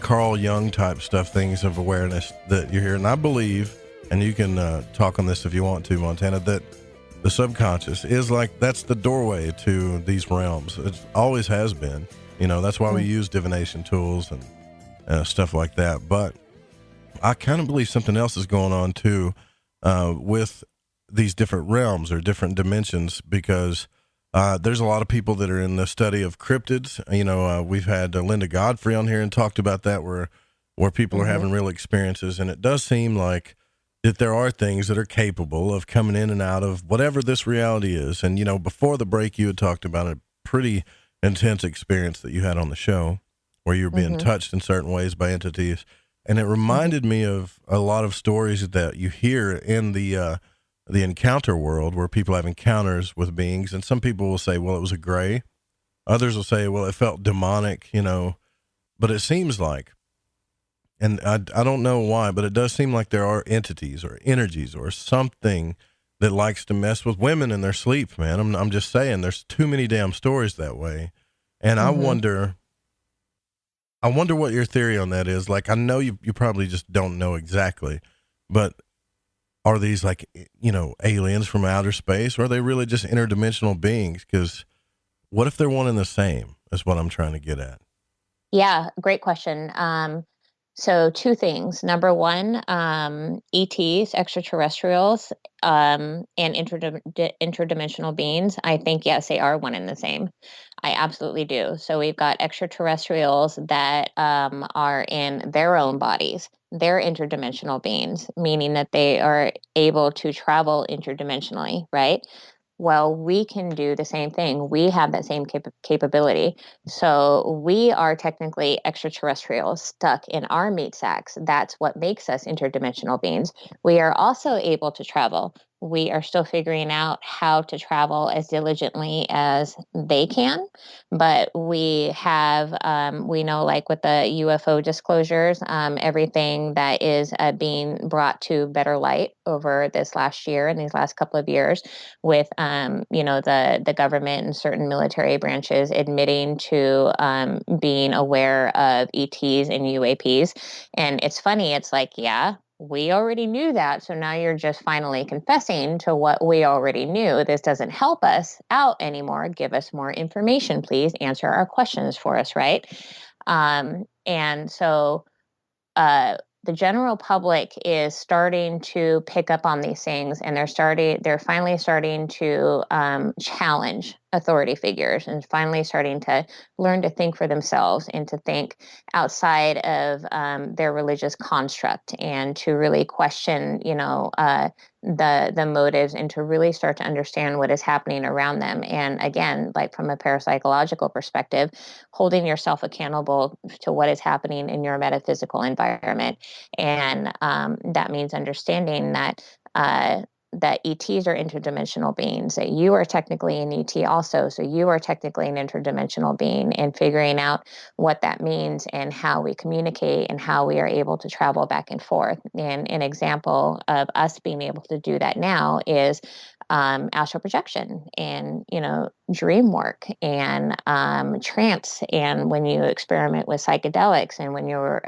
Carl Jung type stuff, things of awareness that you hear. And I believe, and you can talk on this if you want to, Montana, that the subconscious is like, that's the doorway to these realms. It always has been. You know, that's why we use divination tools and stuff like that. But I kind of believe something else is going on too with these different realms or different dimensions, because there's a lot of people that are in the study of cryptids. You know, we've had Linda Godfrey on here and talked about that, where people are having real experiences. And it does seem like that there are things that are capable of coming in and out of whatever this reality is. And, you know, before the break, you had talked about a pretty intense experience that you had on the show where you were being touched in certain ways by entities. And it reminded me of a lot of stories that you hear in the encounter world, where people have encounters with beings. And some people will say, well, it was a gray. Others will say, well, it felt demonic, you know. But it seems like, and I don't know why, but it does seem like there are entities or energies or something that likes to mess with women in their sleep, man. I'm just saying, there's too many damn stories that way. And I wonder what your theory on that is. Like, I know you probably just don't know exactly, but are these like, aliens from outer space, or are they really just interdimensional beings? Because what if they're one and the same is what I'm trying to get at. Yeah, great question. So two things. Number one, ETs, extraterrestrials, and interdimensional beings. I think, yes, they are one and the same. I absolutely do. So we've got extraterrestrials that are in their own bodies. They're interdimensional beings, meaning that they are able to travel interdimensionally, right? Well, we can do the same thing. We have that same capability. So we are technically extraterrestrials stuck in our meat sacks. That's what makes us interdimensional beings. We are also able to travel. We are still figuring out how to travel as diligently as they can. But we have, we know, like with the UFO disclosures, everything that is being brought to better light over this last year and these last couple of years with, the government and certain military branches admitting to being aware of ETs and UAPs. And it's funny, it's like, yeah, we already knew that. So now you're just finally confessing to what we already knew. This doesn't help us out anymore. Give us more information, please. Answer our questions for us, right? And so the general public is starting to pick up on these things, and they're finally starting to challenge authority figures and finally starting to learn to think for themselves and to think outside of their religious construct and to really question, the motives and to really start to understand what is happening around them. And again, like from a parapsychological perspective, holding yourself accountable to what is happening in your metaphysical environment. And that means understanding that ETs are interdimensional beings, that you are technically an ET also. So you are technically an interdimensional being, and figuring out what that means and how we communicate and how we are able to travel back and forth. And an example of us being able to do that now is astral projection and, dream work and trance. And when you experiment with psychedelics and when you're,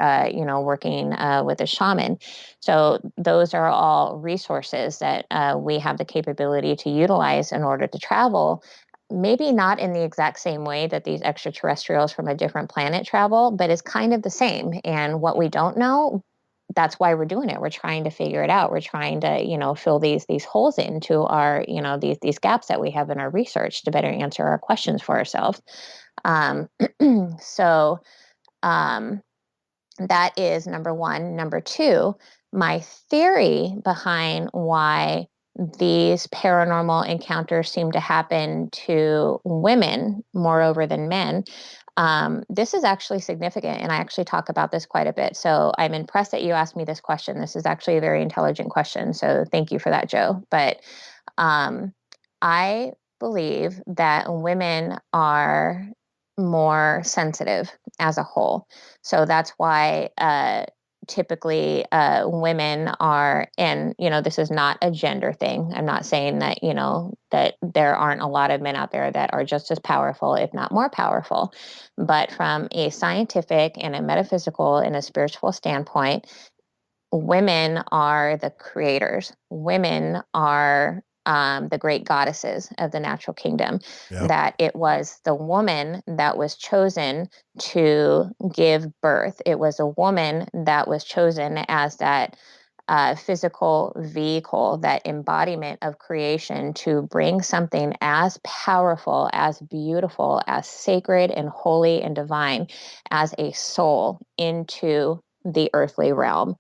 working with a shaman. So those are all resources that we have the capability to utilize in order to travel. Maybe not in the exact same way that these extraterrestrials from a different planet travel, but it's kind of the same. And what we don't know, that's why we're doing it. We're trying to figure it out. We're trying to, fill these holes into our, these gaps that we have in our research to better answer our questions for ourselves. So that is number one. Number two, my theory behind why these paranormal encounters seem to happen to women moreover than men. This is actually significant, and I actually talk about this quite a bit. So I'm impressed that you asked me this question. This is actually a very intelligent question. So thank you for that, Joe. But I believe that women are more sensitive as a whole. So that's why typically women are, and this is not a gender thing. I'm not saying that that there aren't a lot of men out there that are just as powerful, if not more powerful. But from a scientific and a metaphysical and a spiritual standpoint, women are the creators. Women are the great goddesses of the natural kingdom. Yep. That it was the woman that was chosen to give birth. It was a woman that was chosen as that physical vehicle, that embodiment of creation to bring something as powerful, as beautiful, as sacred and holy and divine as a soul into the earthly realm.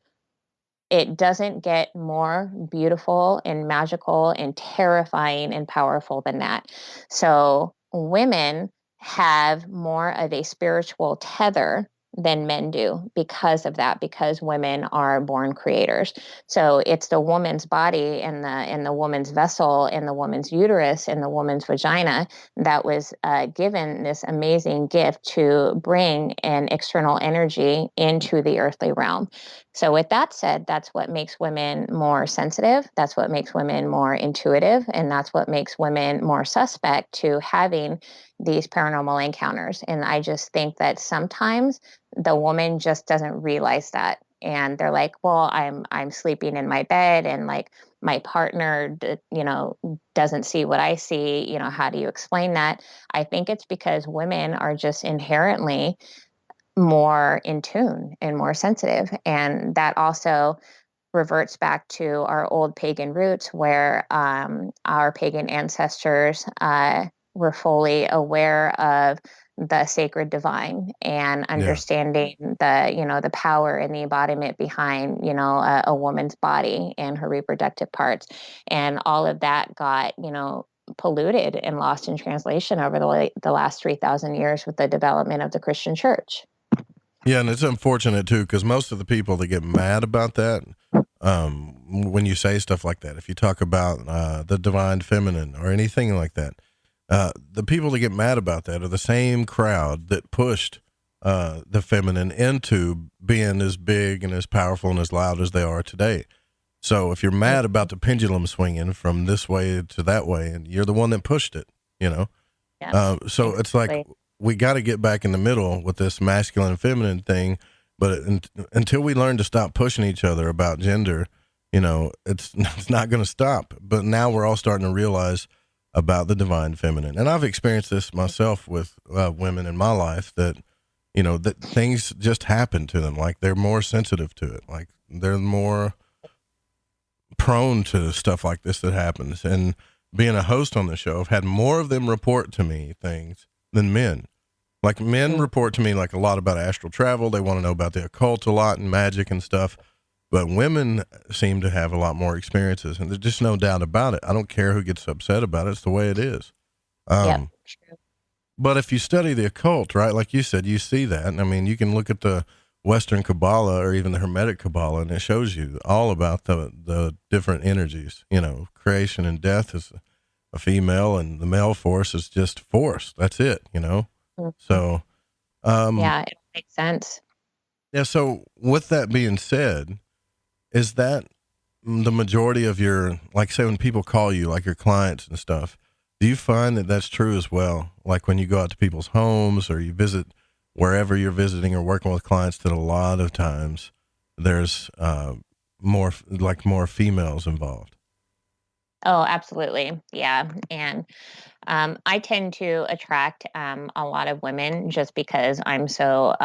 It doesn't get more beautiful and magical and terrifying and powerful than that. So women have more of a spiritual tether than men do because of that, because women are born creators. So it's the woman's body and the woman's vessel and the woman's uterus and the woman's vagina that was given this amazing gift to bring an external energy into the earthly realm. So with that said, that's what makes women more sensitive. That's what makes women more intuitive. And that's what makes women more suspect to having these paranormal encounters. And I just think that sometimes the woman just doesn't realize that. and they're like, well, I'm sleeping in my bed, and like my partner, doesn't see what I see. How do you explain that? I think it's because women are just inherently more in tune and more sensitive, and that also reverts back to our old pagan roots, where our pagan ancestors were fully aware of the sacred divine and understanding the power and the embodiment behind a woman's body and her reproductive parts, and all of that got polluted and lost in translation over the last 3,000 years with the development of the Christian church. Yeah, and it's unfortunate too, because most of the people that get mad about that, when you say stuff like that, if you talk about the divine feminine or anything like that, the people that get mad about that are the same crowd that pushed the feminine into being as big and as powerful and as loud as they are today. So if you're mad about the pendulum swinging from this way to that way, and you're the one that pushed it, so it's like, we got to get back in the middle with this masculine and feminine thing. But until we learn to stop pushing each other about gender, it's not going to stop. But now we're all starting to realize about the divine feminine. And I've experienced this myself with women in my life that, that things just happen to them. Like they're more sensitive to it. Like they're more prone to stuff like this that happens. And being a host on the show, I've had more of them report to me things than men. Like men report to me like a lot about astral travel. They want to know about the occult a lot and magic and stuff. But women seem to have a lot more experiences, and there's just no doubt about it. I don't care who gets upset about it. It's the way it is. True. But if you study the occult, right, like you said, you see that. I mean, you can look at the Western Kabbalah or even the Hermetic Kabbalah, and it shows you all about the different energies. Creation and death is a female, and the male force is just force. That's it, So, it makes sense. Yeah. So with that being said, is that the majority of your, like say when people call you, like your clients and stuff, do you find that that's true as well? Like when you go out to people's homes or you visit wherever you're visiting or working with clients, that a lot of times there's more females involved? Oh, absolutely. Yeah. And I tend to attract a lot of women just because I'm so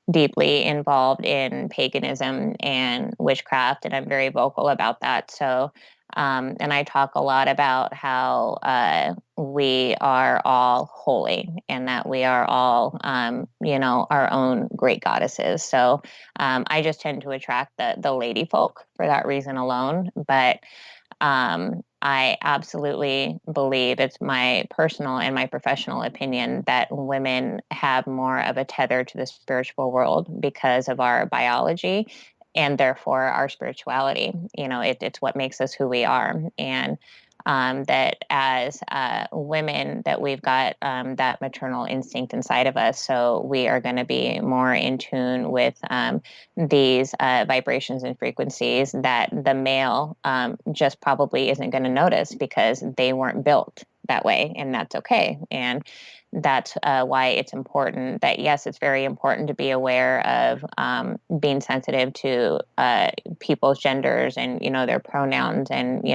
deeply involved in paganism and witchcraft, and I'm very vocal about that. So, and I talk a lot about how we are all holy and that we are all, our own great goddesses. So I just tend to attract the lady folk for that reason alone. But I absolutely believe, it's my personal and my professional opinion, that women have more of a tether to the spiritual world because of our biology and therefore our spirituality. It's what makes us who we are. And that as women, that we've got that maternal instinct inside of us. So we are going to be more in tune with these vibrations and frequencies that the male just probably isn't going to notice because they weren't built that way, and that's okay. And that's why it's important that, yes, it's very important to be aware of being sensitive to people's genders and, their pronouns and,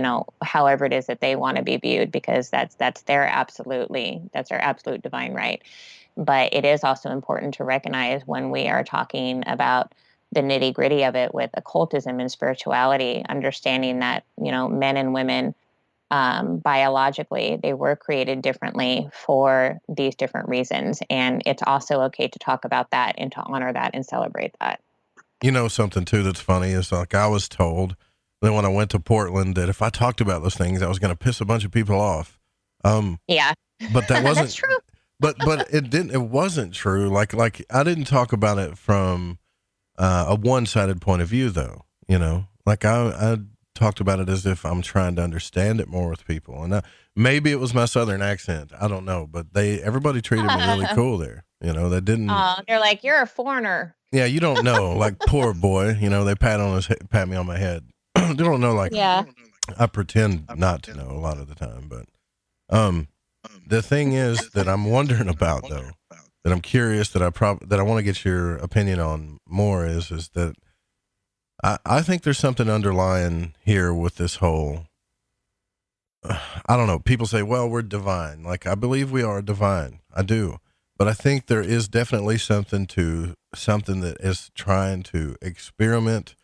however it is that they want to be viewed, because that's their absolute divine right. But it is also important to recognize when we are talking about the nitty gritty of it with occultism and spirituality, understanding that, men and women, biologically, they were created differently for these different reasons. And it's also okay to talk about that and to honor that and celebrate that. Something too that's funny is, like, I was told that when I went to Portland that if I talked about those things, I was going to piss a bunch of people off. Yeah, but that wasn't that's true. but it wasn't true. Like I didn't talk about it from a one-sided point of view, though. Like I talked about it as if I'm trying to understand it more with people. And maybe it was my Southern accent. I don't know, but everybody treated me really cool there. They didn't. They're like, you're a foreigner. Yeah, you don't know. Like, poor boy. They pat me on my head. They don't know. Like, yeah. I pretend not to know a lot of the time. But the thing is that I'm wondering about, though, that I'm curious, that I want to get your opinion on more is that I think there's something underlying here with this whole, I don't know. People say, well, we're divine. Like, I believe we are divine. I do. But I think there is definitely something that is trying to experiment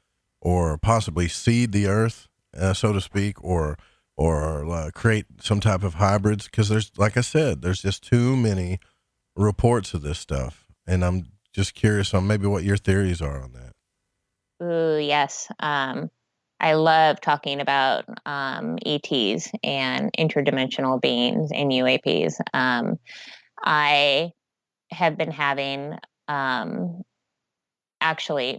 or possibly seed the earth, so to speak, or create some type of hybrids. Because there's, like I said, there's just too many reports of this stuff. And I'm just curious on maybe what your theories are on that. Ooh, yes. I love talking about ETs and interdimensional beings and UAPs. I have been having actually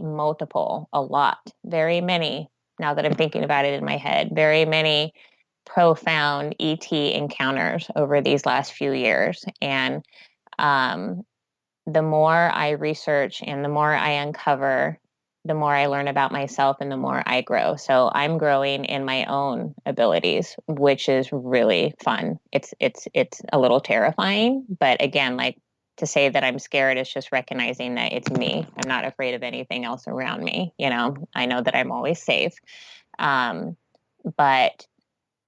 very many, now that I'm thinking about it in my head, very many profound ET encounters over these last few years. And the more I research and the more I uncover, the more I learn about myself and the more I grow. So I'm growing in my own abilities, which is really fun. It's a little terrifying, but again, like, to say that I'm scared is just recognizing that it's me. I'm not afraid of anything else around me. You know, I know that I'm always safe. But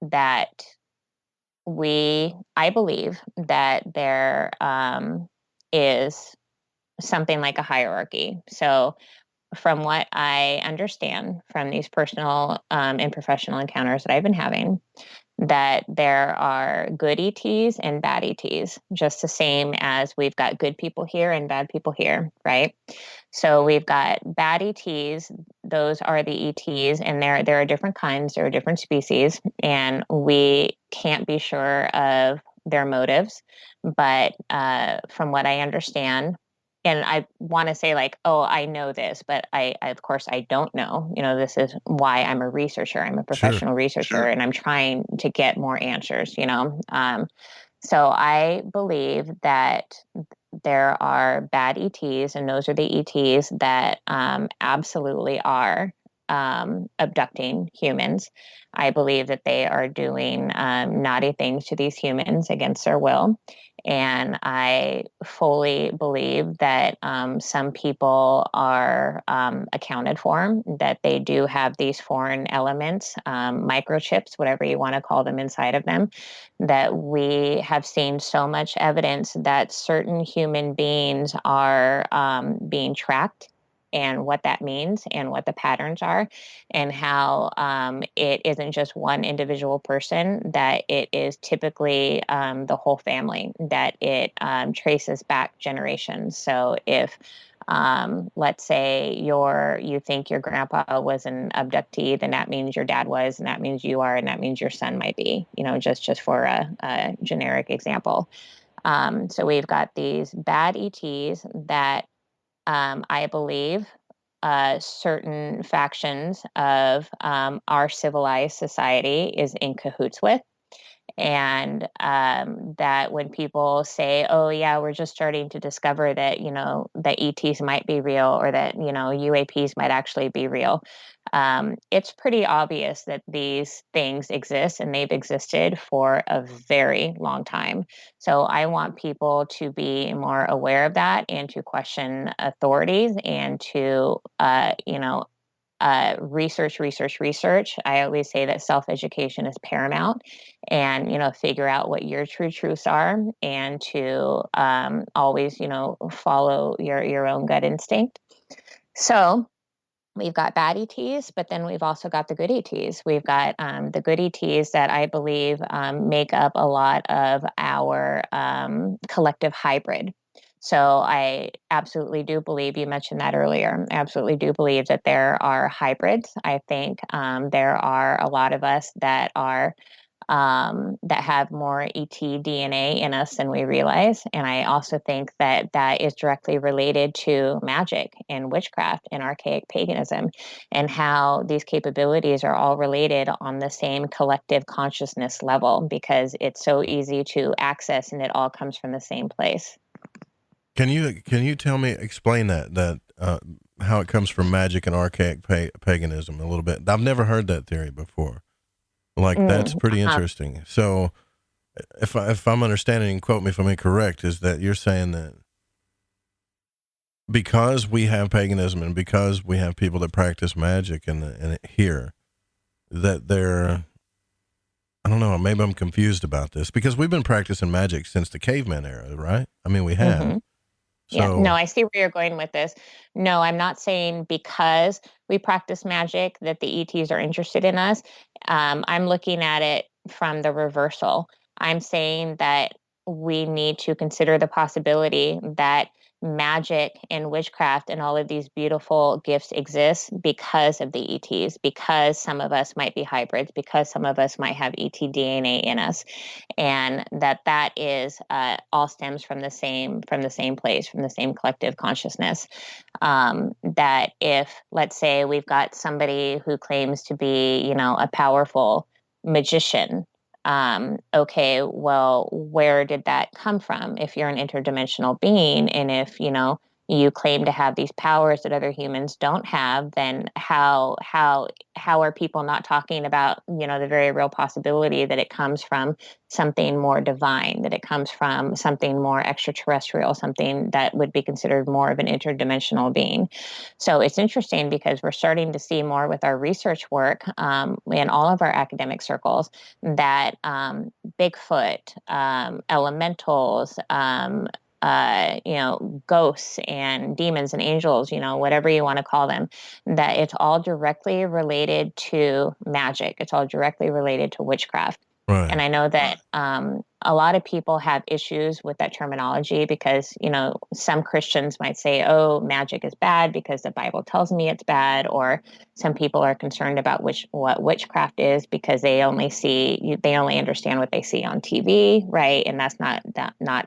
that I believe that there is something like a hierarchy. So from what I understand from these personal and professional encounters that I've been having, that there are good ETs and bad ETs, just the same as we've got good people here and bad people here, right? So we've got bad ETs, those are the ETs, and there are different kinds, there are different species, and we can't be sure of their motives. But from what I understand, and I want to say like, oh, I know this, but I of course I don't know. You know, this is why I'm a researcher. I'm a professional researcher, and I'm trying to get more answers, you know. So I believe that there are bad ETs, and those are the ETs that absolutely are abducting humans. I believe that they are doing naughty things to these humans against their will. And I fully believe that some people are accounted for, that they do have these foreign elements, microchips, whatever you want to call them, inside of them, that we have seen so much evidence that certain human beings are being tracked, and what that means and what the patterns are, and how it isn't just one individual person, that it is typically the whole family, that it traces back generations. So if let's say you think your grandpa was an abductee, then that means your dad was, and that means you are, and that means your son might be, you know, just for a generic example. So we've got these bad ETs that I believe certain factions of our civilized society is in cahoots with. And that when people say, oh, yeah, we're just starting to discover that, you know, that ETs might be real, or that, you know, UAPs might actually be real, it's pretty obvious that these things exist, and they've existed for a very long time. So I want people to be more aware of that, and to question authorities, and to, research. I always say that self-education is paramount, and, you know, figure out what your true truths are, and to always, you know, follow your own gut instinct. So we've got bad ETs, but then we've also got the good ETs. We've got the good ETs that I believe make up a lot of our collective hybrid. So I absolutely do believe, you mentioned that earlier, I absolutely do believe that there are hybrids. I think there are a lot of us that are that have more ET DNA in us than we realize. And I also think that that is directly related to magic and witchcraft and archaic paganism, and how these capabilities are all related on the same collective consciousness level, because it's so easy to access, and it all comes from the same place. Can you tell me, explain that how it comes from magic and archaic paganism a little bit? I've never heard that theory before. Like, that's pretty interesting. So if I'm understanding, and quote me if I'm incorrect, is that you're saying that because we have paganism and because we have people that practice magic and here, that they're, I don't know, maybe I'm confused about this, because we've been practicing magic since the caveman era, right? I mean, we have. Mm-hmm. So, Yeah, no, I see where you're going with this. No, I'm not saying because we practice magic that the ETs are interested in us. I'm looking at it from the reversal. I'm saying that we need to consider the possibility that magic and witchcraft and all of these beautiful gifts exist because of the ETs, because some of us might be hybrids, because some of us might have ET DNA in us, and that is all stems from the same place, from the same collective consciousness. That if, let's say, we've got somebody who claims to be, a powerful magician. Okay, well, where did that come from? If you're an interdimensional being, and if, you claim to have these powers that other humans don't have, then how are people not talking about, the very real possibility that it comes from something more divine, that it comes from something more extraterrestrial, something that would be considered more of an interdimensional being? So it's interesting because we're starting to see more with our research work in all of our academic circles that Bigfoot, elementals, ghosts and demons and angels, whatever you want to call them, that it's all directly related to magic. It's all directly related to witchcraft. Right. And I know that a lot of people have issues with that terminology because, some Christians might say, oh, magic is bad because the Bible tells me it's bad. Or some people are concerned about what witchcraft is because they only understand what they see on TV. Right. And that's not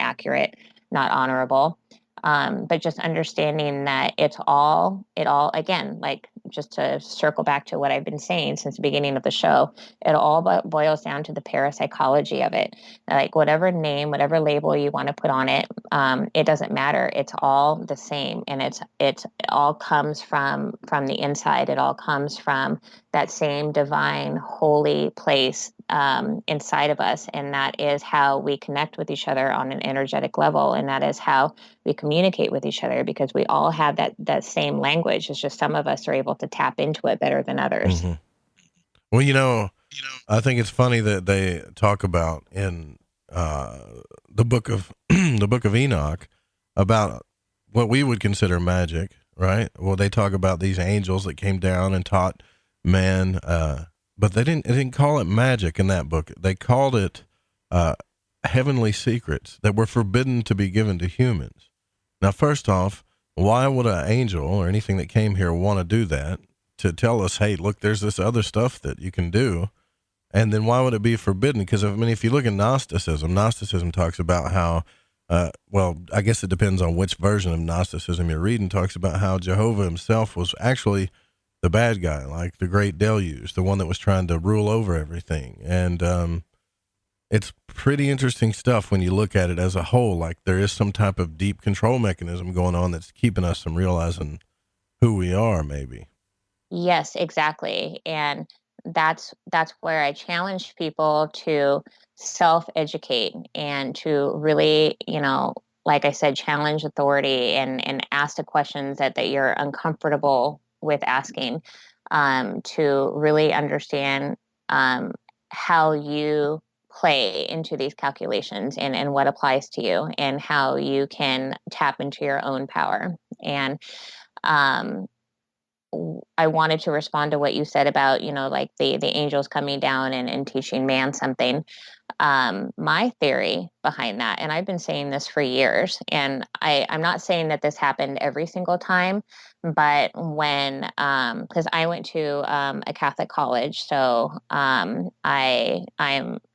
accurate, not honorable. But just understanding that it all, again, like just to circle back to what I've been saying since the beginning of the show, it all boils down to the parapsychology of it. Like whatever name, whatever label you want to put on it, it doesn't matter. It's all the same. And it all comes from the inside. It all comes from that same divine, holy place inside of us. And that is how we connect with each other on an energetic level. And that is how we communicate with each other, because we all have that same language. It's just some of us are able to tap into it better than others. Mm-hmm. Well, I think it's funny that they talk about in the book of Enoch about what we would consider magic, right? Well, they talk about these angels that came down and taught man, but they didn't call it magic in that book. They called it heavenly secrets that were forbidden to be given to humans. Now, first off, why would an angel or anything that came here want to do that, to tell us, hey, look, there's this other stuff that you can do? And then why would it be forbidden? Because, if you look at Gnosticism talks about how, I guess it depends on which version of Gnosticism you're reading, talks about how Jehovah himself was actually the bad guy, like the great deluge, the one that was trying to rule over everything. And it's pretty interesting stuff when you look at it as a whole. Like there is some type of deep control mechanism going on that's keeping us from realizing who we are, maybe. Yes, exactly. And that's where I challenge people to self-educate and to really, like I said, challenge authority and ask the questions that you're uncomfortable with asking, to really understand how you play into these calculations and what applies to you and how you can tap into your own power. And I wanted to respond to what you said about, like the angels coming down and teaching man something. My theory behind that, and I've been saying this for years, and I'm not saying that this happened every single time, but when, because I went to a Catholic college, so I'm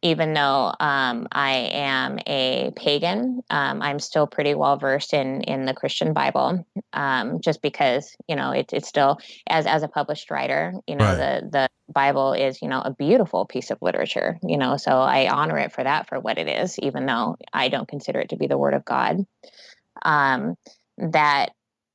even though I am a pagan, I'm still pretty well versed in the Christian Bible, just because it's still as a published writer, right. The Bible is a beautiful piece of literature, so I honor it for that, for what it is, even though I don't consider it to be the Word of God.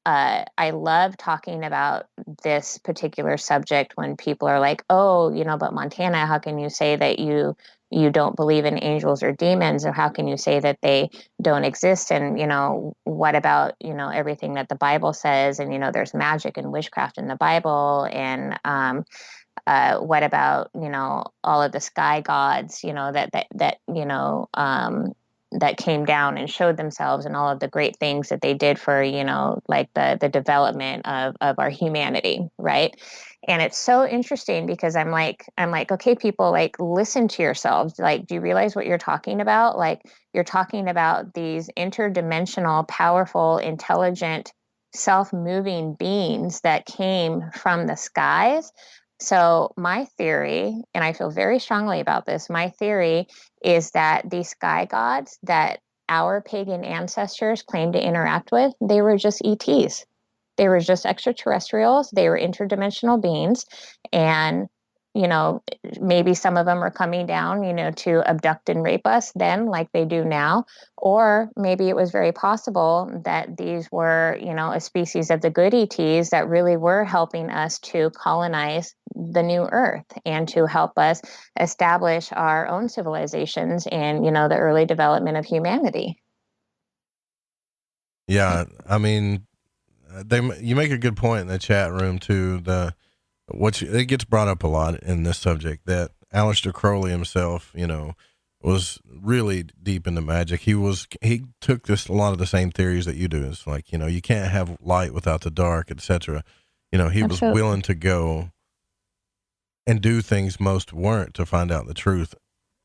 I love talking about this particular subject when people are like, oh, but Montana, how can you say that you you don't believe in angels or demons, or how can you say that they don't exist? And, what about, everything that the Bible says? And, there's magic and witchcraft in the Bible. And what about, all of the sky gods, that came down and showed themselves, and all of the great things that they did for, like the development of our humanity, right? And it's so interesting because I'm like, okay, people, like, listen to yourselves. Like, do you realize what you're talking about? Like, you're talking about these interdimensional, powerful, intelligent, self-moving beings that came from the skies. So my theory, and I feel very strongly about this, my theory is that these sky gods that our pagan ancestors claim to interact with, they were just ETs. They were just extraterrestrials. They were interdimensional beings. And, maybe some of them are coming down, to abduct and rape us then, like they do now. Or maybe it was very possible that these were, a species of the good ETs that really were helping us to colonize the new earth and to help us establish our own civilizations and, the early development of humanity. Yeah. I mean, you make a good point in the chat room too. It gets brought up a lot in this subject that Aleister Crowley himself, was really deep into magic. He took a lot of the same theories that you do. It's like, you can't have light without the dark, etc. He Absolutely. Was willing to go and do things most weren't to find out the truth.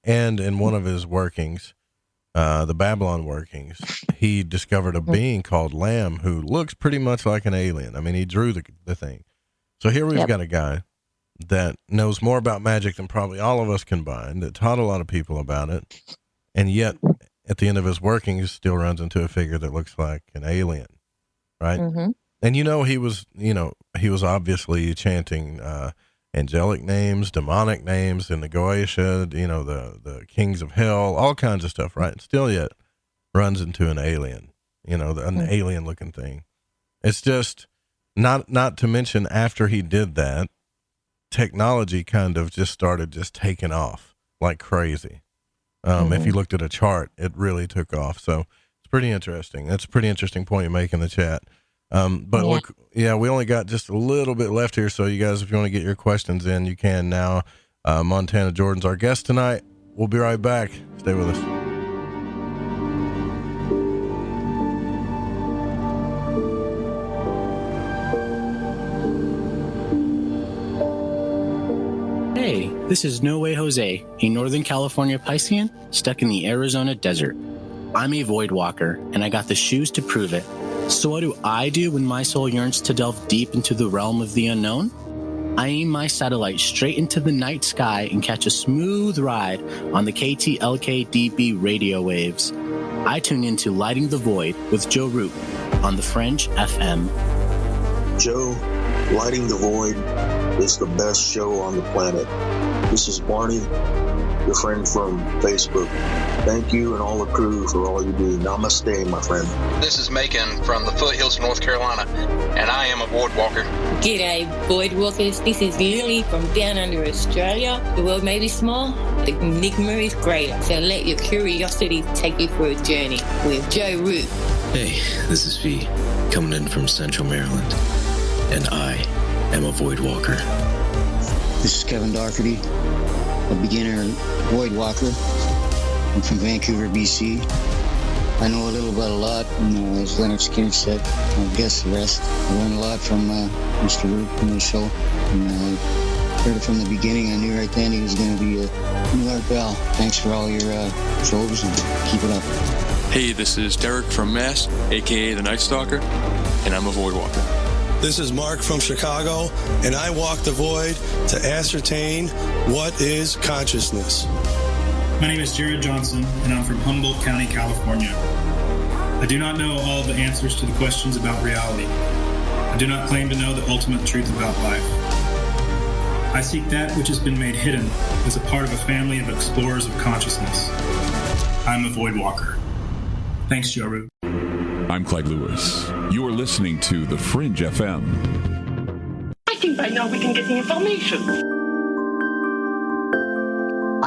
And in one of his workings, the Babylon workings, he discovered a being called Lamb who looks pretty much like an alien. I mean, he drew the thing. So here we've got a guy that knows more about magic than probably all of us combined, that taught a lot of people about it, and yet at the end of his workings still runs into a figure that looks like an alien, right? Mm-hmm. And he was obviously chanting angelic names, demonic names in the Goetia, the kings of hell, all kinds of stuff, right? And still yet runs into an alien, an alien looking thing. It's just not to mention after he did that, technology kind of just started taking off like crazy. If you looked at a chart, it really took off. So it's pretty interesting. That's a pretty interesting point you make in the chat. Look, we only got just a little bit left here. So you guys, if you want to get your questions in, you can now. Montana Jordan's our guest tonight. We'll be right back. Stay with us. Hey, this is No Way Jose, a Northern California Piscean stuck in the Arizona desert. I'm a void walker, and I got the shoes to prove it. So what do I do when my soul yearns to delve deep into the realm of the unknown? I aim my satellite straight into the night sky and catch a smooth ride on the KTLK-DB radio waves. I tune into Lighting the Void with Joe Roop on the Fringe FM. Joe, Lighting the Void is the best show on the planet. This is Barney, your friend from Facebook. Thank you and all the crew for all you do. Namaste, my friend. This is Macon from the foothills of North Carolina, and I am a void walker. G'day, void walkers. This is Lily from down under Australia. The world may be small, the enigma is greater. So let your curiosity take you for a journey with Joe Roop. Hey, this is V, coming in from Central Maryland, and I am a void walker. This is Kevin Doherty, a beginner void walker. I'm from Vancouver, BC. I know a little about a lot, and as Leonard Skinner said, I guess the rest. I learned a lot from Mr. Roop in the show, and I heard it from the beginning. I knew right then he was going to be a new Art Bell. Thanks for all your shows, and keep it up. Hey, this is Derek from Mass, a.k.a. the Night Stalker, and I'm a void walker. This is Mark from Chicago, and I walk the void to ascertain what is consciousness. My name is Jared Johnson, and I'm from Humboldt County, California. I do not know all the answers to the questions about reality. I do not claim to know the ultimate truth about life. I seek that which has been made hidden as a part of a family of explorers of consciousness. I'm a void walker. Thanks, Joe Roop. I'm Clyde Lewis. You are listening to The Fringe FM. I think by now we can get the information.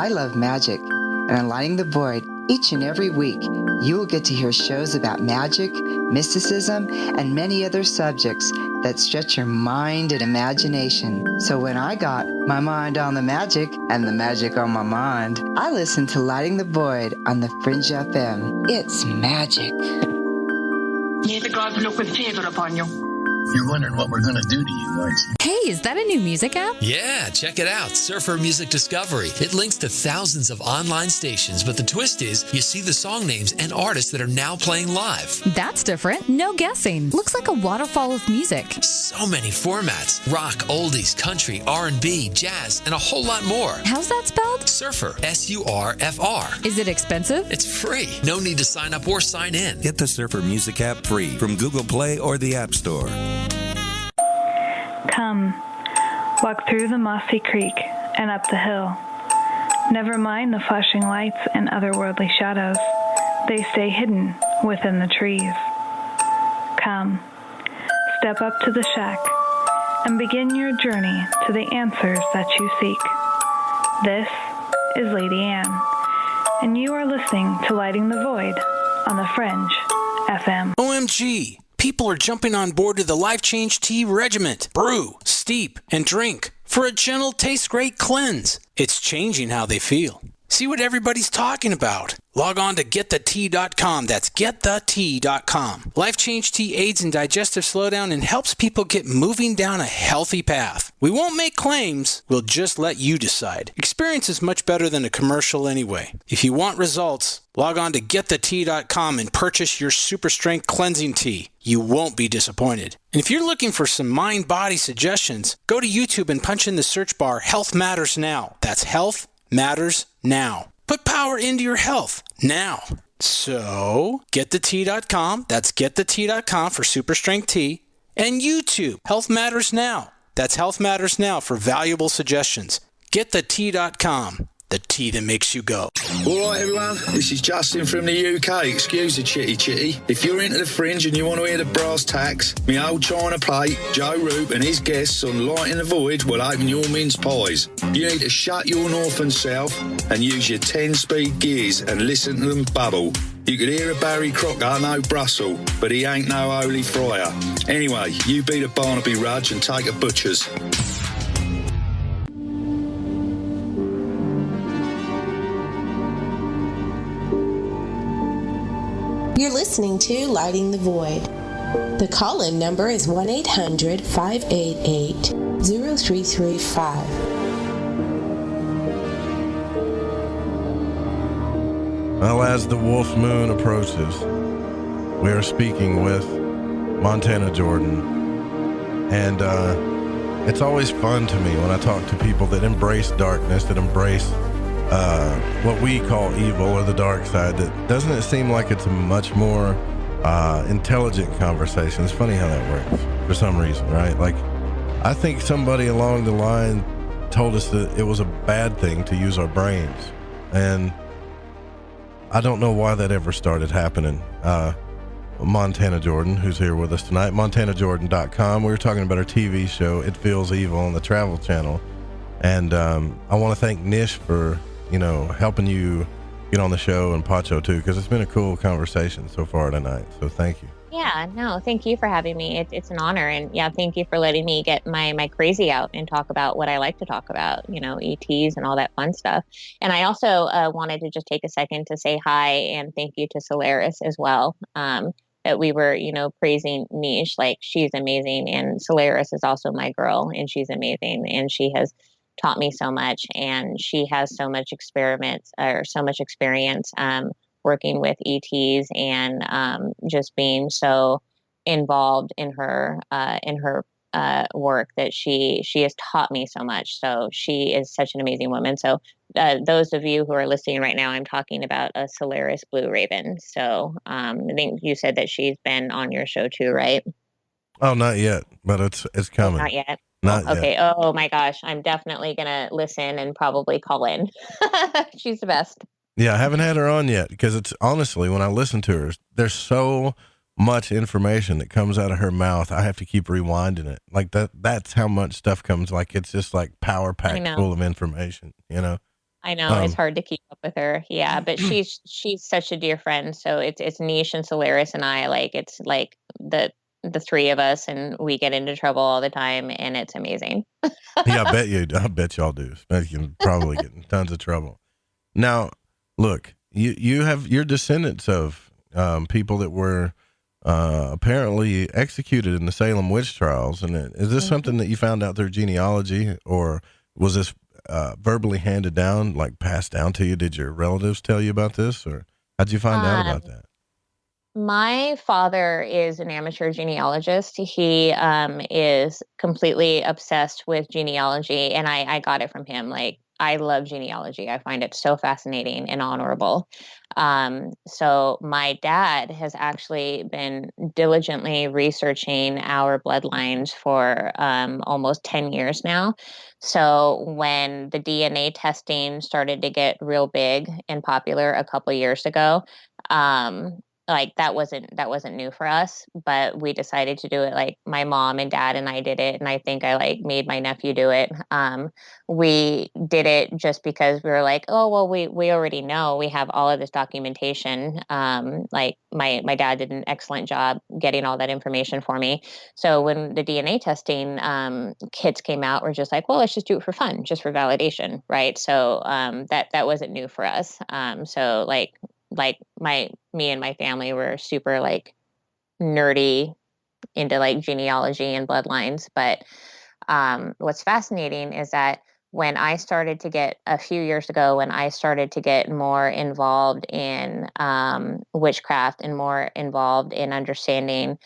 I love magic, and on Lighting the Void, each and every week, you will get to hear shows about magic, mysticism, and many other subjects that stretch your mind and imagination. So when I got my mind on the magic and the magic on my mind, I listened to Lighting the Void on the Fringe FM. It's magic. May the gods look with favor upon you. You're wondering what we're going to do to you, aren't you? Hey, is that a new music app? Yeah, check it out. Surfer Music Discovery. It links to thousands of online stations, but the twist is you see the song names and artists that are now playing live. That's different. No guessing. Looks like a waterfall of music. So many formats. Rock, oldies, country, R&B, jazz, and a whole lot more. How's that spelled? Surfer. S-U-R-F-R. Is it expensive? It's free. No need to sign up or sign in. Get the Surfer Music app free from Google Play or the App Store. Come, walk through the mossy creek and up the hill. Never mind the flashing lights and otherworldly shadows. They stay hidden within the trees. Come, step up to the shack and begin your journey to the answers that you seek. This is Lady Anne, and you are listening to Lighting the Void on the Fringe FM. OMG! People are jumping on board to the Life Change Tea Regiment. Brew, steep, and drink for a gentle, taste great cleanse. It's changing how they feel. See what everybody's talking about. Log on to getthetea.com. That's getthetea.com. Life Change Tea aids in digestive slowdown and helps people get moving down a healthy path. We won't make claims. We'll just let you decide. Experience is much better than a commercial anyway. If you want results, log on to getthetea.com and purchase your super strength cleansing tea. You won't be disappointed. And if you're looking for some mind-body suggestions, go to YouTube and punch in the search bar Health Matters Now. That's Health Matters Now. Put power into your health now. So, getthetea.com. That's getthetea.com for super strength tea. And YouTube, Health Matters Now. That's Health Matters Now for valuable suggestions. Getthetea.com. The tea that makes you go. All right, everyone, this is Justin from the UK. Excuse the chitty. If you're into the Fringe and you want to hear the brass tacks, me old China plate, Joe Roop and his guests on Lighting the Void will open your mince pies. You need to shut your north and south and use your 10-speed gears and listen to them bubble. You could hear a Barry Crocker, no Brussels, but he ain't no holy friar. Anyway, you be the Barnaby Rudge and take a butcher's. You're listening to Lighting the Void. The call-in number is 1-800-588-0335. Well, as the Wolf Moon approaches, we are speaking with Montana Jordan. And it's always fun to me when I talk to people that embrace darkness, that embrace what we call evil or the dark side. That doesn't it seem like it's a much more intelligent conversation? It's funny how that works for some reason, right? Like, I think somebody along the line told us that it was a bad thing to use our brains, and I don't know why that ever started happening. Montana Jordan, who's here with us tonight, montanajordan.com. We were talking about our TV show, It Feels Evil, on the Travel Channel. And I want to thank Nish for, helping you get on the show, and Pacho too, because it's been a cool conversation so far tonight. So thank you. Yeah, no, thank you for having me. It's an honor. And yeah, thank you for letting me get my crazy out and talk about what I like to talk about, ETs and all that fun stuff. And I also wanted to just take a second to say hi and thank you to Solaris as well. That we were, praising Niche, like she's amazing. And Solaris is also my girl and she's amazing. And she has taught me so much, and she has so much experience working with ETs and just being so involved in her work that she has taught me so much. So she is such an amazing woman. So those of you who are listening right now, I'm talking about a Solaris Blue Raven. So I think you said that she's been on your show too, right? Oh, not yet, but it's coming. Not yet. Not okay. yet. Oh my gosh. I'm definitely going to listen and probably call in. She's the best. Yeah. I haven't had her on yet because it's honestly, when I listen to her, there's so much information that comes out of her mouth. I have to keep rewinding it. Like that's how much stuff comes. Like, it's just like power packed full of information, I know it's hard to keep up with her. Yeah, but she's such a dear friend. So it's Niche and Solaris and I, like, it's like the three of us, and we get into trouble all the time, and it's amazing. Yeah, I bet y'all do. You can probably get in tons of trouble. Now, look, you're descendants of people that were apparently executed in the Salem Witch Trials. And is this something that you found out through genealogy, or was this verbally handed down, like passed down to you? Did your relatives tell you about this, or how'd you find out about that? My father is an amateur genealogist. He is completely obsessed with genealogy, and I got it from him. Like, I love genealogy. I find it so fascinating and honorable. So my dad has actually been diligently researching our bloodlines for almost 10 years now. So when the DNA testing started to get real big and popular a couple years ago, like that wasn't new for us, but we decided to do it. Like, my mom and dad and I did it, and I think I like made my nephew do it. We did it just because we were like, oh well, we already know, we have all of this documentation. Like my dad did an excellent job getting all that information for me. So when the DNA testing kits came out, we're just like, well, let's just do it for fun, just for validation, right? So that wasn't new for us. So like me and my family were super like nerdy into like genealogy and bloodlines. But what's fascinating is that when I started to get, a few years ago, when I started to get more involved in witchcraft and more involved in understanding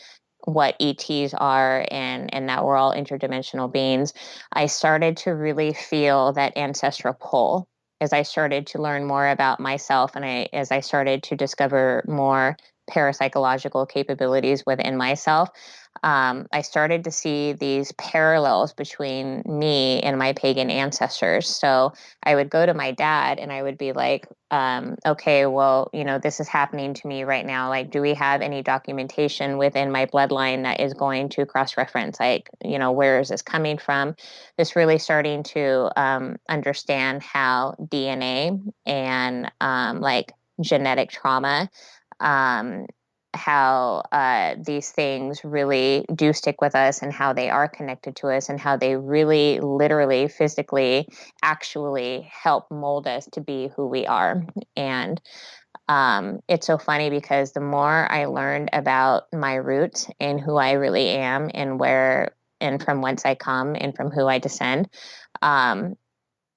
what ETs are and that we're all interdimensional beings, I started to really feel that ancestral pull. As I started to learn more about myself, and as I started to discover more parapsychological capabilities within myself, I started to see these parallels between me and my pagan ancestors. So I would go to my dad and I would be like, okay, well, this is happening to me right now. Like, do we have any documentation within my bloodline that is going to cross-reference? Like, where is this coming from? Just really starting to understand how DNA and like genetic trauma, how these things really do stick with us, and how they are connected to us, and how they really literally physically actually help mold us to be who we are. And it's so funny because the more I learned about my roots and who I really am and where and from whence I come and from who I descend,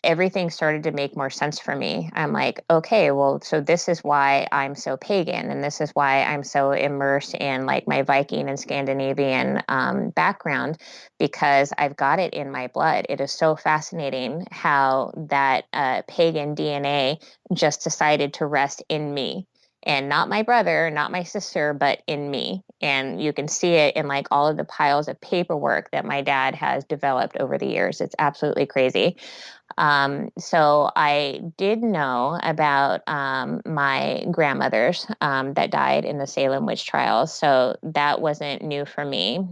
everything started to make more sense for me. I'm like, okay, well, so this is why I'm so pagan, and this is why I'm so immersed in like my Viking and Scandinavian background, because I've got it in my blood. It is so fascinating how that pagan DNA just decided to rest in me. And not my brother, not my sister, but in me. And you can see it in like all of the piles of paperwork that my dad has developed over the years. It's absolutely crazy. So I did know about my grandmothers that died in the Salem Witch Trials. So that wasn't new for me.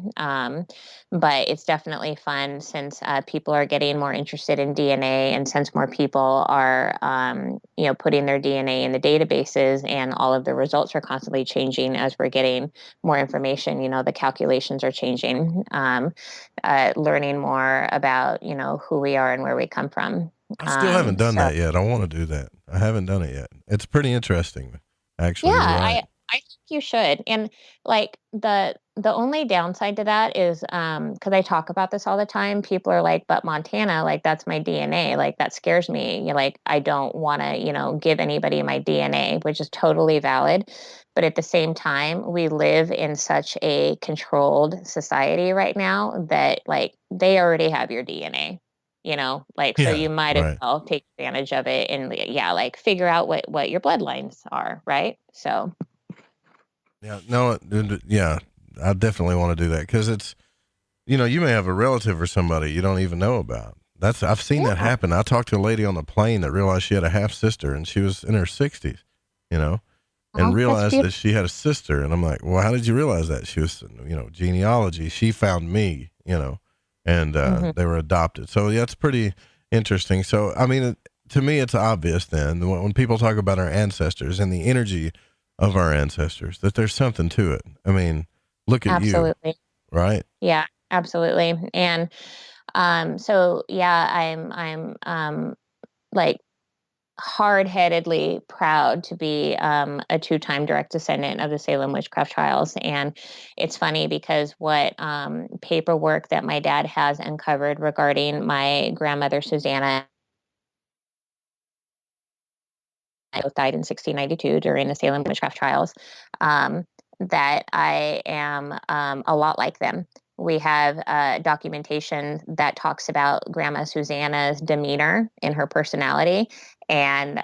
But it's definitely fun since people are getting more interested in DNA, and since more people are, putting their DNA in the databases, and all of the results are constantly changing as we're getting more information. The calculations are changing. Learning more about, who we are and where we come from. I still haven't done that yet. I want to do that. I haven't done it yet. It's pretty interesting, actually. Yeah, right. I think you should. And like the only downside to that is because I talk about this all the time. People are like, but Montana, like that's my DNA. Like that scares me. Like I don't want to, give anybody my DNA, which is totally valid. But at the same time, we live in such a controlled society right now that like they already have your DNA. So you might as well take advantage of it and like figure out what your bloodlines are, right? So I definitely want to do that, because it's, you may have a relative or somebody you don't even know about. I've seen that happen. I talked to a lady on the plane that realized she had a half sister, and she was in her 60s, and realized that she had a sister. And I'm like, well, how did you realize that? She was, genealogy. She found me, and they were adopted. So yeah, it's pretty interesting. So, I mean, to me, it's obvious then when people talk about our ancestors and the energy of our ancestors that there's something to it. I mean, look at Absolutely. you, right? Yeah, absolutely. And so yeah, I'm like hard-headedly proud to be a two-time direct descendant of the Salem Witchcraft Trials. And it's funny because what paperwork that my dad has uncovered regarding my grandmother Susannah, both died in 1692 during the Salem Witchcraft Trials, that I am a lot like them. We have documentation that talks about Grandma Susannah's demeanor and her personality. And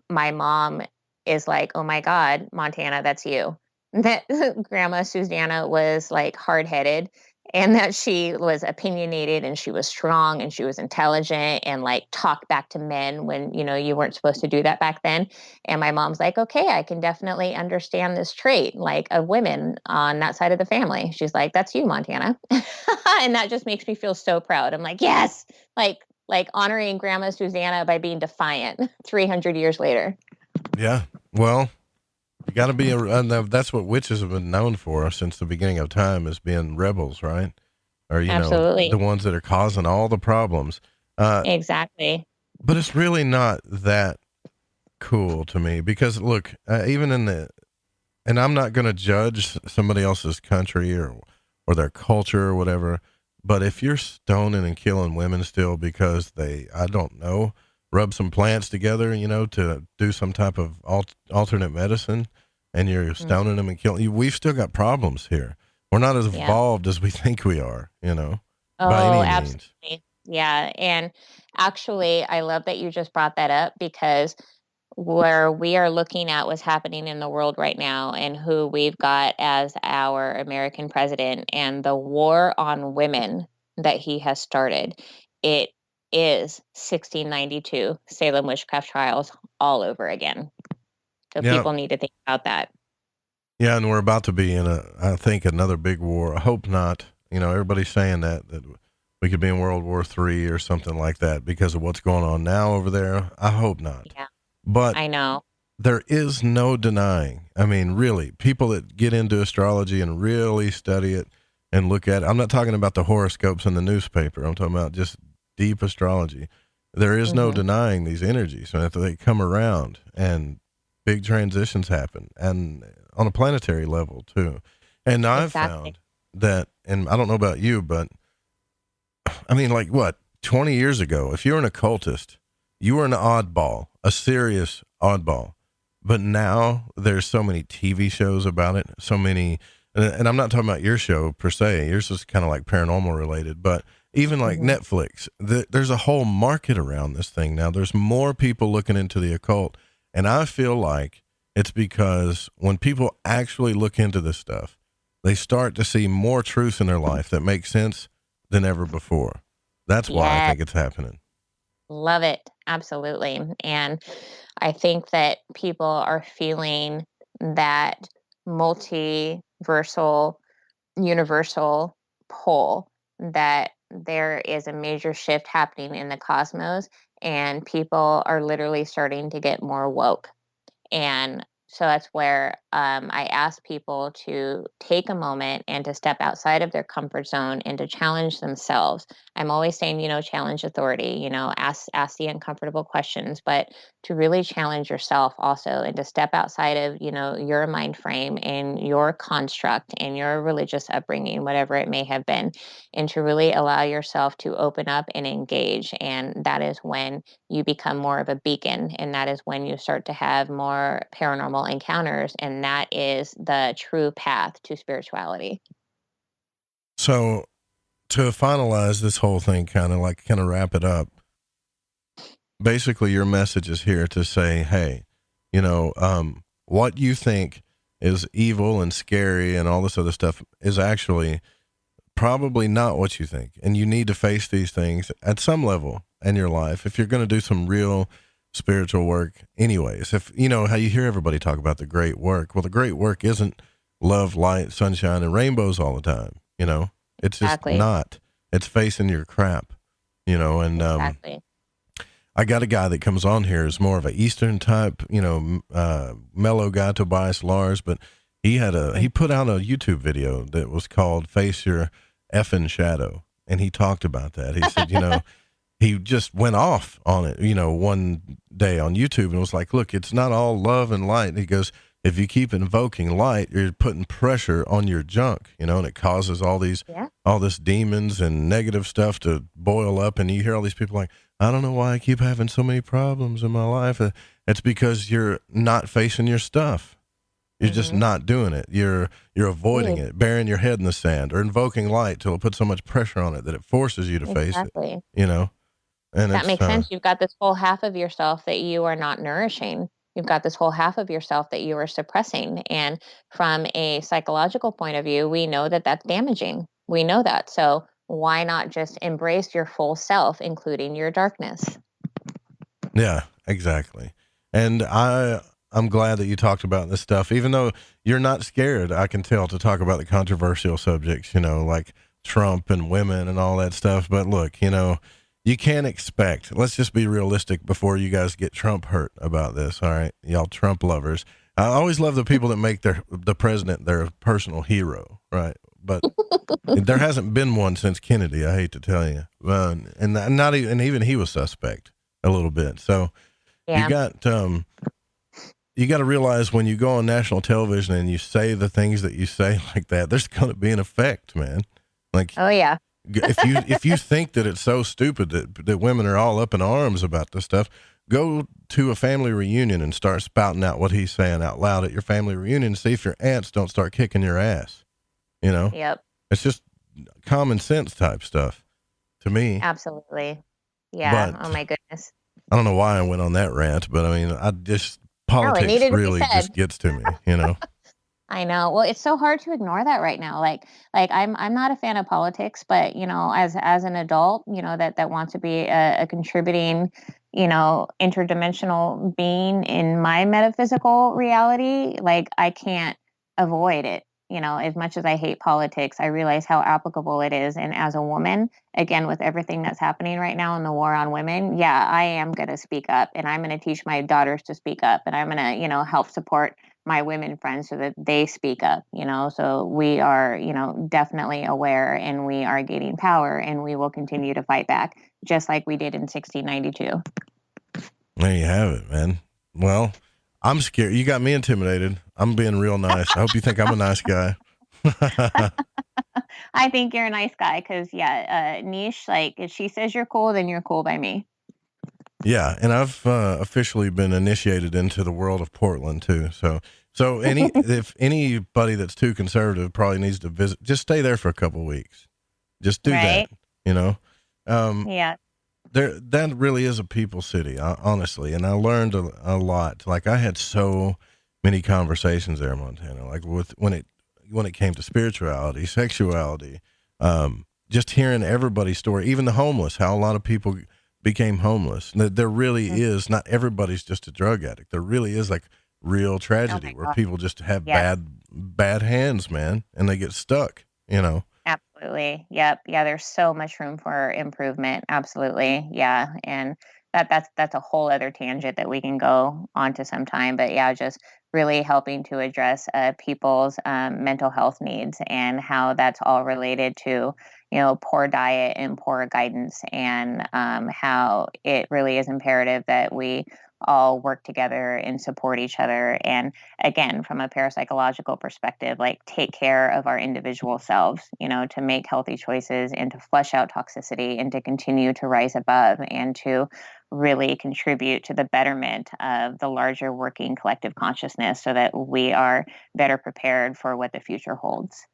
my mom is like, oh my God, Montana, that's you. That Grandma Susannah was like hard-headed, and that she was opinionated, and she was strong, and she was intelligent, and like talked back to men when, you weren't supposed to do that back then. And my mom's like, okay, I can definitely understand this trait, like, of women on that side of the family. She's like, that's you, Montana. And that just makes me feel so proud. I'm like, yes, like honoring Grandma Susannah by being defiant 300 years later. Yeah. Well, you got to be that's what witches have been known for since the beginning of time, as being rebels, right? Or, Absolutely. the ones that are causing all the problems. Exactly. But it's really not that cool to me because look, even and I'm not going to judge somebody else's country or their culture or whatever, but if you're stoning and killing women still because they, I don't know, rub some plants together, to do some type of alternate medicine, and you're stoning them and killing you, we've still got problems here. We're not as evolved as we think we are, by any absolutely. means. Yeah. And actually, I love that you just brought that up, because where we are looking at what's happening in the world right now and who we've got as our American president and the war on women that he has started, it is 1692 Salem Witchcraft Trials all over again. So people need to think about that. Yeah, and we're about to be in I think, another big war. I hope not. Everybody's saying that we could be in World War III or something like that because of what's going on now over there. I hope not. Yeah. But I know. There is no denying. I mean, really, people that get into astrology and really study it and look at it. I'm not talking about the horoscopes in the newspaper. I'm talking about just deep astrology. There is no denying these energies. And if they come around and big transitions happen, and on a planetary level too. And I've found that, and I don't know about you, but I mean, 20 years ago, if you're an occultist, you were an oddball, a serious oddball. But now there's so many TV shows about it, so many, and I'm not talking about your show per se. Yours is kind of like paranormal related, but even like Netflix, there's a whole market around this thing now. There's more people looking into the occult, and I feel like it's because when people actually look into this stuff, they start to see more truth in their life that makes sense than ever before. That's why I think it's happening. Love it. Absolutely. And I think that people are feeling that multiversal, universal pull, that there is a major shift happening in the cosmos, and people are literally starting to get more woke. And so that's where I ask people to take a moment and to step outside of their comfort zone and to challenge themselves. I'm always saying, challenge authority, ask the uncomfortable questions, but to really challenge yourself also, and to step outside of, your mind frame and your construct and your religious upbringing, whatever it may have been, and to really allow yourself to open up and engage. And that is when you become more of a beacon, and that is when you start to have more paranormal encounters, and that is the true path to spirituality. So to finalize this whole thing, kind of wrap it up, basically your message is here to say, hey, what you think is evil and scary and all this other stuff is actually probably not what you think. And you need to face these things at some level in your life if you're going to do some real spiritual work anyways. If how you hear everybody talk about the great work, well, the great work isn't love, light, sunshine, and rainbows all the time. It's just not. It's facing your crap, and I got a guy that comes on here is more of a Eastern type, mellow guy, Tobias Lars, but he put out a YouTube video that was called Face Your Effing Shadow. And he talked about that. He said, he just went off on it, one day on YouTube and was like, look, it's not all love and light. And he goes, if you keep invoking light, you're putting pressure on your junk, and it causes all this demons and negative stuff to boil up. And you hear all these people like, I don't know why I keep having so many problems in my life. It's because you're not facing your stuff. You're just not doing it. You're avoiding it, burying your head in the sand, or invoking light till it puts so much pressure on it that it forces you to face it. And that makes sense. You've got this whole half of yourself that you are not nourishing. You've got this whole half of yourself that you are suppressing. And from a psychological point of view, we know that that's damaging. We know that. So why not just embrace your full self, including your darkness? Yeah, exactly. And I'm glad that you talked about this stuff, even though you're not scared, I can tell, to talk about the controversial subjects, like Trump and women and all that stuff. But look, you can't expect, let's just be realistic before you guys get Trump hurt about this. All right. Y'all Trump lovers. I always love the people that make the president their personal hero. Right. But there hasn't been one since Kennedy. I hate to tell you. And even he was suspect a little bit. So you got to realize when you go on national television and you say the things that you say like that, there's going to be an effect, man. Like, oh yeah. if you think that it's so stupid that women are all up in arms about this stuff, go to a family reunion and start spouting out what he's saying out loud at your family reunion and see if your aunts don't start kicking your ass. Yep. It's just common sense type stuff to me. Absolutely. Yeah. But, oh my goodness. I don't know why I went on that rant, but I mean, politics really just gets to me, I know. Well, it's so hard to ignore that right now. Like I'm not a fan of politics, but as an adult, that wants to be a contributing, interdimensional being in my metaphysical reality, like I can't avoid it. As much as I hate politics, I realize how applicable it is. And as a woman, again, with everything that's happening right now in the war on women, yeah, I am going to speak up, and I'm going to teach my daughters to speak up, and I'm going to, help support my women friends so that they speak up, so we are, definitely aware, and we are gaining power, and we will continue to fight back just like we did in 1692. There you have it, man. Well, I'm scared. You got me intimidated. I'm being real nice. I hope you think I'm a nice guy. I think you're a nice guy because, Niche, like if she says you're cool, then you're cool by me. Yeah, and I've officially been initiated into the world of Portland too. So if anybody that's too conservative probably needs to visit, just stay there for a couple of weeks. Just do that. Yeah. That really is a people city, honestly. And I learned a lot. Like I had so many conversations there in Montana, like when it came to spirituality, sexuality, just hearing everybody's story, even the homeless, how a lot of people became homeless. There really is, not everybody's just a drug addict. There really is like real tragedy where people just have bad hands, man, and they get stuck, Absolutely. Yep. Yeah. There's so much room for improvement. Absolutely. Yeah. And that's a whole other tangent that we can go on to sometime, but yeah, just really helping to address people's mental health needs and how that's all related to, poor diet and poor guidance, and how it really is imperative that we all work together and support each other. And again, from a parapsychological perspective, like take care of our individual selves, to make healthy choices and to flush out toxicity and to continue to rise above and to really contribute to the betterment of the larger working collective consciousness so that we are better prepared for what the future holds.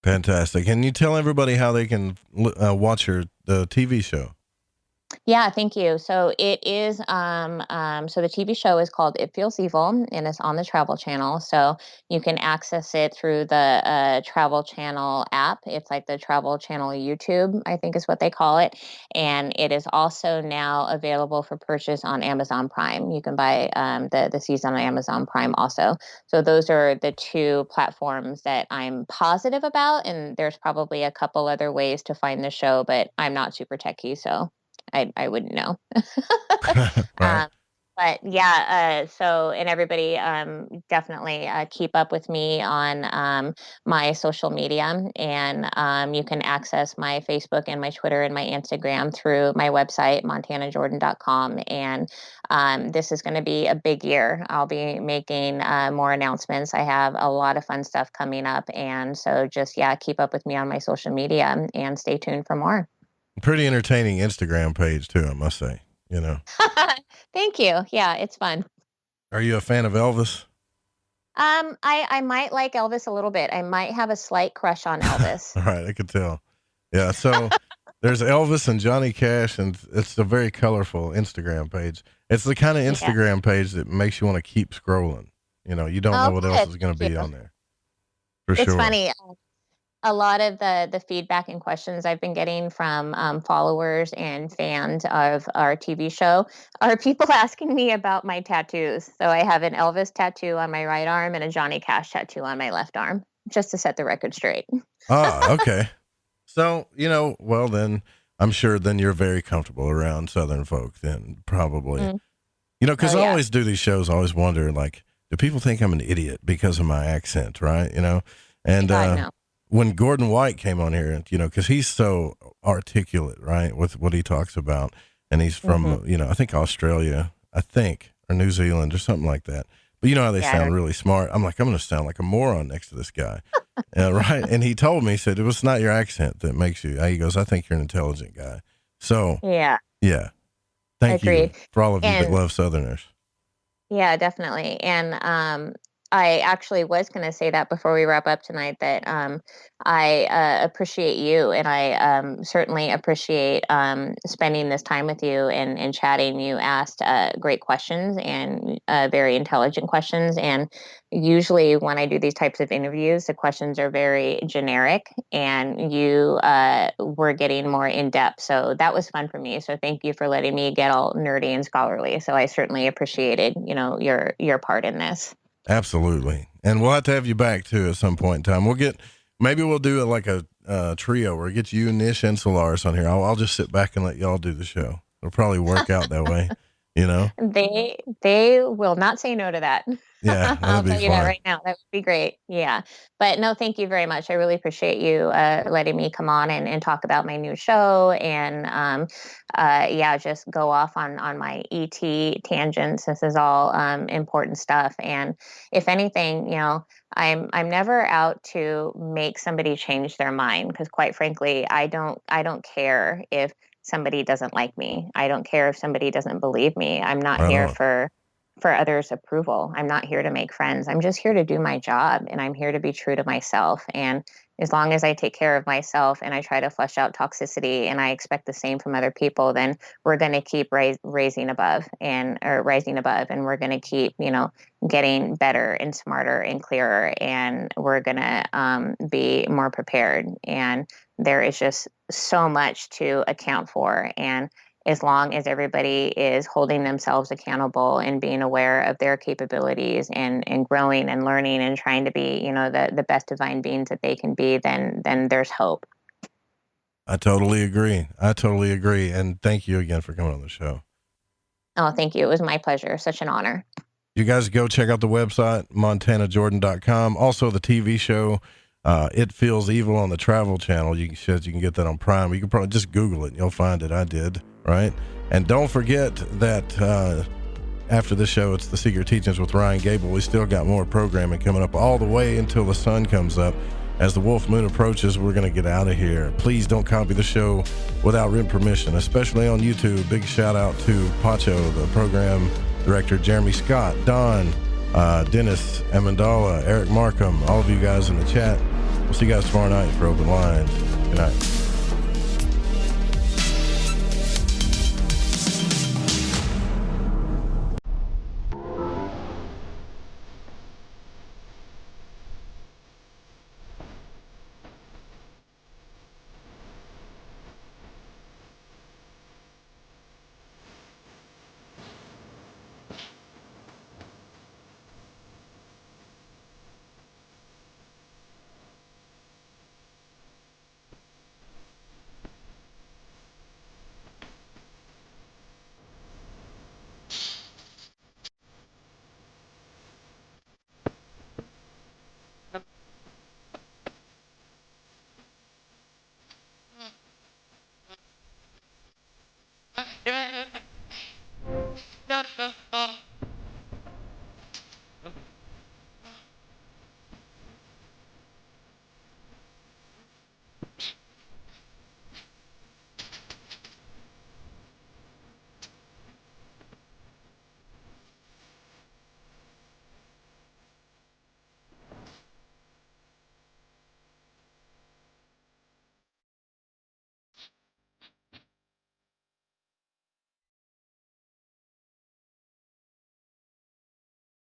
Fantastic. Can you tell everybody how they can watch the TV show? Yeah, thank you. So it is, so the TV show is called It Feels Evil, and it's on the Travel Channel. So you can access it through the Travel Channel app. It's like the Travel Channel YouTube, I think is what they call it. And it is also now available for purchase on Amazon Prime. You can buy the season on Amazon Prime also. So those are the two platforms that I'm positive about. And there's probably a couple other ways to find the show, but I'm not super techie, so I wouldn't know. Right. But yeah, so, and everybody, definitely keep up with me on my social media, and you can access my Facebook and my Twitter and my Instagram through my website, montanajordan.com. And this is going to be a big year. I'll be making more announcements. I have a lot of fun stuff coming up, and so just, yeah, keep up with me on my social media and stay tuned for more. Pretty entertaining Instagram page too, I must say, you know. Thank you. Yeah, it's fun. Are you a fan of Elvis? I might like Elvis a little bit. I might have a slight crush on Elvis. All right, I could tell. Yeah, so there's Elvis and Johnny Cash, and it's a very colorful Instagram page. It's the kind of Instagram page that makes you want to keep scrolling. You know, you don't know what else is going to be on there. For sure. It's funny. A lot of the feedback and questions I've been getting from followers and fans of our TV show are people asking me about my tattoos. So I have an Elvis tattoo on my right arm and a Johnny Cash tattoo on my left arm, just to set the record straight. Ah, okay. So, you know, well then, I'm sure then you're very comfortable around Southern folk then, probably. You know, because I always do these shows, I always wonder, like, do people think I'm an idiot because of my accent, right? You know? And when Gordon White came on here, you know, because he's so articulate, right, with what he talks about, and he's from, you know, I think Australia, or New Zealand or something like that. But you know how they sound really smart. I'm like, I'm going to sound like a moron next to this guy. Right. And he told me, he said, it was not your accent that makes you, he goes, I think you're an intelligent guy. So, yeah. Thank you for all of you that love Southerners. Yeah, definitely. And I actually was going to say that before we wrap up tonight, that I appreciate you, and I certainly appreciate spending this time with you and chatting. You asked great questions and very intelligent questions. And usually when I do these types of interviews, the questions are very generic, and you were getting more in depth. So that was fun for me. So thank you for letting me get all nerdy and scholarly. So I certainly appreciated, you know, your part in this. Absolutely. And we'll have to have you back too at some point in time. Maybe we'll do like a trio where we get you, Nish, and Solaris on here. I'll just sit back and let y'all do the show. It'll probably work out that way, you know? They will not say no to that. Yeah, I'll tell you that right now. That would be great. Yeah. But no, thank you very much. I really appreciate you letting me come on and talk about my new show, and just go off on my ET tangents. This is all important stuff. And if anything, you know, I'm never out to make somebody change their mind, because quite frankly, I don't care if somebody doesn't like me. I don't care if somebody doesn't believe me. I'm not here for others' approval. I'm not here to make friends. I'm just here to do my job, and I'm here to be true to myself. And as long as I take care of myself and I try to flush out toxicity, and I expect the same from other people, then we're going to keep rising above, and we're going to keep, you know, getting better and smarter and clearer, and we're going to be more prepared. And there is just so much to account for. And as long as everybody is holding themselves accountable and being aware of their capabilities and growing and learning and trying to be, you know, the best divine beings that they can be, then there's hope. I totally agree. And thank you again for coming on the show. Oh, thank you. It was my pleasure. Such an honor. You guys go check out the website, montanajordan.com. Also the TV show, It Feels Evil on the Travel Channel. You can get that on Prime. You can probably just Google it and you'll find it. I did. Right. And don't forget that after this show, it's the Secret Teachings with Ryan Gable. We still got more programming coming up all the way until the sun comes up. As the Wolf Moon approaches, we're going to get out of here. Please don't copy the show without written permission, especially on YouTube. Big shout out to Pacho, the program director, Jeremy Scott, Don, Dennis Amendola, Eric Markham, all of you guys in the chat. We'll see you guys tomorrow night for Open Lines. Good night.